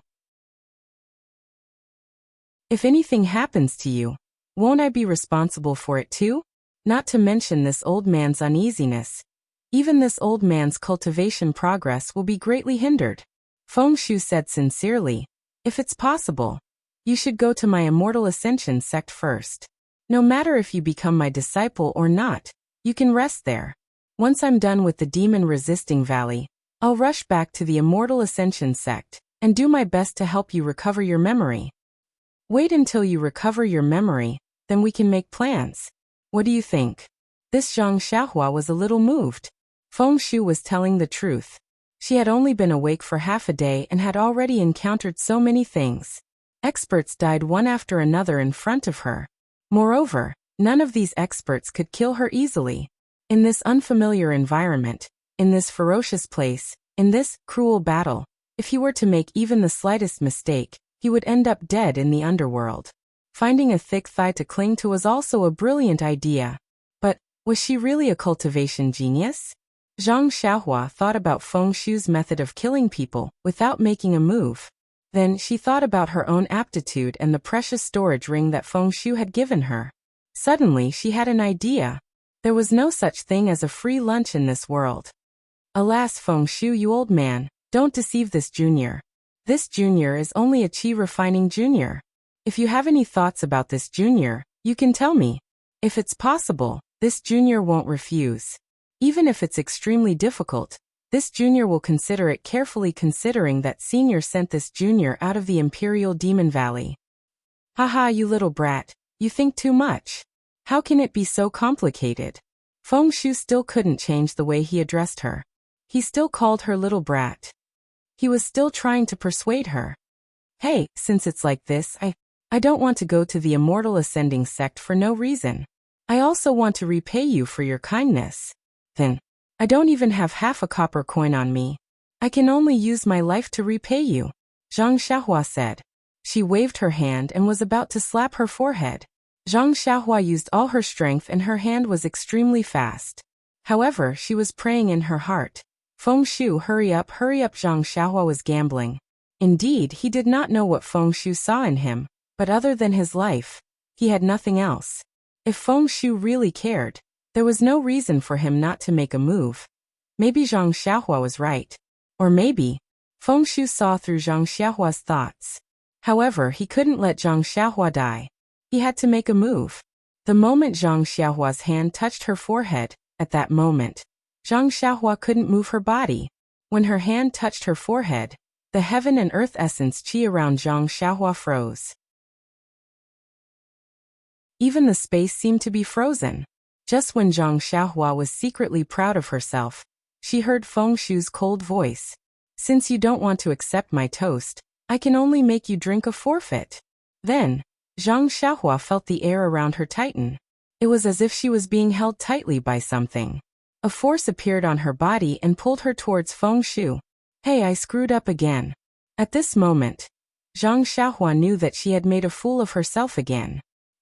If anything happens to you, won't I be responsible for it too? Not to mention this old man's uneasiness. Even this old man's cultivation progress will be greatly hindered. Feng Shu said sincerely, "If it's possible, you should go to my Immortal Ascension sect first. No matter if you become my disciple or not, you can rest there. Once I'm done with the demon-resisting valley, I'll rush back to the Immortal Ascension sect and do my best to help you recover your memory." "Wait until you recover your memory, then we can make plans. What do you think?" This Zhang Xiaohua was a little moved. Feng Shu was telling the truth. She had only been awake for half a day and had already encountered so many things. Experts died one after another in front of her. Moreover, none of these experts could kill her easily. In this unfamiliar environment, in this ferocious place, in this cruel battle, if he were to make even the slightest mistake, he would end up dead in the underworld. Finding a thick thigh to cling to was also a brilliant idea. But, was she really a cultivation genius? Zhang Xiaohua thought about Feng Shu's method of killing people without making a move. Then she thought about her own aptitude and the precious storage ring that Feng Shu had given her. Suddenly she had an idea. There was no such thing as a free lunch in this world. "Alas, Feng Shu, you old man, don't deceive this junior. This junior is only a Qi refining junior. If you have any thoughts about this junior, you can tell me. If it's possible, this junior won't refuse. Even if it's extremely difficult, this junior will consider it carefully, considering that senior sent this junior out of the Imperial Demon Valley." "Haha, you little brat, you think too much. How can it be so complicated?" Feng Shu still couldn't change the way he addressed her. He still called her little brat. He was still trying to persuade her. "Hey, since it's like this, I don't want to go to the Immortal Ascending sect for no reason. I also want to repay you for your kindness. Then, I don't even have half a copper coin on me. I can only use my life to repay you," Zhang Xiaohua said. She waved her hand and was about to slap her forehead. Zhang Xiaohua used all her strength and her hand was extremely fast. However, she was praying in her heart. "Feng Shu, hurry up, hurry up." Zhang Xiaohua was gambling. Indeed, he did not know what Feng Shu saw in him, but other than his life, he had nothing else. If Feng Shu really cared, there was no reason for him not to make a move. Maybe Zhang Xiaohua was right. Or maybe, Feng Shu saw through Zhang Xiaohua's thoughts. However, he couldn't let Zhang Xiaohua die. He had to make a move. The moment Zhang Xiaohua's hand touched her forehead, at that moment, Zhang Xiaohua couldn't move her body. When her hand touched her forehead, the heaven and earth essence qi around Zhang Xiaohua froze. Even the space seemed to be frozen. Just when Zhang Xiaohua was secretly proud of herself, she heard Feng Shu's cold voice. "Since you don't want to accept my toast, I can only make you drink a forfeit." Then, Zhang Xiaohua felt the air around her tighten. It was as if she was being held tightly by something. A force appeared on her body and pulled her towards Feng Shu. "Hey, I screwed up again." At this moment, Zhang Xiaohua knew that she had made a fool of herself again.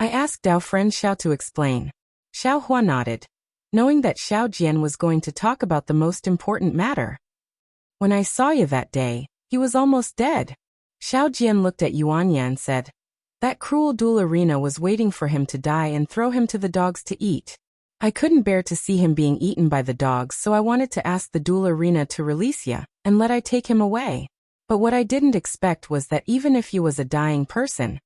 I asked our friend Xiao to explain. Xiao Hua nodded, knowing that Xiao Jian was going to talk about the most important matter. When I saw you that day, he was almost dead. Xiao Jian looked at Yuanya and said, that cruel duel arena was waiting for him to die and throw him to the dogs to eat. I couldn't bear to see him being eaten by the dogs, so I wanted to ask the duel arena to release ya and let I take him away. But what I didn't expect was that even if he was a dying person,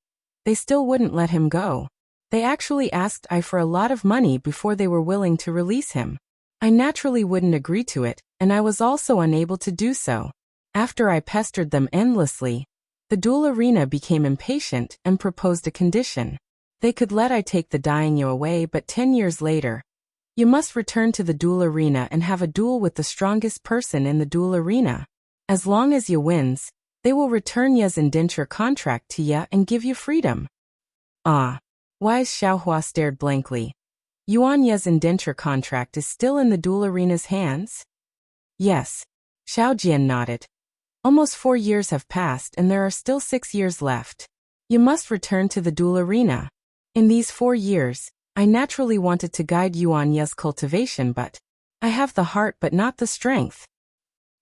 they still wouldn't let him go. They actually asked I for a lot of money before they were willing to release him. I naturally wouldn't agree to it, and I was also unable to do so. After I pestered them endlessly, the duel arena became impatient and proposed a condition. They could let I take the dying you away, but 10 years later, you must return to the duel arena and have a duel with the strongest person in the duel arena. As long as you wins, they will return ya's indenture contract to ya and give you freedom. Ah. Wise Xiaohua stared blankly. Yuan Ye's indenture contract is still in the duel arena's hands? Yes. Xiao Jian nodded. Almost 4 years have passed and there are still 6 years left. You must return to the duel arena. In these 4 years, I naturally wanted to guide Yuan Ye's cultivation, but I have the heart but not the strength.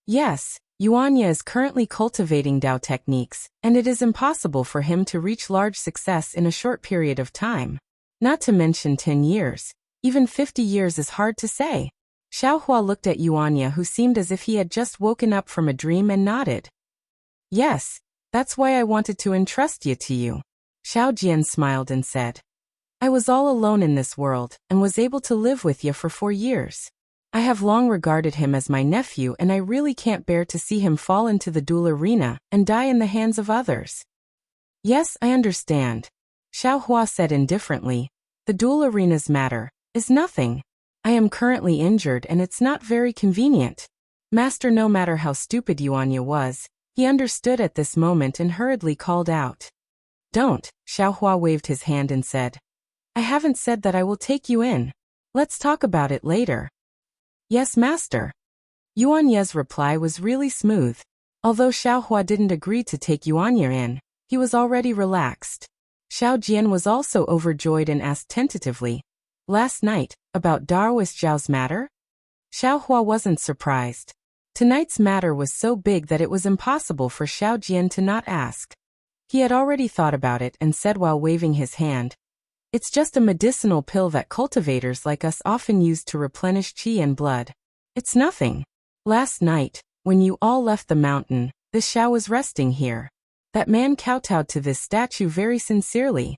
Yes, Yuan Ye is currently cultivating Dao techniques, and it is impossible for him to reach large success in a short period of time. Not to mention 10 years. Even 50 years is hard to say. Xiaohua looked at Yuan Ye, who seemed as if he had just woken up from a dream, and nodded. Yes, that's why I wanted to entrust you to you. Xiao Jian smiled and said. I was all alone in this world, and was able to live with you for 4 years. I have long regarded him as my nephew, and I really can't bear to see him fall into the duel arena and die in the hands of others. Yes, I understand. Xiaohua said indifferently. The duel arena's matter is nothing. I am currently injured and it's not very convenient. Master, no matter how stupid Yuan Ye was, he understood at this moment and hurriedly called out. Don't. Xiaohua waved his hand and said. I haven't said that I will take you in. Let's talk about it later. Yes, master. Yuan Ye's reply was really smooth. Although Xiaohua didn't agree to take Yuan Ye in, he was already relaxed. Xiao Jian was also overjoyed and asked tentatively, last night, about Daoist Zhao's matter? Xiaohua wasn't surprised. Tonight's matter was so big that it was impossible for Xiao Jian to not ask. He had already thought about it and said while waving his hand, it's just a medicinal pill that cultivators like us often use to replenish qi and blood. It's nothing. Last night, when you all left the mountain, this Xiao was resting here. That man kowtowed to this statue very sincerely.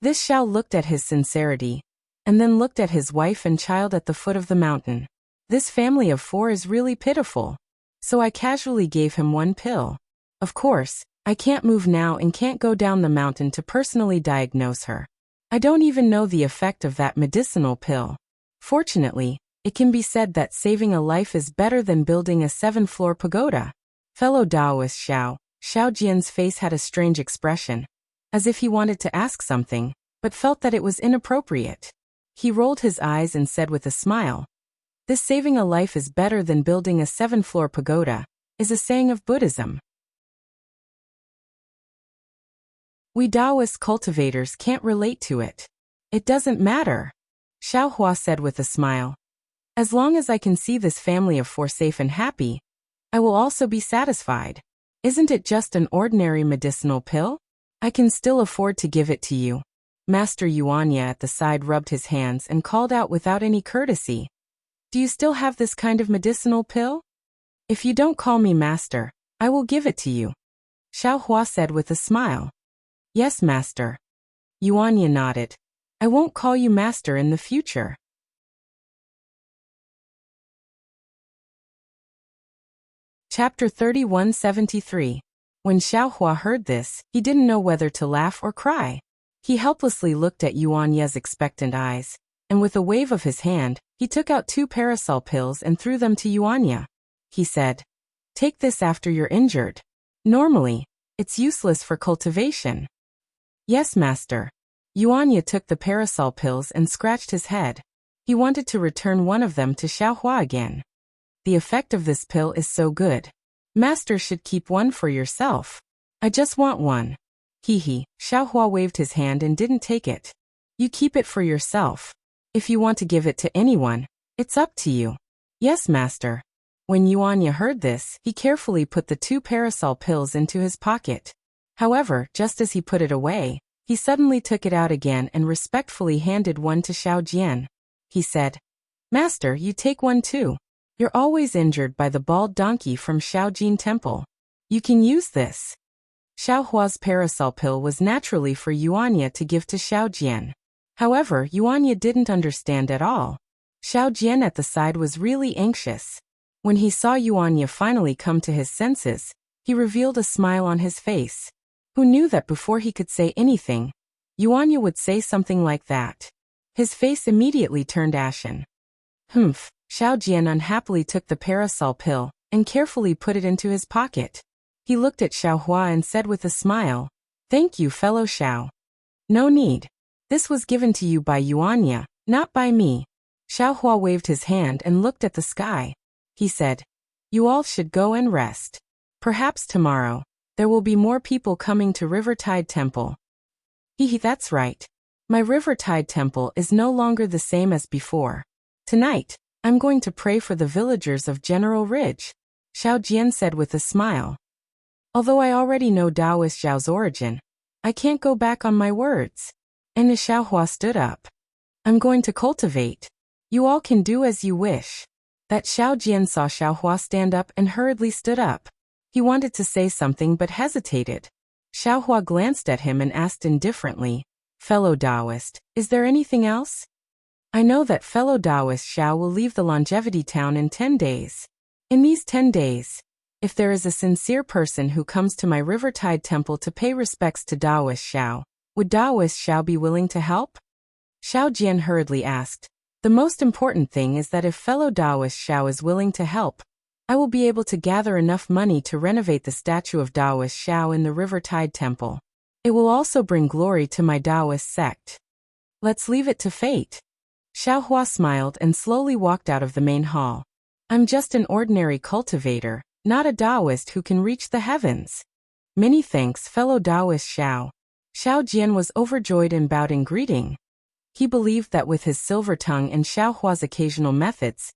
This Xiao looked at his sincerity, and then looked at his wife and child at the foot of the mountain. This family of 4 is really pitiful. So I casually gave him 1 pill. Of course, I can't move now and can't go down the mountain to personally diagnose her. I don't even know the effect of that medicinal pill. Fortunately, it can be said that saving a life is better than building a 7-floor pagoda. Fellow Daoist Xiao Jian's face had a strange expression, as if he wanted to ask something, but felt that it was inappropriate. He rolled his eyes and said with a smile, this saving a life is better than building a 7-floor pagoda, is a saying of Buddhism. We Daoist cultivators can't relate to it. It doesn't matter. Xiaohua said with a smile. As long as I can see this family of 4 safe and happy, I will also be satisfied. Isn't it just an ordinary medicinal pill? I can still afford to give it to you. Master Yuan Ye at the side rubbed his hands and called out without any courtesy. Do you still have this kind of medicinal pill? If you don't call me master, I will give it to you. Xiaohua said with a smile. Yes, master. Yuan Ye nodded. I won't call you master in the future. Chapter 3173. When Xiaohua heard this, he didn't know whether to laugh or cry. He helplessly looked at Yuan Ye's expectant eyes, and with a wave of his hand, he took out 2 parasol pills and threw them to Yuan Ye. He said, take this after you're injured. Normally, it's useless for cultivation. Yes, master. Yuan Ye took the parasol pills and scratched his head. He wanted to return one of them to Xiaohua again. The effect of this pill is so good. Master should keep one for yourself. I just want one. Hee. Xiaohua waved his hand and didn't take it. You keep it for yourself. If you want to give it to anyone, it's up to you. Yes, master. When Yuan Ye heard this, he carefully put the 2 parasol pills into his pocket. However, just as he put it away, he suddenly took it out again and respectfully handed one to Xiao Jian. He said, Master, you take one too. You're always injured by the bald donkey from Shaojin Temple. You can use this. Xiaohua's parasol pill was naturally for Yuan Ye to give to Xiao Jian. However, Yuan Ye didn't understand at all. Xiao Jian at the side was really anxious. When he saw Yuan Ye finally come to his senses, he revealed a smile on his face. Who knew that before he could say anything, Yuan Ye would say something like that? His face immediately turned ashen. Humph, Xiao Jian unhappily took the parasol pill and carefully put it into his pocket. He looked at Xiao Hua and said with a smile, "Thank you, fellow Xiao. No need. This was given to you by Yuanya, not by me." Xiao Hua waved his hand and looked at the sky. He said, "You all should go and rest. Perhaps tomorrow, there will be more people coming to Rivertide Temple." That's right. My Rivertide Temple is no longer the same as before. Tonight, I'm going to pray for the villagers of General Ridge," Xiao Jian said with a smile. "Although I already know Taoist Xiao's origin, I can't go back on my words." And Xiao Hua stood up. "I'm going to cultivate. You all can do as you wish." That Xiao Jian saw Xiao Hua stand up and hurriedly stood up. He wanted to say something but hesitated. Xiao Hua glanced at him and asked indifferently, "Fellow Taoist, is there anything else? I know that fellow Taoist Xiao will leave the Longevity Town in 10 days. In these 10 days, if there is a sincere person who comes to my Rivertide Temple to pay respects to Taoist Xiao, would Taoist Xiao be willing to help?" Xiao Jian hurriedly asked, "The most important thing is that if fellow Taoist Xiao is willing to help, I will be able to gather enough money to renovate the statue of Taoist Xiao in the Rivertide Temple. It will also bring glory to my Taoist sect. Let's leave it to fate." Xiao Hua smiled and slowly walked out of the main hall. "I'm just an ordinary cultivator, not a Taoist who can reach the heavens. Many thanks, fellow Taoist Xiao." Xiao Jian was overjoyed and bowed in greeting. He believed that with his silver tongue and Xiao Hua's occasional methods,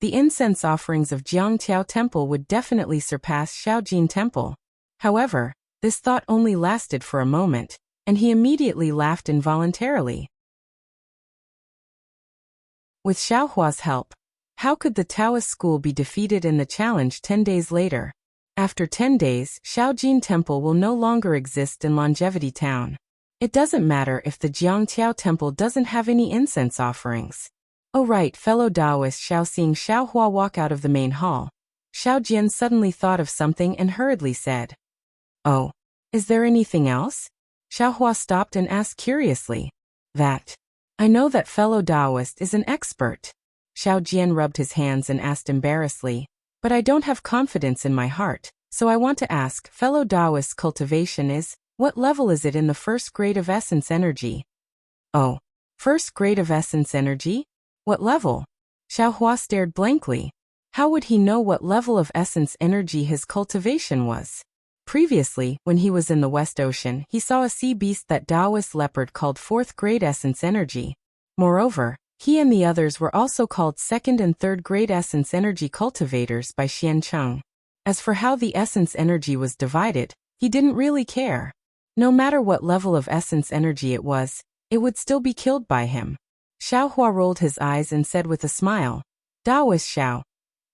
the incense offerings of Jiangtiao Temple would definitely surpass Xiaojin Temple. However, this thought only lasted for a moment, and he immediately laughed involuntarily. With Xiao Hua's help, how could the Taoist school be defeated in the challenge 10 days later? After 10 days, Xiaojin Temple will no longer exist in Longevity Town. It doesn't matter if the Jiangtiao Temple doesn't have any incense offerings. "Oh right, fellow Taoist Xiao." Seeing Xiao Hua walk out of the main hall, Xiao Jian suddenly thought of something and hurriedly said, "Oh, is there anything else?" Xiao Hua stopped and asked curiously, "That. I know that fellow Taoist is an expert." Xiao Jian rubbed his hands and asked embarrassedly, "But I don't have confidence in my heart, so I want to ask, fellow Taoist's cultivation is, what level is it in the first grade of essence energy?" "Oh, first grade of essence energy? What level?" Xiao Hua stared blankly. How would he know what level of essence energy his cultivation was? Previously, when he was in the West Ocean, he saw a sea beast that Taoist leopard called 4th grade essence energy. Moreover, he and the others were also called 2nd and 3rd grade essence energy cultivators by Xian Cheng. As for how the essence energy was divided, he didn't really care. No matter what level of essence energy it was, it would still be killed by him. Xiao Hua rolled his eyes and said with a smile, "Taoist Xiao,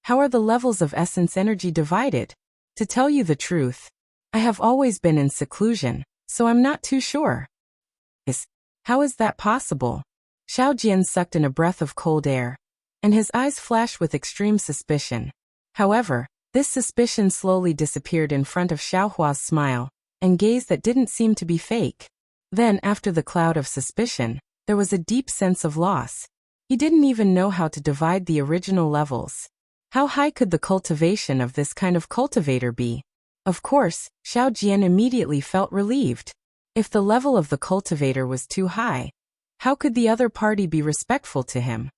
how are the levels of essence energy divided? To tell you the truth, I have always been in seclusion, so I'm not too sure." How is that possible?" Xiao Jian sucked in a breath of cold air, and his eyes flashed with extreme suspicion. However, this suspicion slowly disappeared in front of Xiao Hua's smile and gaze that didn't seem to be fake. Then, after the cloud of suspicion, there was a deep sense of loss. He didn't even know how to divide the original levels. How high could the cultivation of this kind of cultivator be? Of course, Xiao Jian immediately felt relieved. If the level of the cultivator was too high, how could the other party be respectful to him?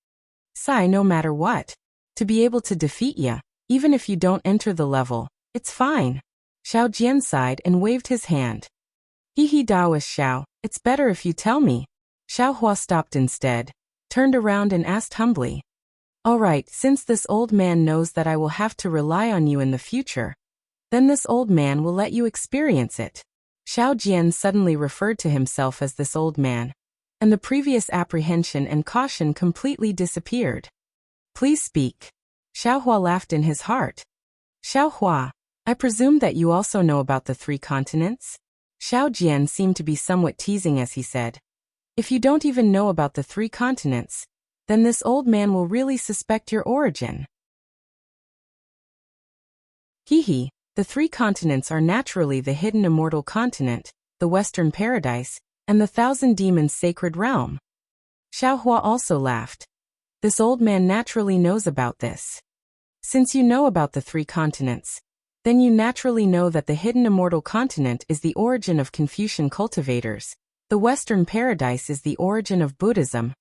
No matter what. To be able to defeat ya, even if you don't enter the level, it's fine. Xiao Jian sighed and waved his hand. Taoist Xiao, it's better if you tell me." Xiao Hua stopped instead, turned around and asked humbly, "All right, since this old man knows that I will have to rely on you in the future, then this old man will let you experience it." Xiao Jian suddenly referred to himself as this old man, and the previous apprehension and caution completely disappeared. "Please speak." Xiao Hua laughed in his heart. "Xiao Hua, I presume that you also know about the 3 continents?" Xiao Jian seemed to be somewhat teasing as he said, "If you don't even know about the 3 continents, then this old man will really suspect your origin." The 3 continents are naturally the hidden immortal continent, the Western Paradise, and the 1,000 Demons Sacred Realm. Xiao Hua also laughed. This old man naturally knows about this. Since you know about the 3 continents, then you naturally know that the hidden immortal continent is the origin of Confucian cultivators, the Western paradise is the origin of Buddhism,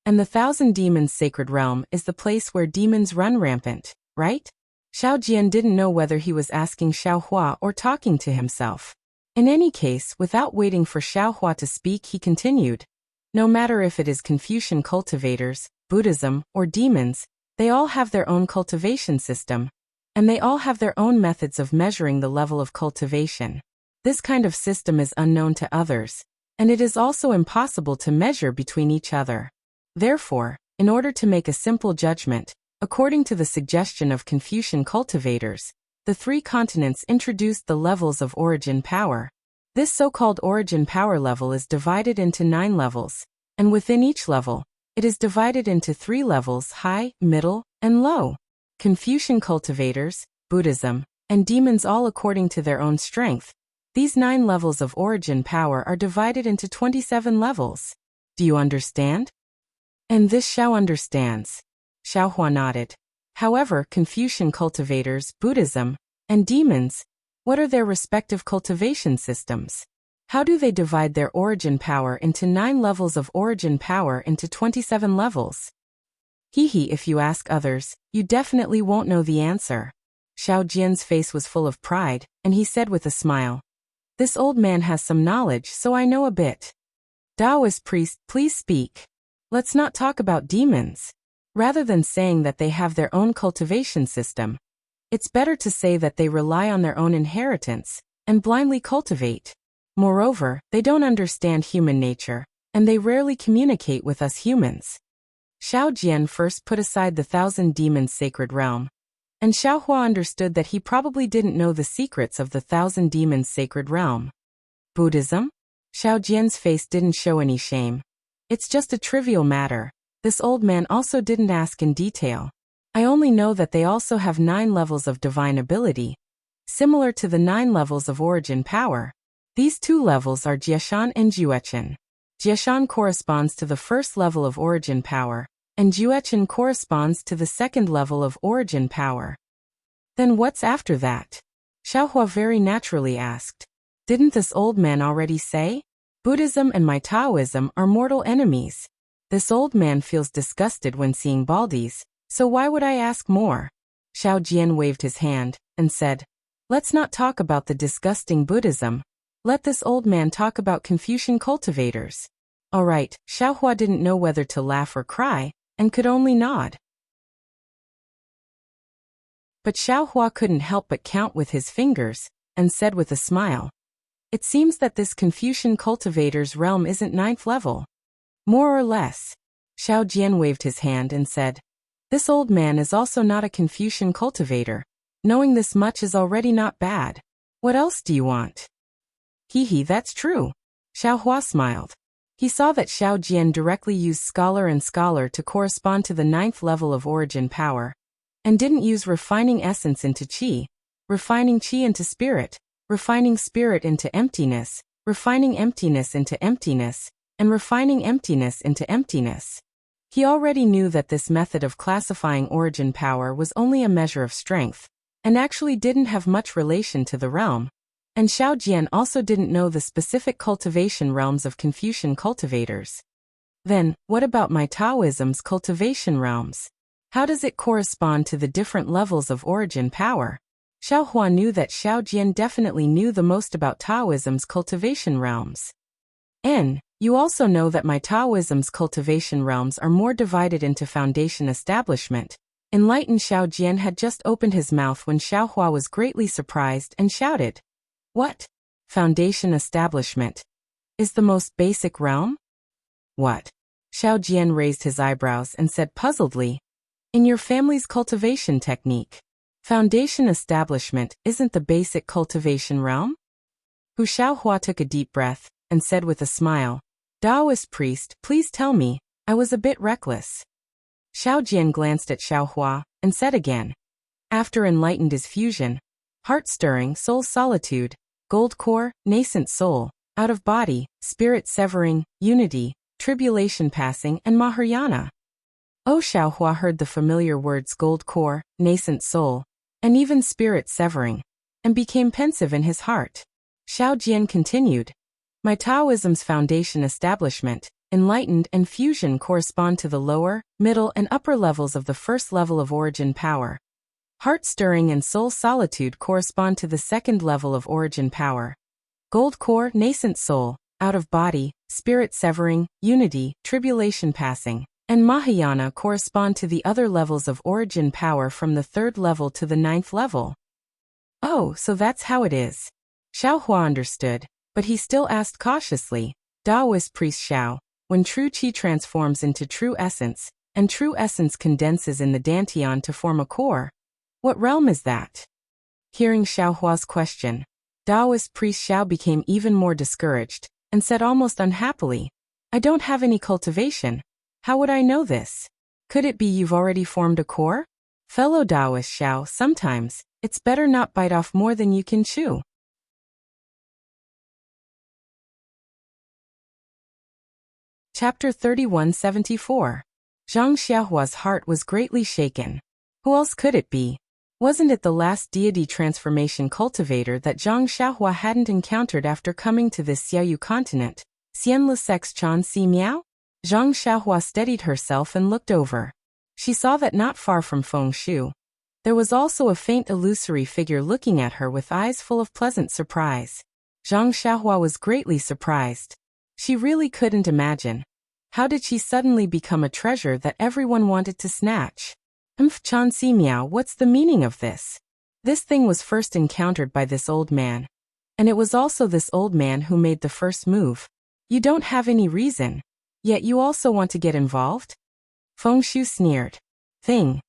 and the 1,000 demons sacred realm is the place where demons run rampant, right? Xiao Jian didn't know whether he was asking Xiao Hua or talking to himself. In any case, without waiting for Xiao Hua to speak, he continued. No matter if it is Confucian cultivators, Buddhism, or demons, they all have their own cultivation system, and they all have their own methods of measuring the level of cultivation. This kind of system is unknown to others, and it is also impossible to measure between each other. Therefore, in order to make a simple judgment, according to the suggestion of Confucian cultivators, the 3 continents introduced the levels of origin power. This so-called origin power level is divided into 9 levels, and within each level, it is divided into 3 levels: high, middle, and low. Confucian cultivators, Buddhism, and demons all according to their own strength. These 9 levels of origin power are divided into 27 levels. Do you understand? And this Xiao understands. Xiao Hua nodded. However, Confucian cultivators, Buddhism, and demons, what are their respective cultivation systems? How do they divide their origin power into 9 levels of origin power into 27 levels? If you ask others, you definitely won't know the answer. Xiao Jian's face was full of pride, and he said with a smile, "This old man has some knowledge, so I know a bit." Taoist priest, please speak. Let's not talk about demons. Rather than saying that they have their own cultivation system, it's better to say that they rely on their own inheritance and blindly cultivate. Moreover, they don't understand human nature, and they rarely communicate with us humans. Xiao Jian first put aside the 1,000 demons sacred realm, and Xiao Hua understood that he probably didn't know the secrets of the 1,000 demons sacred realm. Buddhism? Xiao Jian's face didn't show any shame. It's just a trivial matter. This old man also didn't ask in detail. I only know that they also have 9 levels of divine ability, similar to the 9 levels of origin power. These 2 levels are Jiashan and Juechen. Jiashan corresponds to the first level of origin power, and Juechen corresponds to the second level of origin power. Then what's after that? Xiao Hua very naturally asked. Didn't this old man already say? Buddhism and my Taoism are mortal enemies. This old man feels disgusted when seeing Baldies, so why would I ask more? Xiao Jian waved his hand and said, "Let's not talk about the disgusting Buddhism. Let this old man talk about Confucian cultivators." All right, Xiao Hua didn't know whether to laugh or cry, and could only nod. But Xiao Hua couldn't help but count with his fingers, and said with a smile, "It seems that this Confucian cultivator's realm isn't 9th level. More or less." Xiao Jian waved his hand and said, "This old man is also not a Confucian cultivator. Knowing this much is already not bad. What else do you want?" That's true. Xiao Hua smiled. He saw that Xiao Jian directly used scholar and scholar to correspond to the 9th level of origin power, and didn't use refining essence into qi, refining qi into spirit, refining spirit into emptiness, refining emptiness into emptiness, and refining emptiness into emptiness. He already knew that this method of classifying origin power was only a measure of strength, and actually didn't have much relation to the realm. And Xiao Jian also didn't know the specific cultivation realms of Confucian cultivators. Then, what about my Taoism's cultivation realms? How does it correspond to the different levels of origin power? Xiao Hua knew that Xiao Jian definitely knew the most about Taoism's cultivation realms. You also know that my Taoism's cultivation realms are more divided into foundation establishment. Enlightened Xiao Jian had just opened his mouth when Xiao Hua was greatly surprised and shouted, "What? Foundation establishment? Is the most basic realm?" "What?" Xiao Jian raised his eyebrows and said puzzledly, "In your family's cultivation technique, foundation establishment isn't the basic cultivation realm?" Hu Xiaohua took a deep breath and said with a smile, "Taoist priest, please tell me, I was a bit reckless." Xiao Jian glanced at Xiaohua and said again, "After enlightened is fusion, heart-stirring soul solitude, gold core, nascent soul, out of body, spirit severing, unity, tribulation passing, and Mahayana." Oh, Xiaohua heard the familiar words gold core, nascent soul, and even spirit severing, and became pensive in his heart. Xiao Jian continued. My Taoism's foundation establishment, enlightened and fusion correspond to the lower, middle and upper levels of the first level of origin power. Heart-stirring and soul solitude correspond to the second level of origin power. Gold core, nascent soul, out of body, spirit severing, unity, tribulation passing, and Mahayana correspond to the other levels of origin power from the third level to the ninth level. Oh, so that's how it is. Xiaohua understood, but he still asked cautiously, Taoist priest Xiao, when true qi transforms into true essence, and true essence condenses in the dantian to form a core, what realm is that? Hearing Xiaohua's question, Taoist priest Xiao became even more discouraged, and said almost unhappily, I don't have any cultivation. How would I know this? Could it be you've already formed a core? Fellow Taoist Xiao, sometimes, it's better not bite off more than you can chew. Chapter 3174. Zhang Xiaohua's heart was greatly shaken. Who else could it be? Wasn't it the last deity transformation cultivator that Zhang Xiaohua hadn't encountered after coming to this Xiaoyu continent? Xian Le Sex Chan Si Miao? Zhang Xiaohua steadied herself and looked over. She saw that not far from Feng Shu, there was also a faint illusory figure looking at her with eyes full of pleasant surprise. Zhang Xiaohua was greatly surprised. She really couldn't imagine. How did she suddenly become a treasure that everyone wanted to snatch? Chan Si Miao, what's the meaning of this? This thing was first encountered by this old man. And it was also this old man who made the first move. You don't have any reason. Yet you also want to get involved? Feng Shu sneered. Thing.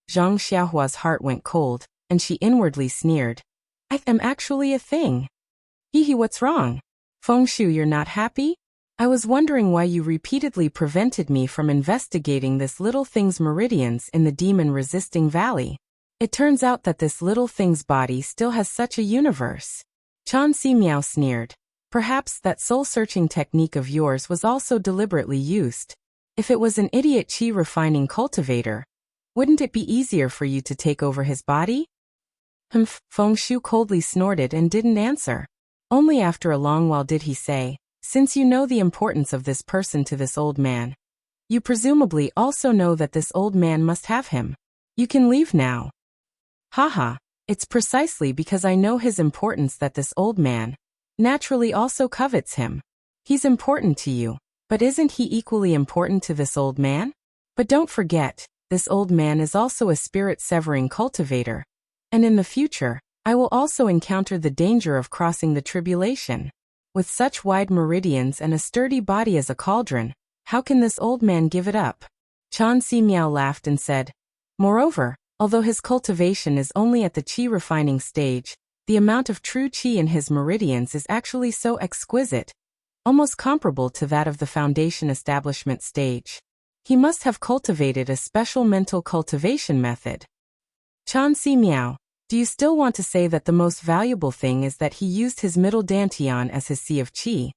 Zhang Xiaohua's heart went cold, and she inwardly sneered. I am actually a thing. Hee, what's wrong? Feng Shu, you're not happy? I was wondering why you repeatedly prevented me from investigating this little thing's meridians in the demon-resisting valley. It turns out that this little thing's body still has such a universe. Chan Si Miao sneered. Perhaps that soul-searching technique of yours was also deliberately used. If it was an idiot qi-refining cultivator, wouldn't it be easier for you to take over his body? Feng Shu coldly snorted and didn't answer. Only after a long while did he say, since you know the importance of this person to this old man, you presumably also know that this old man must have him. You can leave now. Haha, it's precisely because I know his importance that this old man naturally also covets him. He's important to you, but isn't he equally important to this old man? But don't forget, this old man is also a spirit-severing cultivator, and in the future, I will also encounter the danger of crossing the tribulation. With such wide meridians and a sturdy body as a cauldron, how can this old man give it up? Chan Si Miao laughed and said, moreover, although his cultivation is only at the qi refining stage, the amount of true qi in his meridians is actually so exquisite, almost comparable to that of the foundation establishment stage. He must have cultivated a special mental cultivation method. Chan Si Miao, do you still want to say that the most valuable thing is that he used his middle dantian as his sea of qi,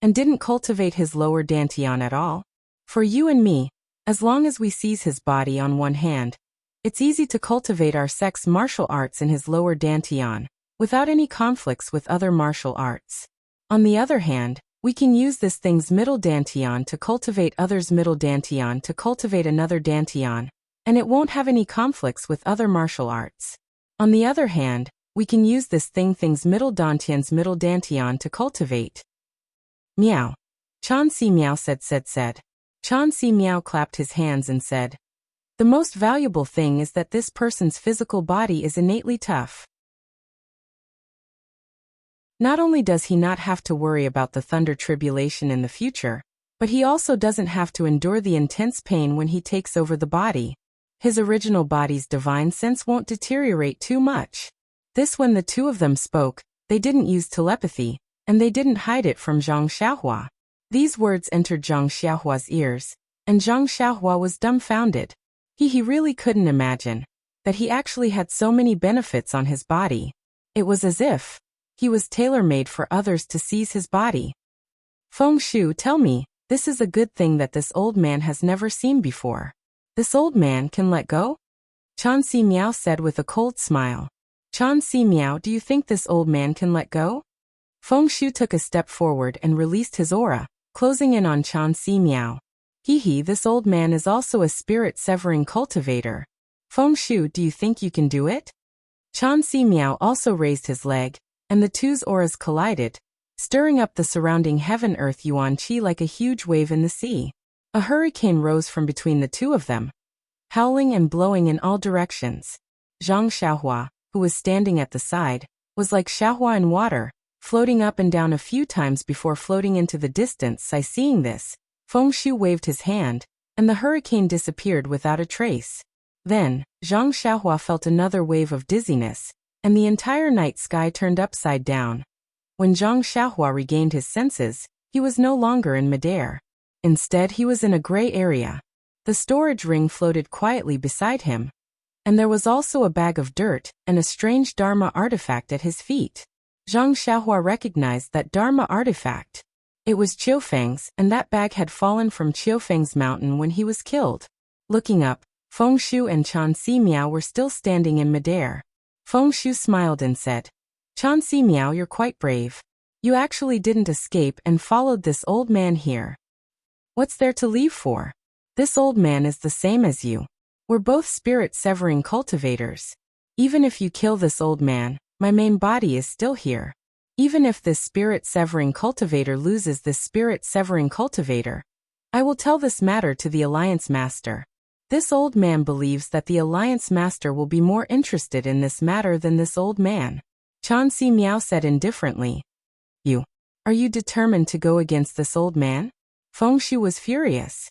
and didn't cultivate his lower dantian at all? For you and me, as long as we seize his body on one hand, it's easy to cultivate our sex martial arts in his lower dantian, without any conflicts with other martial arts. On the other hand, we can use this thing's middle dantian to cultivate others' middle dantian to cultivate another dantian, and it won't have any conflicts with other martial arts. On the other hand, we can use this thing's middle dantian's middle dantian to cultivate. Meow. Chan Si Miao said. Chan Si Miao clapped his hands and said, the most valuable thing is that this person's physical body is innately tough. Not only does he not have to worry about the thunder tribulation in the future, but he also doesn't have to endure the intense pain when he takes over the body. His original body's divine sense won't deteriorate too much. This when the two of them spoke, they didn't use telepathy, and they didn't hide it from Zhang Xiaohua. These words entered Zhang Xiaohua's ears, and Zhang Xiaohua was dumbfounded. He really couldn't imagine that he actually had so many benefits on his body. It was as if he was tailor-made for others to seize his body. Feng Shu, tell me, this is a good thing that this old man has never seen before. This old man can let go? Chan Si Miao said with a cold smile. Chan Si Miao, do you think this old man can let go? Feng Shu took a step forward and released his aura, closing in on Chan Si Miao. This old man is also a spirit-severing cultivator. Feng Shu, do you think you can do it? Chan Si Miao also raised his leg, and the two's auras collided, stirring up the surrounding heaven-earth yuan qi like a huge wave in the sea. A hurricane rose from between the two of them, howling and blowing in all directions. Zhang Xiaohua, who was standing at the side, was like Xiaohua in water, floating up and down a few times before floating into the distance. Seeing this, Feng Shu waved his hand, and the hurricane disappeared without a trace. Then, Zhang Xiaohua felt another wave of dizziness, and the entire night sky turned upside down. When Zhang Xiaohua regained his senses, he was no longer in midair. Instead, he was in a gray area. The storage ring floated quietly beside him, and there was also a bag of dirt and a strange Dharma artifact at his feet. Zhang Xiaohua recognized that Dharma artifact. It was Qiufeng's, and that bag had fallen from Qiufeng's mountain when he was killed. Looking up, Feng Shu and Chan Si Miao were still standing in midair. Feng Shu smiled and said, Chan Si Miao, you're quite brave. You actually didn't escape and followed this old man here. What's there to leave for? This old man is the same as you. We're both spirit-severing cultivators. Even if you kill this old man, my main body is still here. Even if this spirit-severing cultivator loses this spirit-severing cultivator, I will tell this matter to the Alliance Master. This old man believes that the Alliance Master will be more interested in this matter than this old man. Chan Si Miao said indifferently. Are you determined to go against this old man? Feng Shu was furious.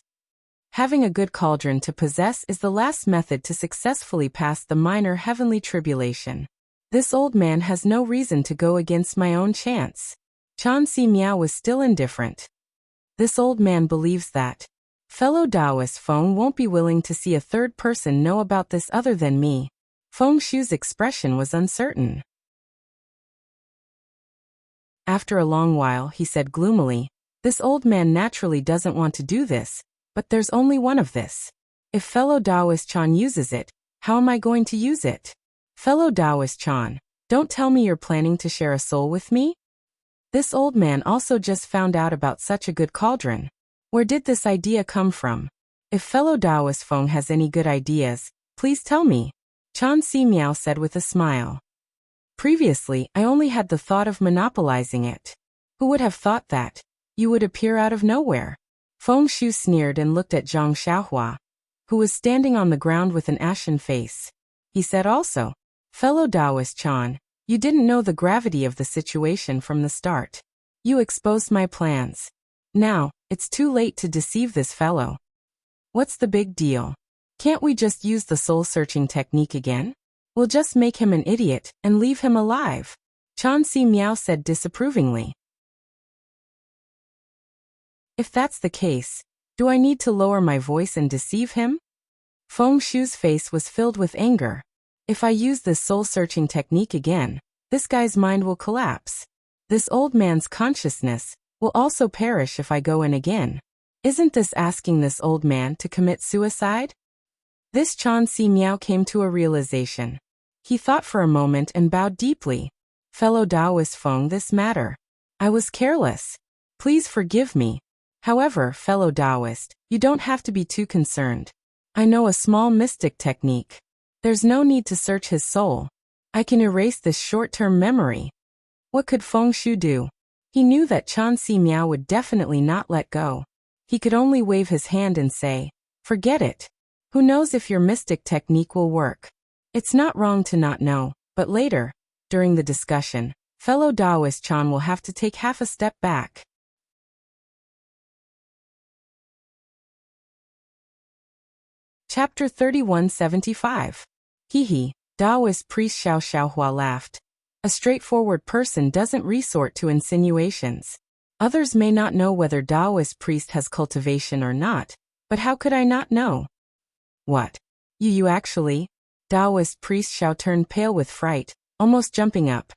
Having a good cauldron to possess is the last method to successfully pass the minor heavenly tribulation. This old man has no reason to go against my own chance. Chan Si Miao was still indifferent. This old man believes that fellow Taoist Feng won't be willing to see a third person know about this other than me. Feng Shu's expression was uncertain. After a long while, he said gloomily, this old man naturally doesn't want to do this, but there's only one of this. If fellow Taoist Chan uses it, how am I going to use it? Fellow Taoist Chan, don't tell me you're planning to share a soul with me? This old man also just found out about such a good cauldron. Where did this idea come from? If fellow Taoist Feng has any good ideas, please tell me. Chan Si Miao said with a smile. Previously, I only had the thought of monopolizing it. Who would have thought that? You would appear out of nowhere. Feng Shu sneered and looked at Zhang Xiaohua, who was standing on the ground with an ashen face. He said also, fellow Taoist Chan, you didn't know the gravity of the situation from the start. You exposed my plans. Now, it's too late to deceive this fellow. What's the big deal? Can't we just use the soul-searching technique again? We'll just make him an idiot and leave him alive. Chan Si Miao said disapprovingly. If that's the case, do I need to lower my voice and deceive him? Feng Shu's face was filled with anger. If I use this soul-searching technique again, this guy's mind will collapse. This old man's consciousness will also perish if I go in again. Isn't this asking this old man to commit suicide? This Chan Si Miao came to a realization. He thought for a moment and bowed deeply. Fellow Taoist Feng, this matter. I was careless. Please forgive me. However, fellow Taoist, you don't have to be too concerned. I know a small mystic technique. There's no need to search his soul. I can erase this short-term memory. What could Feng Shu do? He knew that Chan Si Miao would definitely not let go. He could only wave his hand and say, forget it. Who knows if your mystic technique will work? It's not wrong to not know, but later, during the discussion, fellow Taoist Chan will have to take half a step back. Chapter 3175. Taoist priest Xiao Xiaohua laughed. A straightforward person doesn't resort to insinuations. Others may not know whether Taoist priest has cultivation or not, but how could I not know? What? You actually? Taoist priest Xiao turned pale with fright, almost jumping up.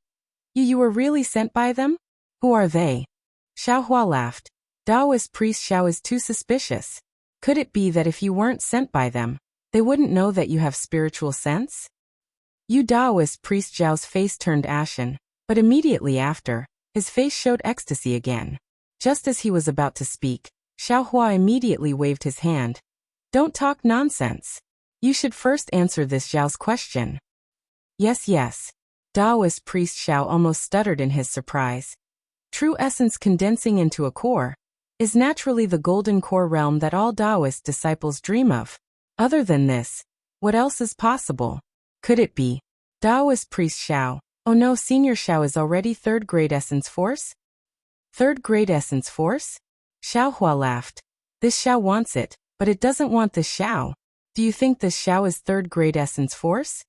You were really sent by them? Who are they? Xiaohua laughed. Taoist priest Xiao is too suspicious. Could it be that if you weren't sent by them, they wouldn't know that you have spiritual sense? You Taoist priest Zhao's face turned ashen, but immediately after, his face showed ecstasy again. Just as he was about to speak, Xiaohua immediately waved his hand. Don't talk nonsense. You should first answer this Zhao's question. Yes. Taoist priest Xiao almost stuttered in his surprise. True essence condensing into a core is naturally the golden core realm that all Taoist disciples dream of. Other than this, what else is possible? Could it be? Taoist priest Xiao. Oh no, senior Xiao is already third grade essence force? Third grade essence force? Xiaohua laughed. This Xiao wants it, but it doesn't want this Xiao. Do you think this Xiao is third grade essence force?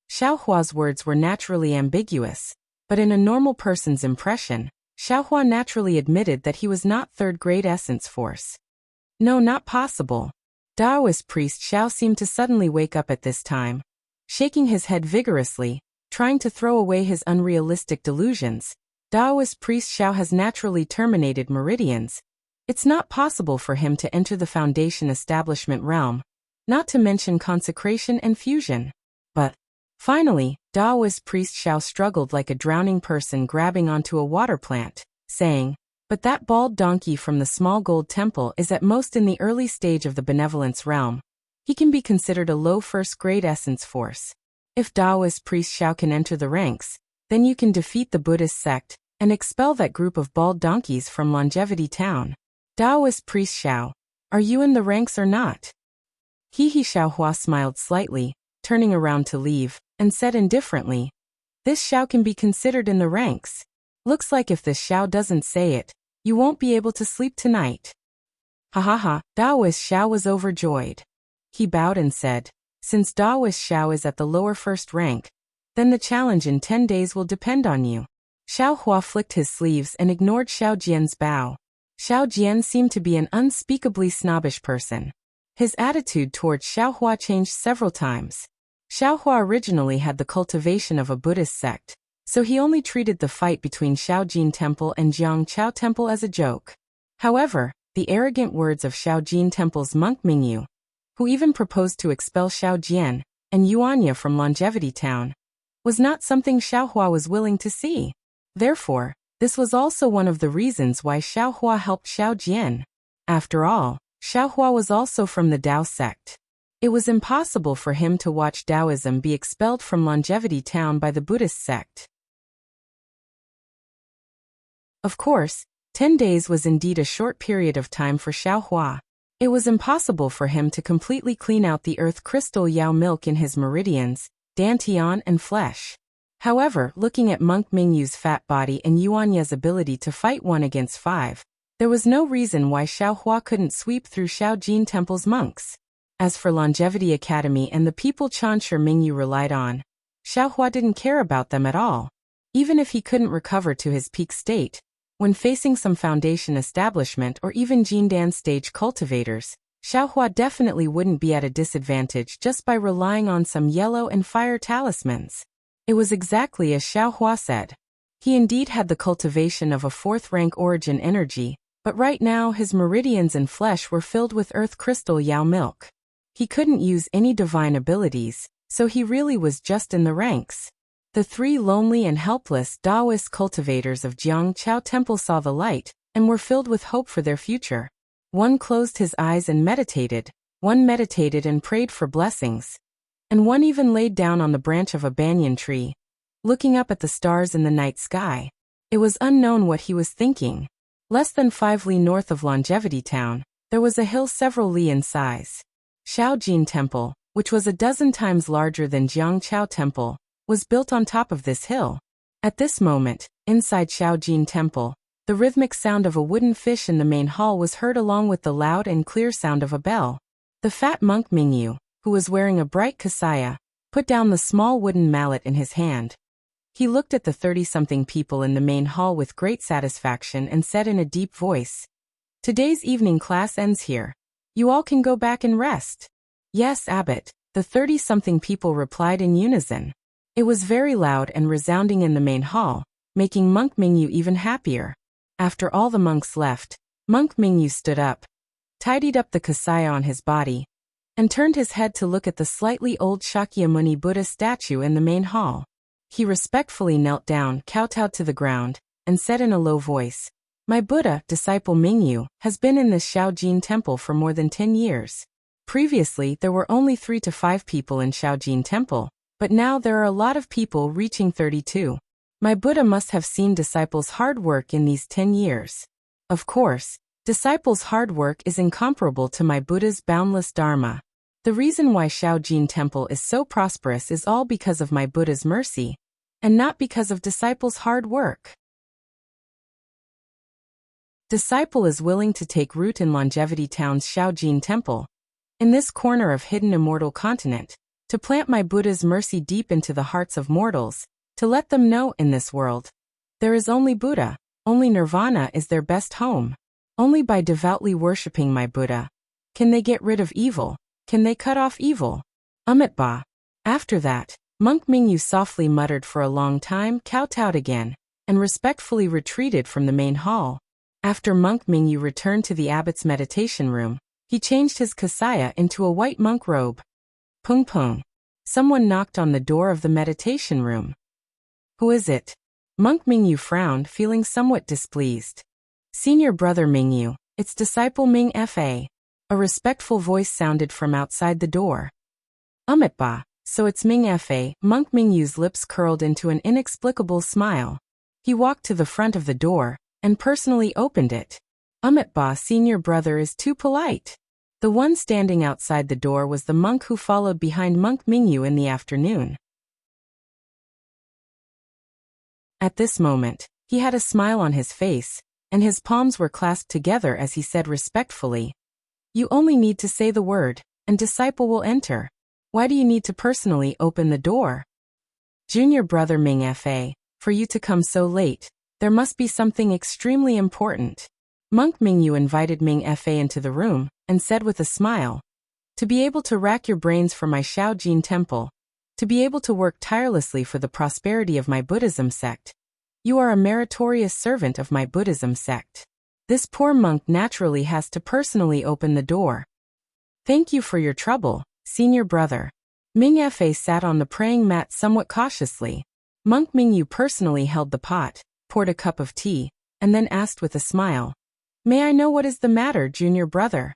Xiaohua's words were naturally ambiguous, but in a normal person's impression, Xiaohua naturally admitted that he was not third grade essence force. No, not possible. Taoist priest Xiao seemed to suddenly wake up at this time. Shaking his head vigorously, trying to throw away his unrealistic delusions, Taoist priest Xiao has naturally terminated meridians. It's not possible for him to enter the foundation establishment realm, not to mention consecration and fusion. But finally, Taoist priest Xiao struggled like a drowning person grabbing onto a water plant, saying, but that bald donkey from the small gold temple is at most in the early stage of the benevolence realm. He can be considered a low first-grade essence force. If Taoist priest Xiao can enter the ranks, then you can defeat the Buddhist sect and expel that group of bald donkeys from Longevity Town. Taoist priest Xiao, are you in the ranks or not? Xiaohua smiled slightly, turning around to leave, and said indifferently, this Xiao can be considered in the ranks. Looks like if this Xiao doesn't say it, you won't be able to sleep tonight. Ha. Taoist Xiao was overjoyed. He bowed and said, since Taoist Xiao is at the lower first rank, then the challenge in 10 days will depend on you. Xiaohua flicked his sleeves and ignored Xiao Jian's bow. Xiao Jian seemed to be an unspeakably snobbish person. His attitude towards Xiaohua changed several times. Xiaohua originally had the cultivation of a Buddhist sect, so he only treated the fight between Xiaojin Temple and Jiangchao Temple as a joke. However, the arrogant words of Xiaojin Temple's monk Mingyu, who even proposed to expel Xiao Jian and Yuanya from Longevity Town, was not something Xiaohua was willing to see. Therefore, this was also one of the reasons why Xiaohua helped Xiao Jian. After all, Xiaohua was also from the Tao sect. It was impossible for him to watch Taoism be expelled from Longevity Town by the Buddhist sect. Of course, 10 days was indeed a short period of time for Xiaohua. It was impossible for him to completely clean out the earth crystal Yao milk in his meridians, dantian and flesh. However, looking at Monk Mingyu's fat body and Yuanya's ability to fight 1 against 5, there was no reason why Xiaohua couldn't sweep through Xiaojin Temple's monks. As for Longevity Academy and the people Chansher Mingyu relied on, Xiaohua didn't care about them at all. Even if he couldn't recover to his peak state, when facing some foundation establishment or even Jindan stage cultivators, Xiaohua definitely wouldn't be at a disadvantage just by relying on some yellow and fire talismans. It was exactly as Xiaohua said. He indeed had the cultivation of a 4th-rank origin energy, but right now his meridians and flesh were filled with earth crystal Yao milk. He couldn't use any divine abilities, so he really was just in the ranks. The 3 lonely and helpless Taoist cultivators of Jiangchao Temple saw the light, and were filled with hope for their future. One closed his eyes and meditated, one meditated and prayed for blessings, and one even laid down on the branch of a banyan tree, looking up at the stars in the night sky. It was unknown what he was thinking. Less than 5 li north of Longevity Town, there was a hill several li in size. Xiaojin Temple, which was a dozen times larger than Jiangchao Temple, was built on top of this hill. At this moment, inside Xiaojin Temple, the rhythmic sound of a wooden fish in the main hall was heard along with the loud and clear sound of a bell. The fat monk Mingyu, who was wearing a bright kasaya, put down the small wooden mallet in his hand. He looked at the 30-something people in the main hall with great satisfaction and said in a deep voice, "Today's evening class ends here. You all can go back and rest." "Yes, Abbot," the 30-something people replied in unison. It was very loud and resounding in the main hall, making Monk Mingyu even happier. After all the monks left, Monk Mingyu stood up. tidied up the kasaya on his body, and turned his head to look at the slightly old Shakyamuni Buddha statue in the main hall. He respectfully knelt down, kowtowed to the ground, and said in a low voice, "My Buddha, disciple Mingyu, has been in this Shaojin temple for more than 10 years. Previously, there were only 3 to 5 people in Shaojin temple, but now there are a lot of people reaching 32. My Buddha must have seen disciples' hard work in these 10 years. Of course, disciples' hard work is incomparable to my Buddha's boundless dharma. The reason why Shaojin temple is so prosperous is all because of my Buddha's mercy, and not because of disciples' hard work." Disciple is willing to take root in Longevity Town's Shaojin temple, in this corner of hidden immortal continent, to plant my Buddha's mercy deep into the hearts of mortals, to let them know in this world, there is only Buddha, only Nirvana is their best home. Only by devoutly worshipping my Buddha can they get rid of evil, can they cut off evil. Ba. After that, Monk Mingyu softly muttered for a long time, kowtowed again, and respectfully retreated from the main hall. After Monk Mingyu returned to the abbot's meditation room, he changed his kasaya into a white monk robe. Pung pung. Someone knocked on the door of the meditation room. "Who is it?" Monk Mingyu frowned, feeling somewhat displeased. "Senior brother Mingyu, it's disciple Ming Fa." A respectful voice sounded from outside the door. Ba. So it's Ming Fa. Monk Mingyu's lips curled into an inexplicable smile. He walked to the front of the door, and personally opened it. Ba, senior brother is too polite. The one standing outside the door was the monk who followed behind Monk Mingyu in the afternoon. At this moment, he had a smile on his face, and his palms were clasped together as he said respectfully, "You only need to say the word, and disciple will enter. Why do you need to personally open the door?" "Junior brother Ming Fa, for you to come so late, there must be something extremely important." Monk Mingyu invited Ming Fa into the room, and said with a smile, "To be able to rack your brains for my Shaojin temple, to be able to work tirelessly for the prosperity of my Buddhism sect, you are a meritorious servant of my Buddhism sect. This poor monk naturally has to personally open the door. Thank you for your trouble, senior brother." Ming Fa sat on the praying mat somewhat cautiously. Monk Mingyu personally held the pot, poured a cup of tea, and then asked with a smile, "May I know what is the matter, junior brother?"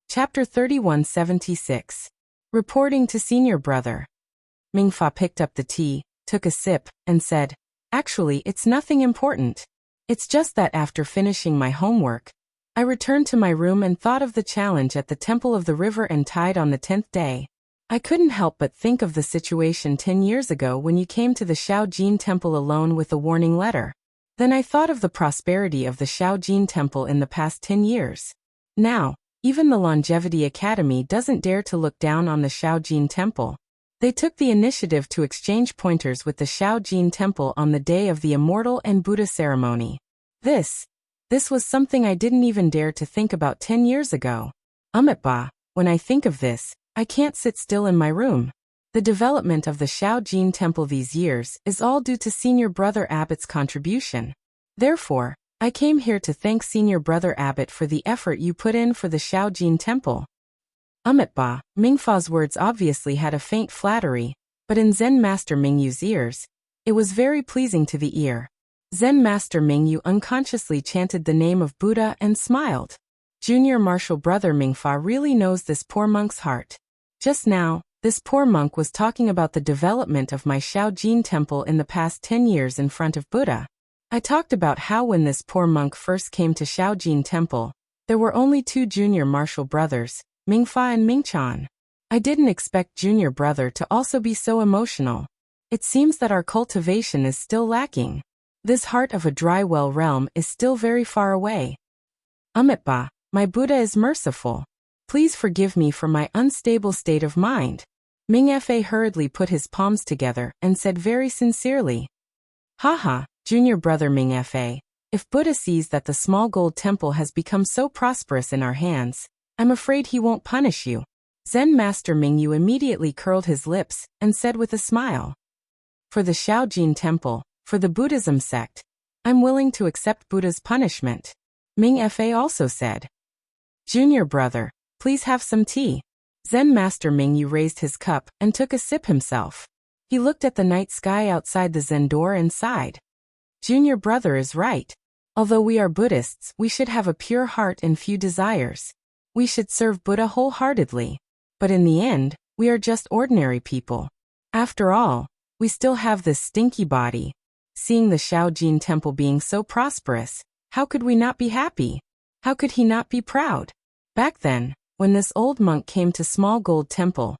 Chapter 3176. Reporting to Senior Brother. Mingfa picked up the tea, took a sip, and said, "Actually, it's nothing important. It's just that after finishing my homework, I returned to my room and thought of the challenge at the Temple of the River and Tide on the 10th day. I couldn't help but think of the situation 10 years ago when you came to the Shaojin Temple alone with a warning letter. Then I thought of the prosperity of the Shaojin Temple in the past 10 years. Now, even the Longevity Academy doesn't dare to look down on the Shaojin Temple. They took the initiative to exchange pointers with the Shaojin Temple on the day of the Immortal and Buddha ceremony. This was something I didn't even dare to think about 10 years ago. Ba, when I think of this, I can't sit still in my room. The development of the Shaojin Temple these years is all due to Senior Brother Abbott's contribution. Therefore, I came here to thank Senior Brother Abbott for the effort you put in for the Shaojin Temple." Ba, Mingfa's words obviously had a faint flattery, but in Zen Master Mingyu's ears, it was very pleasing to the ear. Zen Master Mingyu unconsciously chanted the name of Buddha and smiled. Junior Martial Brother Mingfa really knows this poor monk's heart. Just now, this poor monk was talking about the development of my Shaojin Temple in the past 10 years in front of Buddha. I talked about how when this poor monk first came to Shaojin Temple, there were only 2 junior martial brothers, Mingfa and Mingchan. I didn't expect junior brother to also be so emotional. It seems that our cultivation is still lacking. This heart of a dry well realm is still very far away. Ba, my Buddha is merciful. Please forgive me for my unstable state of mind. Ming Fa hurriedly put his palms together and said very sincerely, "Haha, junior brother Ming Fa, if Buddha sees that the small gold temple has become so prosperous in our hands, I'm afraid he won't punish you." Zen Master Mingyu immediately curled his lips and said with a smile, "For the Shaojin Temple, For the Buddhism sect, I'm willing to accept Buddha's punishment. Ming Fa also said. Junior brother, please have some tea. Zen Master Mingyu raised his cup and took a sip himself. He looked at the night sky outside the Zen door and sighed. Junior brother is right. Although we are Buddhists, we should have a pure heart and few desires. We should serve Buddha wholeheartedly. But in the end, we are just ordinary people. After all, we still have this stinky body. Seeing the Shaojin temple being so prosperous, how could we not be happy? How could he not be proud? Back then, when this old monk came to Small Gold Temple,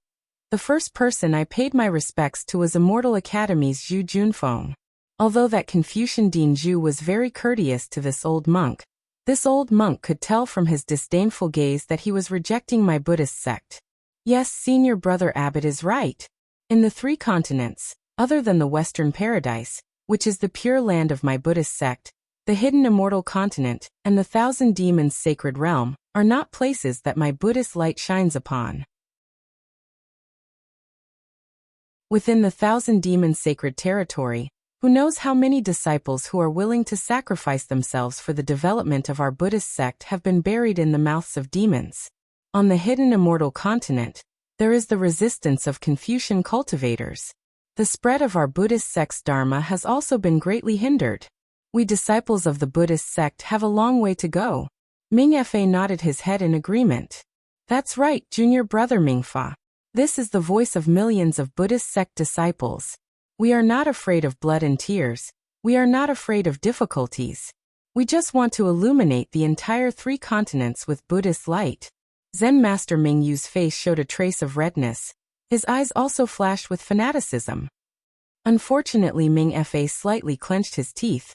the first person I paid my respects to was Immortal Academy's Zhu Junfeng. Although that Confucian Dean Zhu was very courteous to this old monk could tell from his disdainful gaze that he was rejecting my Buddhist sect. Yes, senior brother Abbot is right. In the 3 continents, other than the Western Paradise, which is the pure land of my Buddhist sect, the hidden immortal continent, and the Thousand Demons sacred realm, are not places that my Buddhist light shines upon. Within the Thousand Demons sacred territory, who knows how many disciples who are willing to sacrifice themselves for the development of our Buddhist sect have been buried in the mouths of demons. On the hidden immortal continent, there is the resistance of Confucian cultivators. The spread of our Buddhist sect's dharma has also been greatly hindered. We disciples of the Buddhist sect have a long way to go. Ming Fa nodded his head in agreement. That's right, junior brother Ming Fa. This is the voice of millions of Buddhist sect disciples. We are not afraid of blood and tears. We are not afraid of difficulties. We just want to illuminate the entire 3 continents with Buddhist light. Zen Master Mingyu's face showed a trace of redness. His eyes also flashed with fanaticism. Unfortunately, Ming Fa slightly clenched his teeth.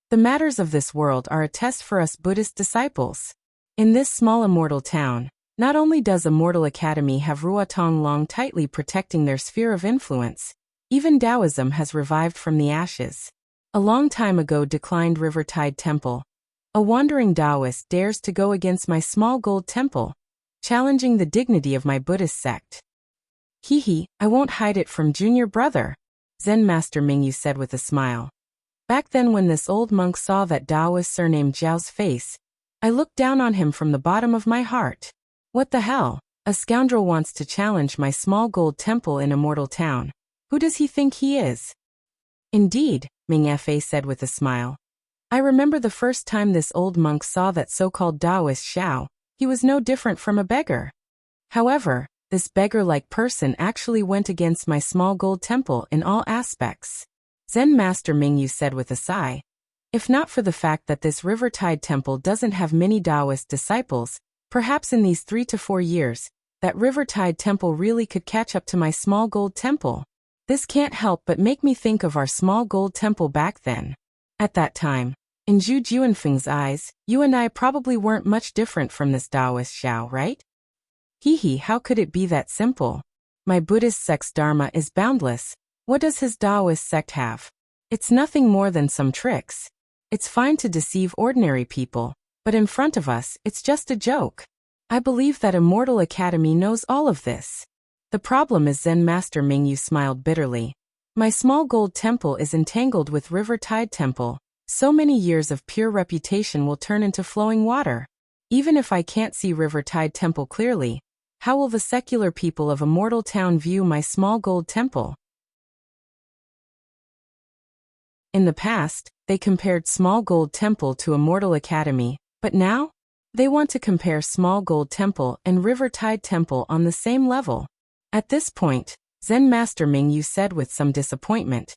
The matters of this world are a test for us Buddhist disciples. In this small immortal town, not only does Immortal Academy have Ruotong Long tightly protecting their sphere of influence, even Taoism has revived from the ashes. A long time ago declined Rivertide Temple. A wandering Taoist dares to go against my Small Gold Temple, challenging the dignity of my Buddhist sect. Hee, I won't hide it from junior brother, Zen Master Mingyu said with a smile. Back then when this old monk saw that Taoist surnamed Zhao's face, I looked down on him from the bottom of my heart. What the hell? A scoundrel wants to challenge my Small Gold Temple in Immortal Town. Who does he think he is? Indeed, Ming Fa said with a smile. I remember the first time this old monk saw that so-called Taoist Xiao, he was no different from a beggar. However, this beggar-like person actually went against my Small Gold Temple in all aspects. Zen Master Mingyu said with a sigh. If not for the fact that this Rivertide Temple doesn't have many Taoist disciples, perhaps in these 3 to 4 years, that Rivertide Temple really could catch up to my Small Gold Temple. This can't help but make me think of our Small Gold Temple back then. At that time, in Zhu Juanfeng's eyes, you and I probably weren't much different from this Taoist Xiao, right? Hee, how could it be that simple? My Buddhist sect's dharma is boundless. What does his Taoist sect have? It's nothing more than some tricks. It's fine to deceive ordinary people, but in front of us, it's just a joke. I believe that Immortal Academy knows all of this. The problem is Zen Master Mingyu smiled bitterly. My Small Gold Temple is entangled with Rivertide Temple. So many years of pure reputation will turn into flowing water. Even if I can't see Rivertide Temple clearly, how will the secular people of Immortal Town view my Small Gold Temple? In the past, they compared Small Gold Temple to Immortal Academy, but now? They want to compare Small Gold Temple and Rivertide Temple on the same level. At this point, Zen Master Mingyu said with some disappointment,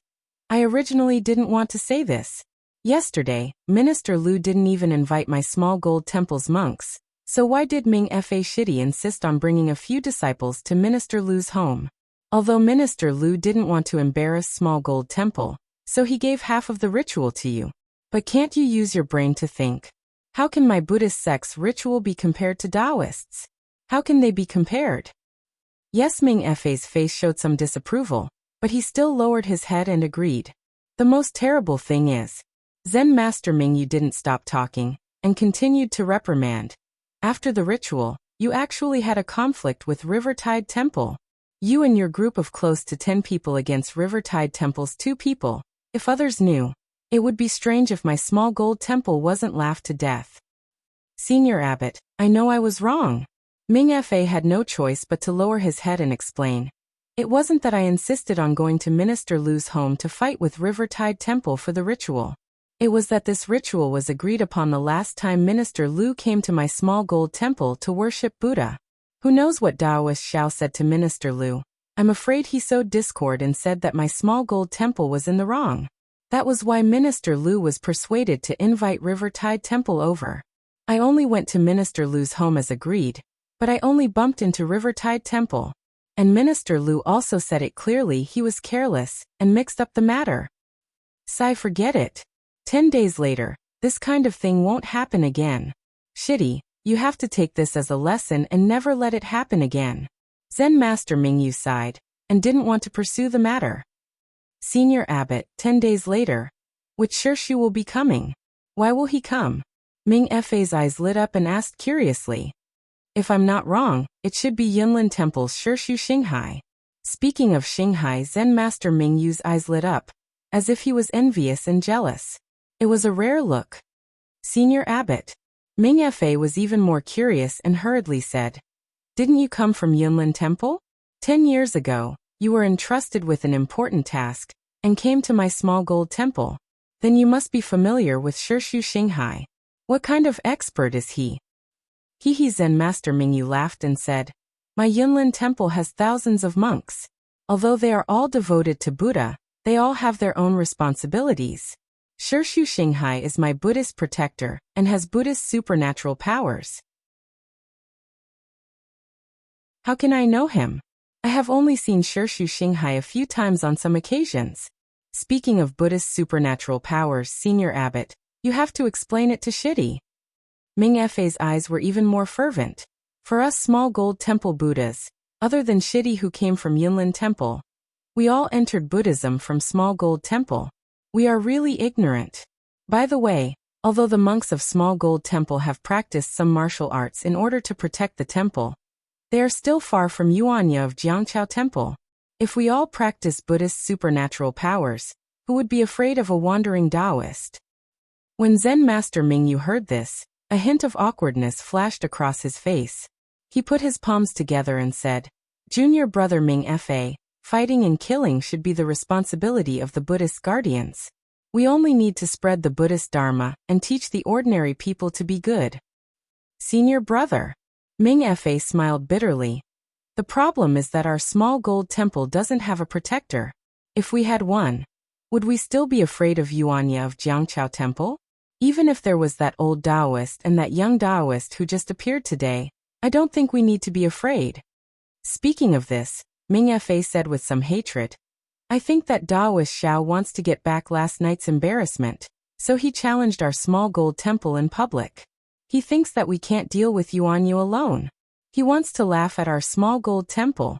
I originally didn't want to say this. Yesterday, Minister Lu didn't even invite my Small Gold Temple's monks, so why did Ming Fa Shidi insist on bringing a few disciples to Minister Lu's home? Although Minister Lu didn't want to embarrass Small Gold Temple, so he gave half of the ritual to you. But can't you use your brain to think? How can my Buddhist sect's ritual be compared to Taoists? How can they be compared? Yes, Ming Fa's face showed some disapproval, but he still lowered his head and agreed. The most terrible thing is, Zen Master Mingyu didn't stop talking, and continued to reprimand. After the ritual, you actually had a conflict with Rivertide Temple. You and your group of close to 10 people against Rivertide Temple's 2 people. If others knew, it would be strange if my small gold temple wasn't laughed to death. Senior Abbot, I know I was wrong. Ming Fa had no choice but to lower his head and explain. It wasn't that I insisted on going to Minister Lu's home to fight with Riverside Temple for the ritual. It was that this ritual was agreed upon the last time Minister Lu came to my small gold temple to worship Buddha. Who knows what Taoist Xiao said to Minister Lu? I'm afraid he sowed discord and said that my small gold temple was in the wrong. That was why Minister Lu was persuaded to invite Riverside Temple over. I only went to Minister Lu's home as agreed, but I only bumped into Riverside Temple. And Minister Lu also said it clearly he was careless and mixed up the matter. Sai, forget it. 10 days later, this kind of thing won't happen again. Shitty, you have to take this as a lesson and never let it happen again. Zen Master Mingyu sighed, and didn't want to pursue the matter. Senior Abbot, 10 days later. Which Shirshu will be coming? Why will he come? Ming Fa's eyes lit up and asked curiously. If I'm not wrong, it should be Yunlin Temple's Shirshu Xinghai. Speaking of Xinghai, Zen Master Mingyu's eyes lit up, as if he was envious and jealous. It was a rare look. Senior Abbot. Ming Fa was even more curious and hurriedly said, didn't you come from Yunlin Temple? 10 years ago, you were entrusted with an important task, and came to my small gold temple. Then you must be familiar with Shirshu Xinghai. What kind of expert is he? Zen Master Mingyu laughed and said, my Yunlin temple has thousands of monks. Although they are all devoted to Buddha, they all have their own responsibilities. Shirshu Xinghai is my Buddhist protector and has Buddhist supernatural powers. How can I know him? I have only seen Shirshu Xinghai a few times on some occasions. Speaking of Buddhist supernatural powers, Senior Abbot, you have to explain it to Shitty. Ming Fa's eyes were even more fervent. For us small gold temple Buddhas, other than Shitty who came from Yunlin Temple, we all entered Buddhism from small gold temple. We are really ignorant. By the way, although the monks of small gold temple have practiced some martial arts in order to protect the temple, they are still far from Yuanya of Jiangchao Temple. If we all practice Buddhist supernatural powers, who would be afraid of a wandering Taoist? When Zen Master Mingyu heard this, a hint of awkwardness flashed across his face. He put his palms together and said, Junior brother Ming Fa, fighting and killing should be the responsibility of the Buddhist guardians. We only need to spread the Buddhist Dharma and teach the ordinary people to be good. Senior brother. Ming Fa smiled bitterly. The problem is that our small gold temple doesn't have a protector. If we had one, would we still be afraid of Yuanya of Jiangchao Temple? Even if there was that old Taoist and that young Taoist who just appeared today, I don't think we need to be afraid. Speaking of this, Ming Fa said with some hatred, I think that Taoist Xiao wants to get back last night's embarrassment, so he challenged our small gold temple in public. He thinks that we can't deal with Yuanyu alone. He wants to laugh at our small gold temple.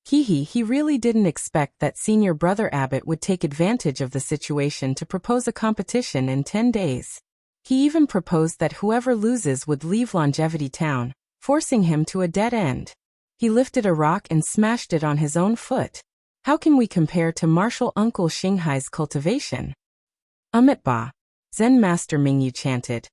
He really didn't expect that Senior Brother Abbot would take advantage of the situation to propose a competition in 10 days. He even proposed that whoever loses would leave Longevity Town, forcing him to a dead end. He lifted a rock and smashed it on his own foot. How can we compare to Martial Uncle Xinghai's cultivation? Ba. Zen Master Mingyu chanted.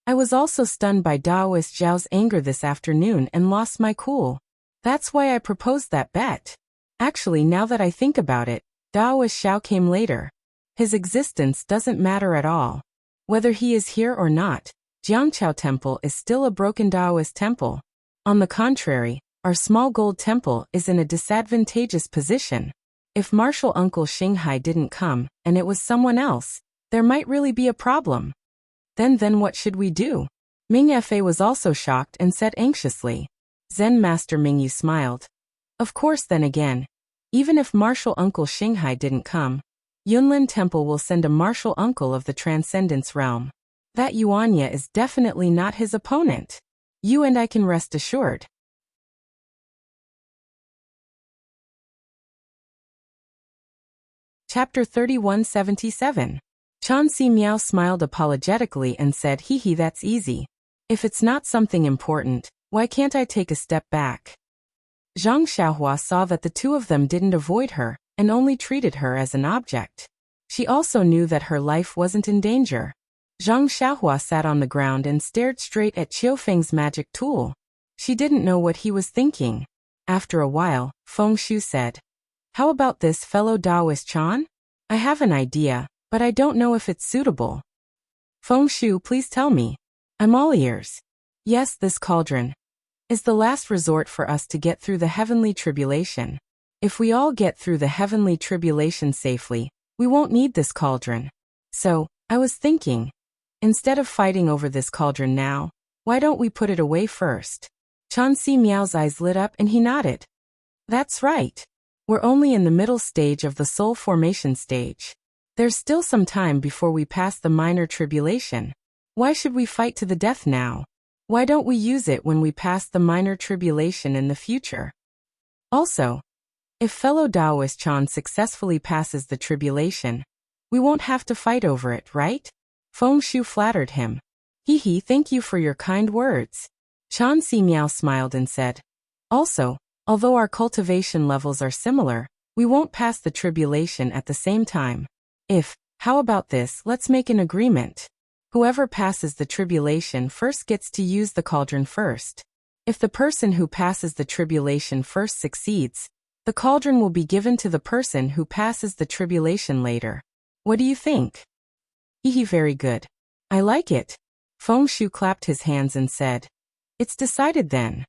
I was also stunned by Taoist Zhao's anger this afternoon and lost my cool. That's why I proposed that bet. Actually, now that I think about it, Taoist Xiao came later. His existence doesn't matter at all. Whether he is here or not, Jiangchao Temple is still a broken Taoist temple. On the contrary, our small gold temple is in a disadvantageous position. If Martial Uncle Xinghai didn't come, and it was someone else, there might really be a problem. Then what should we do? Ming Fa was also shocked and said anxiously. Zen Master Mingyu smiled. Of course, then again, even if Martial Uncle Xinghai didn't come, Yunlin Temple will send a Martial Uncle of the Transcendence Realm. That Yuanya is definitely not his opponent. You and I can rest assured. Chapter 3177. Chan Si Miao smiled apologetically and said, that's easy. If it's not something important, why can't I take a step back? Zhang Xiaohua saw that the two of them didn't avoid her, and only treated her as an object. She also knew that her life wasn't in danger. Zhang Xiaohua sat on the ground and stared straight at Qiufeng's magic tool. She didn't know what he was thinking. After a while, Feng Shu said, "How about this, fellow Daoist Chan? I have an idea, but I don't know if it's suitable." "Feng Shu, please tell me. I'm all ears." "Yes, this cauldron is the last resort for us to get through the heavenly tribulation. If we all get through the heavenly tribulation safely, we won't need this cauldron. So, I was thinking, instead of fighting over this cauldron now, why don't we put it away first?" Chan Si Miao's eyes lit up and he nodded. "That's right. We're only in the middle stage of the soul formation stage. There's still some time before we pass the minor tribulation. Why should we fight to the death now? Why don't we use it when we pass the minor tribulation in the future? Also, if fellow Daoist Chan successfully passes the tribulation, we won't have to fight over it, right?" Feng Shu flattered him. "Hee, thank you for your kind words." Chan Si Miao smiled and said, "Also, although our cultivation levels are similar, we won't pass the tribulation at the same time. How about this, let's make an agreement. Whoever passes the tribulation first gets to use the cauldron first. If the person who passes the tribulation first succeeds, the cauldron will be given to the person who passes the tribulation later. What do you think?" "Hee, very good. I like it." Feng Shu clapped his hands and said, "It's decided then."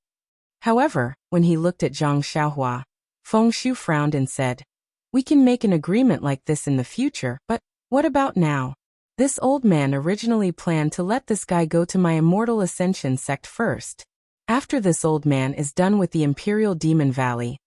However, when he looked at Zhang Xiaohua, Feng Shu frowned and said, "We can make an agreement like this in the future, but what about now? This old man originally planned to let this guy go to my Immortal Ascension sect first. After this old man is done with the Imperial Demon Valley,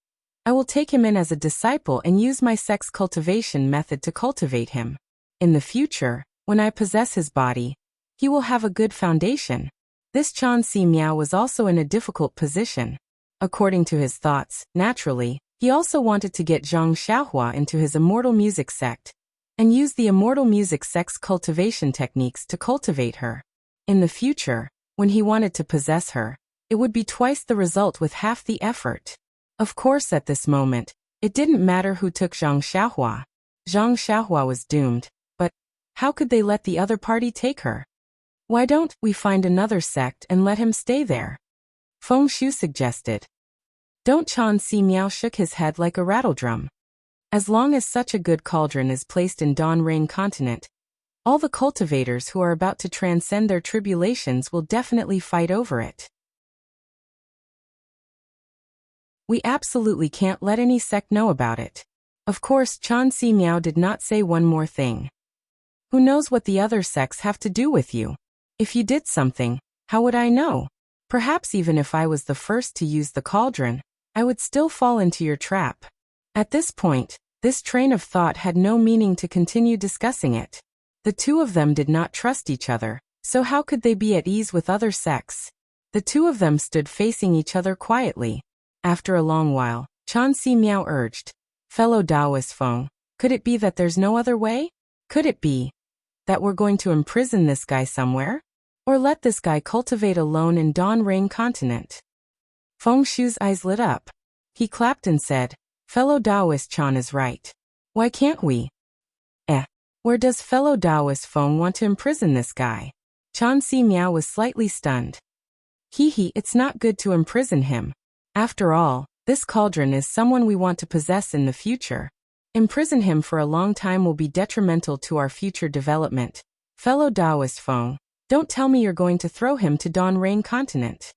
I will take him in as a disciple and use my sect's cultivation method to cultivate him. In the future, when I possess his body, he will have a good foundation." This Chan Si Miao was also in a difficult position. According to his thoughts, naturally, he also wanted to get Zhang Xiaohua into his Immortal Music sect, and use the Immortal Music sect's cultivation techniques to cultivate her. In the future, when he wanted to possess her, it would be twice the result with half the effort. Of course, at this moment, it didn't matter who took Zhang Xiaohua. Zhang Xiaohua was doomed, but how could they let the other party take her? "Why don't we find another sect and let him stay there?" Feng Shu suggested. Don't Chan Si Miao shook his head like a rattledrum. As long as such a good cauldron is placed in Dawn Rain Continent, all the cultivators who are about to transcend their tribulations will definitely fight over it. We absolutely can't let any sect know about it. Of course, Chan Si Miao did not say one more thing. Who knows what the other sects have to do with you? If you did something, how would I know? Perhaps even if I was the first to use the cauldron, I would still fall into your trap. At this point, this train of thought had no meaning to continue discussing it. The two of them did not trust each other, so how could they be at ease with other sects? The two of them stood facing each other quietly. After a long while, Chan Si Miao urged, "Fellow Daoist Feng, could it be that there's no other way? Could it be that we're going to imprison this guy somewhere? Or let this guy cultivate alone in Dawn Rain Continent?" Feng Shu's eyes lit up. He clapped and said, "Fellow Daoist Chan is right. Why can't we?" Where does fellow Daoist Feng want to imprison this guy?" Chan Si Miao was slightly stunned. It's not good to imprison him. After all, this cauldron is someone we want to possess in the future. Imprison him for a long time will be detrimental to our future development. Fellow Daoist Feng, don't tell me you're going to throw him to Dawn Rain Continent."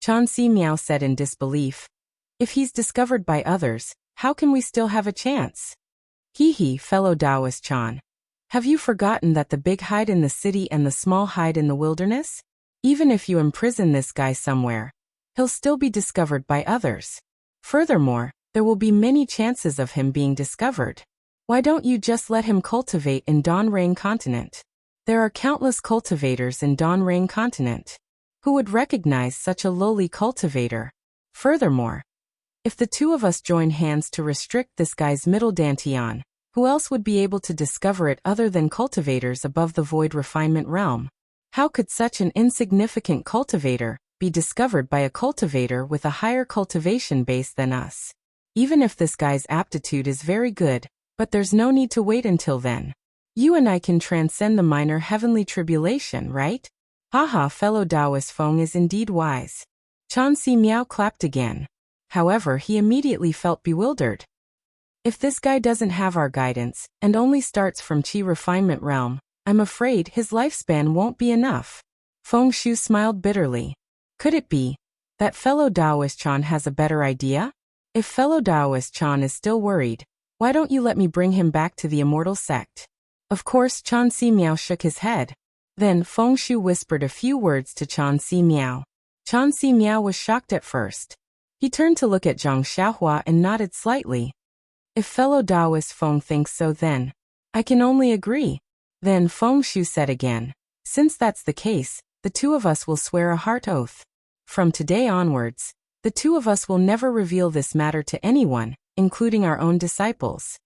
Chan Si Miao said in disbelief. "If he's discovered by others, how can we still have a chance?" Fellow Daoist Chan. Have you forgotten that the big hide in the city and the small hide in the wilderness? Even if you imprison this guy somewhere, he'll still be discovered by others. Furthermore, there will be many chances of him being discovered. Why don't you just let him cultivate in Dawn Rain Continent? There are countless cultivators in Dawn Rain Continent. Who would recognize such a lowly cultivator? Furthermore, if the two of us join hands to restrict this guy's middle dantian, who else would be able to discover it other than cultivators above the void refinement realm? How could such an insignificant cultivator be discovered by a cultivator with a higher cultivation base than us? Even if this guy's aptitude is very good, But there's no need to wait until then. You and I can transcend the minor heavenly tribulation, right? Haha, fellow Taoist Feng is indeed wise. Chan Si Miao clapped again. However, he immediately felt bewildered. If this guy doesn't have our guidance, and only starts from Qi refinement realm, I'm afraid his lifespan won't be enough. Feng Shu smiled bitterly. Could it be that fellow Taoist Chan has a better idea? If fellow Taoist Chan is still worried, why don't you let me bring him back to the immortal sect? Of course, Chan Si Miao shook his head. Then Feng Shu whispered a few words to Chan Si Miao. Chan Si Miao was shocked at first. He turned to look at Zhang Xiaohua and nodded slightly. If fellow Taoist Feng thinks so, then I can only agree. Then Feng Shu said again, since that's the case, the two of us will swear a heart oath. From today onwards, the two of us will never reveal this matter to anyone, including our own disciples.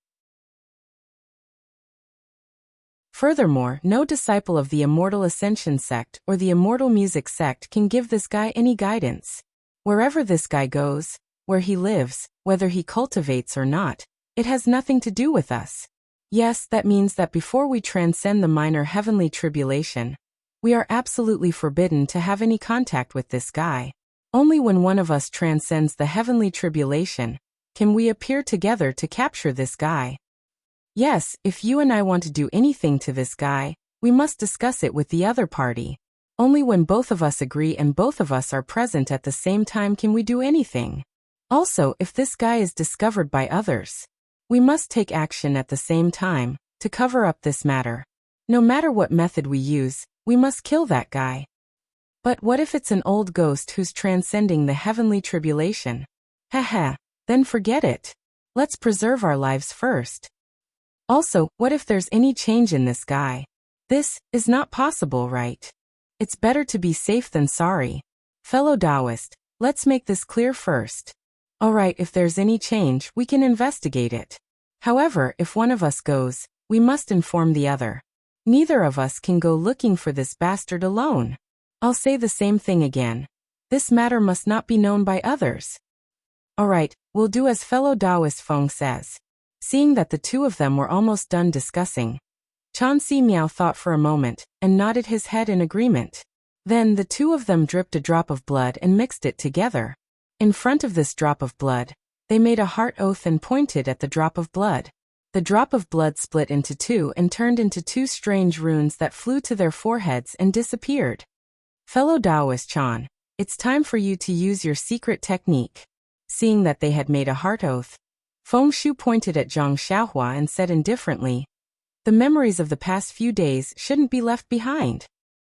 Furthermore, no disciple of the Immortal Ascension sect or the Immortal Music sect can give this guy any guidance. Wherever this guy goes, where he lives, whether he cultivates or not, it has nothing to do with us. Yes, that means that before we transcend the minor heavenly tribulation, we are absolutely forbidden to have any contact with this guy. Only when one of us transcends the heavenly tribulation can we appear together to capture this guy. Yes, if you and I want to do anything to this guy, we must discuss it with the other party. Only when both of us agree and both of us are present at the same time can we do anything. Also, if this guy is discovered by others, we must take action at the same time to cover up this matter. No matter what method we use, we must kill that guy. But what if it's an old ghost who's transcending the heavenly tribulation? Haha, then forget it. Let's preserve our lives first. Also, what if there's any change in this guy? This is not possible, right? It's better to be safe than sorry. Fellow Taoist, let's make this clear first. Alright, if there's any change, we can investigate it. However, if one of us goes, we must inform the other. Neither of us can go looking for this bastard alone. I'll say the same thing again. This matter must not be known by others. Alright, we'll do as fellow Taoist Feng says. Seeing that the two of them were almost done discussing, Chan Si Miao thought for a moment and nodded his head in agreement. Then the two of them dripped a drop of blood and mixed it together. In front of this drop of blood, they made a heart oath and pointed at the drop of blood. The drop of blood split into two and turned into two strange runes that flew to their foreheads and disappeared. Fellow Taoist Chan, it's time for you to use your secret technique. Seeing that they had made a heart oath, Feng Shu pointed at Zhang Xiaohua and said indifferently, the memories of the past few days shouldn't be left behind.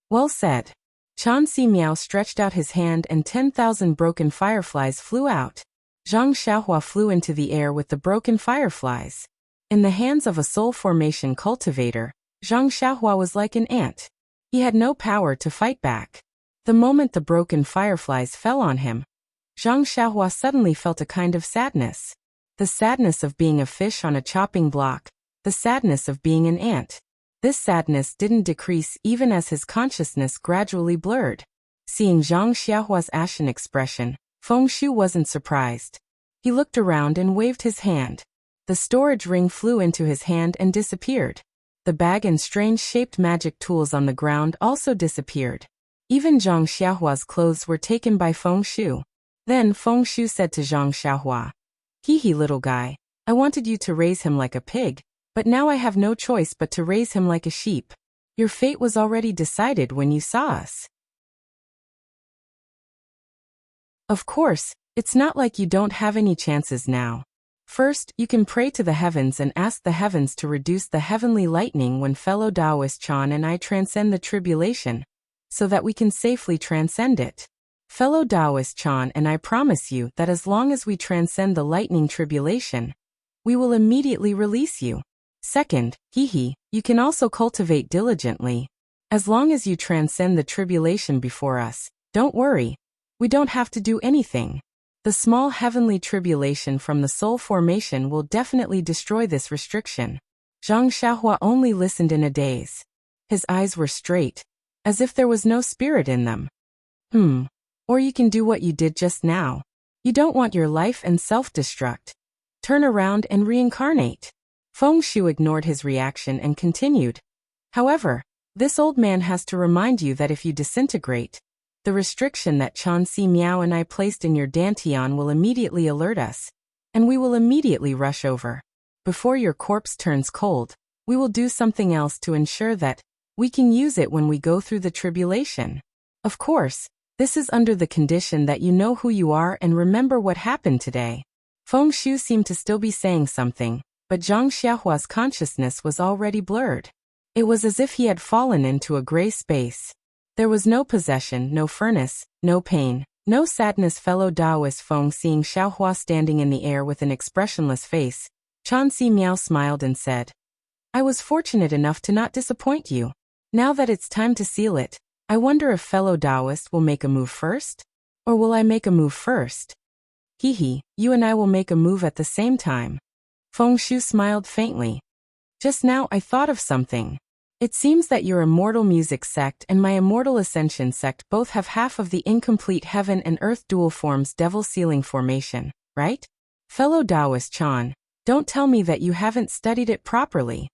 Well said. Chan Si Miao stretched out his hand and 10,000 broken fireflies flew out. Zhang Xiaohua flew into the air with the broken fireflies. In the hands of a soul formation cultivator, Zhang Xiaohua was like an ant. He had no power to fight back. The moment the broken fireflies fell on him, Zhang Xiaohua suddenly felt a kind of sadness. The sadness of being a fish on a chopping block, the sadness of being an ant. This sadness didn't decrease even as his consciousness gradually blurred. Seeing Zhang Xiaohua's ashen expression, Feng Shu wasn't surprised. He looked around and waved his hand. The storage ring flew into his hand and disappeared. The bag and strange-shaped magic tools on the ground also disappeared. Even Zhang Xiaohua's clothes were taken by Feng Shu. Then Feng Shu said to Zhang Xiaohua, Hee little guy, I wanted you to raise him like a pig, but now I have no choice but to raise him like a sheep. Your fate was already decided when you saw us. Of course, it's not like you don't have any chances now. First, you can pray to the heavens and ask the heavens to reduce the heavenly lightning when fellow Taoist Chan and I transcend the tribulation, so that we can safely transcend it. Fellow Taoist Chan and I promise you that as long as we transcend the lightning tribulation, we will immediately release you. Second, you can also cultivate diligently. As long as you transcend the tribulation before us, don't worry. We don't have to do anything. The small heavenly tribulation from the soul formation will definitely destroy this restriction. Zhang Xiaohua only listened in a daze. His eyes were straight, as if there was no spirit in them. Or you can do what you did just now. You don't want your life and self-destruct. Turn around and reincarnate. Feng Shu ignored his reaction and continued. However, this old man has to remind you that if you disintegrate, the restriction that Chan Si Miao and I placed in your dantian will immediately alert us, and we will immediately rush over. Before your corpse turns cold, we will do something else to ensure that we can use it when we go through the tribulation. Of course, this is under the condition that you know who you are and remember what happened today. Feng Shu seemed to still be saying something, but Zhang Xiaohua's consciousness was already blurred. It was as if he had fallen into a gray space. There was no possession, no furnace, no pain, no sadness. Fellow Taoist Feng, seeing Xiaohua standing in the air with an expressionless face, Chan Si Miao smiled and said, I was fortunate enough to not disappoint you. Now that it's time to seal it, I wonder if fellow Taoist will make a move first? Or will I make a move first? Hee, you and I will make a move at the same time. Feng Shu smiled faintly. Just now I thought of something. It seems that your immortal music sect and my immortal ascension sect both have half of the incomplete heaven and earth dual forms devil sealing formation, right? Fellow Taoist Chan, don't tell me that you haven't studied it properly.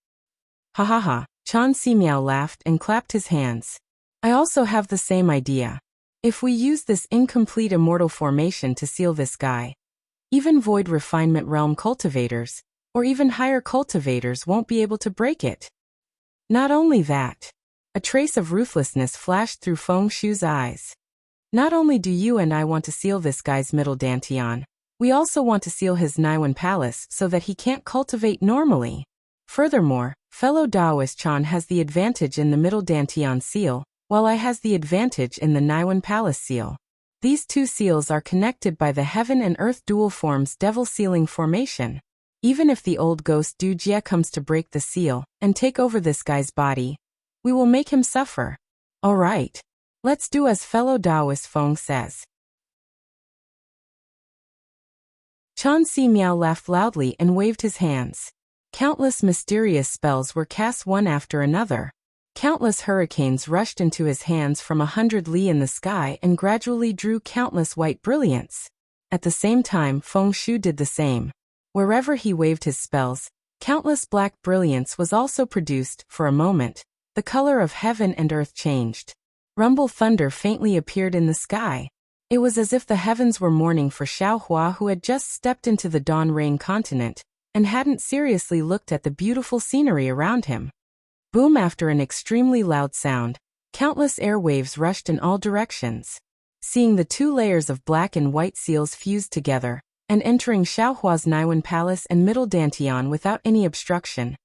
Ha ha ha, Chan Si Miao laughed and clapped his hands. I also have the same idea. If we use this incomplete immortal formation to seal this guy, even void refinement realm cultivators, or even higher cultivators won't be able to break it. Not only that, a trace of ruthlessness flashed through Feng Shu's eyes. Not only do you and I want to seal this guy's middle dantian, we also want to seal his Naiwan palace so that he can't cultivate normally. Furthermore, fellow Taoist Chan has the advantage in the middle dantian seal, while I has the advantage in the Naiwan palace seal. These two seals are connected by the heaven and earth dual forms devil sealing formation. Even if the old ghost Du Jie comes to break the seal and take over this guy's body, we will make him suffer. Alright. Let's do as fellow Taoist Feng says. Chan Si Miao laughed loudly and waved his hands. Countless mysterious spells were cast one after another. Countless hurricanes rushed into his hands from 100 li in the sky and gradually drew countless white brilliance. At the same time, Feng Shu did the same. Wherever he waved his spells, countless black brilliance was also produced. For a moment, the color of heaven and earth changed. Rumble thunder faintly appeared in the sky. It was as if the heavens were mourning for Xiaohua, who had just stepped into the dawn rain continent and hadn't seriously looked at the beautiful scenery around him. Boom! After an extremely loud sound, countless air waves rushed in all directions. Seeing the two layers of black and white seals fused together, and entering Xiaohua's Naiwan palace and middle dantian without any obstruction,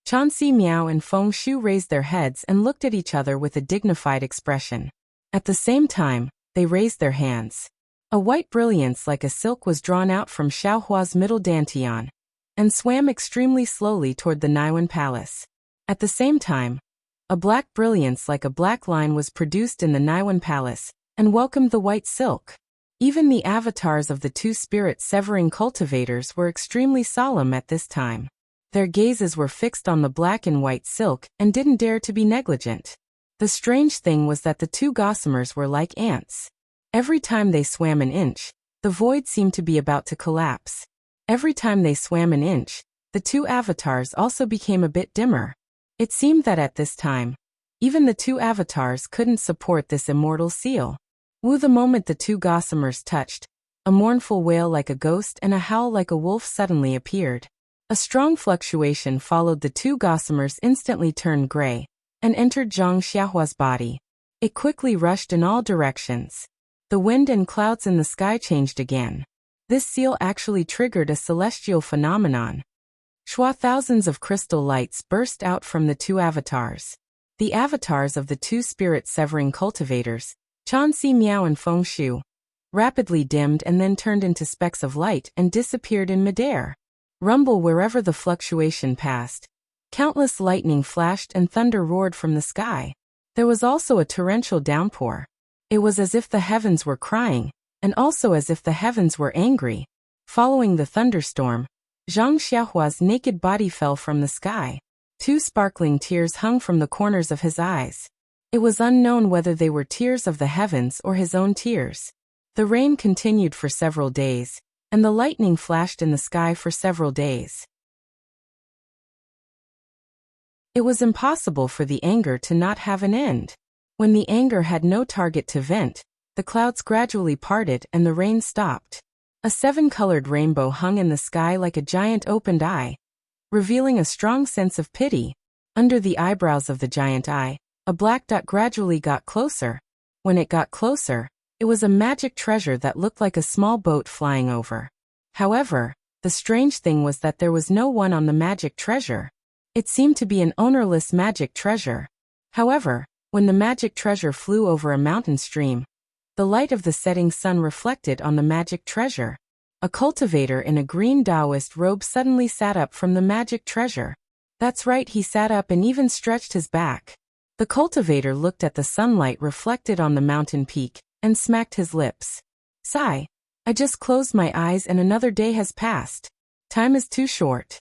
Chan Si Miao and Feng Shu raised their heads and looked at each other with a dignified expression. At the same time, they raised their hands. A white brilliance like a silk was drawn out from Xiaohua's middle dantian, and swam extremely slowly toward the Naiwan palace. At the same time, a black brilliance like a black line was produced in the Naiwan palace, and welcomed the white silk. Even the avatars of the two spirit-severing cultivators were extremely solemn at this time. Their gazes were fixed on the black and white silk and didn't dare to be negligent. The strange thing was that the two gossamers were like ants. Every time they swam an inch, the void seemed to be about to collapse. Every time they swam an inch, the two avatars also became a bit dimmer. It seemed that at this time, even the two avatars couldn't support this immortal seal. The moment the two gossamers touched, a mournful wail like a ghost and a howl like a wolf suddenly appeared. A strong fluctuation followed. The two gossamers instantly turned gray and entered Zhang Xiaohua's body. It quickly rushed in all directions. The wind and clouds in the sky changed again. This seal actually triggered a celestial phenomenon. Thousands of crystal lights burst out from the two avatars. The avatars of the two spirit-severing cultivators, Chan Si Miao and Feng Shu, rapidly dimmed and then turned into specks of light and disappeared in midair. Rumble wherever the fluctuation passed. Countless lightning flashed and thunder roared from the sky. There was also a torrential downpour. It was as if the heavens were crying, and also as if the heavens were angry. Following the thunderstorm, Zhang Xiaohua's naked body fell from the sky. Two sparkling tears hung from the corners of his eyes. It was unknown whether they were tears of the heavens or his own tears. The rain continued for several days, and the lightning flashed in the sky for several days. It was impossible for the anger to not have an end. When the anger had no target to vent, the clouds gradually parted and the rain stopped. A 7-colored rainbow hung in the sky like a giant opened eye, revealing a strong sense of pity. Under the eyebrows of the giant eye, a black dot gradually got closer. When it got closer, it was a magic treasure that looked like a small boat flying over. However, the strange thing was that there was no one on the magic treasure. It seemed to be an ownerless magic treasure. However, when the magic treasure flew over a mountain stream, the light of the setting sun reflected on the magic treasure. A cultivator in a green Taoist robe suddenly sat up from the magic treasure. That's right, he sat up and even stretched his back. The cultivator looked at the sunlight reflected on the mountain peak and smacked his lips. Sigh. I just closed my eyes and another day has passed. Time is too short.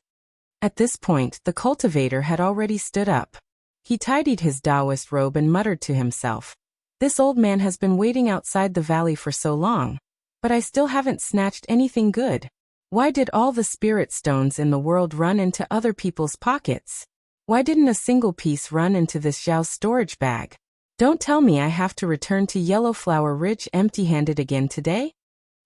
At this point, the cultivator had already stood up. He tidied his Taoist robe and muttered to himself. This old man has been waiting outside the valley for so long, but I still haven't snatched anything good. Why did all the spirit stones in the world run into other people's pockets? Why didn't a single piece run into this Zhao's storage bag? Don't tell me I have to return to Yellowflower Ridge empty-handed again today?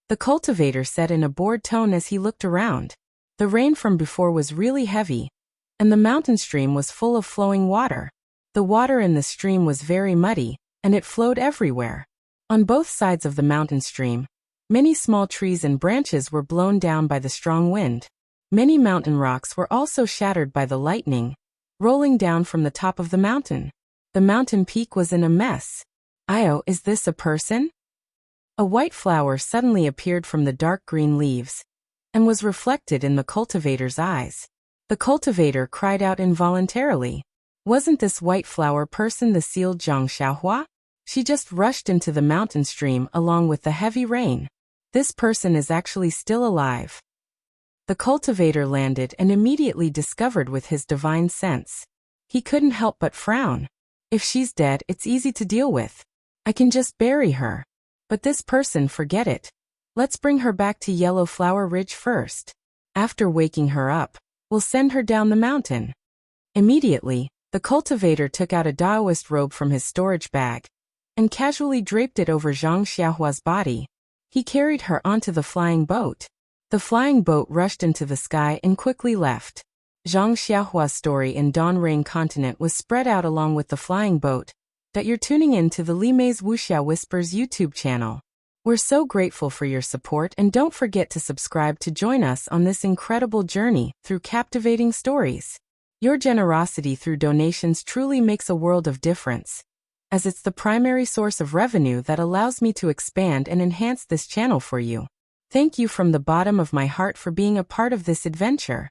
The cultivator said in a bored tone as he looked around. The rain from before was really heavy, and the mountain stream was full of flowing water. The water in the stream was very muddy, and it flowed everywhere. On both sides of the mountain stream, many small trees and branches were blown down by the strong wind. Many mountain rocks were also shattered by the lightning, rolling down from the top of the mountain. The mountain peak was in a mess. Io, is this a person? A white flower suddenly appeared from the dark green leaves, and was reflected in the cultivator's eyes. The cultivator cried out involuntarily. Wasn't this white flower person the sealed Zhang Xiaohua? She just rushed into the mountain stream along with the heavy rain. This person is actually still alive. The cultivator landed and immediately discovered with his divine sense. He couldn't help but frown. If she's dead, it's easy to deal with. I can just bury her. But this person, forget it. Let's bring her back to Yellowflower Ridge first. After waking her up, we'll send her down the mountain. Immediately, the cultivator took out a Taoist robe from his storage bag and casually draped it over Zhang Xiaohua's body. He carried her onto the flying boat. The flying boat rushed into the sky and quickly left. Zhang Xiaohua's story in Dawn Rain Continent was spread out along with the flying boat. That you're tuning in to the Li Mei's Wuxia Whispers YouTube channel. We're so grateful for your support, and don't forget to subscribe to join us on this incredible journey through captivating stories. Your generosity through donations truly makes a world of difference, as it's the primary source of revenue that allows me to expand and enhance this channel for you. Thank you from the bottom of my heart for being a part of this adventure.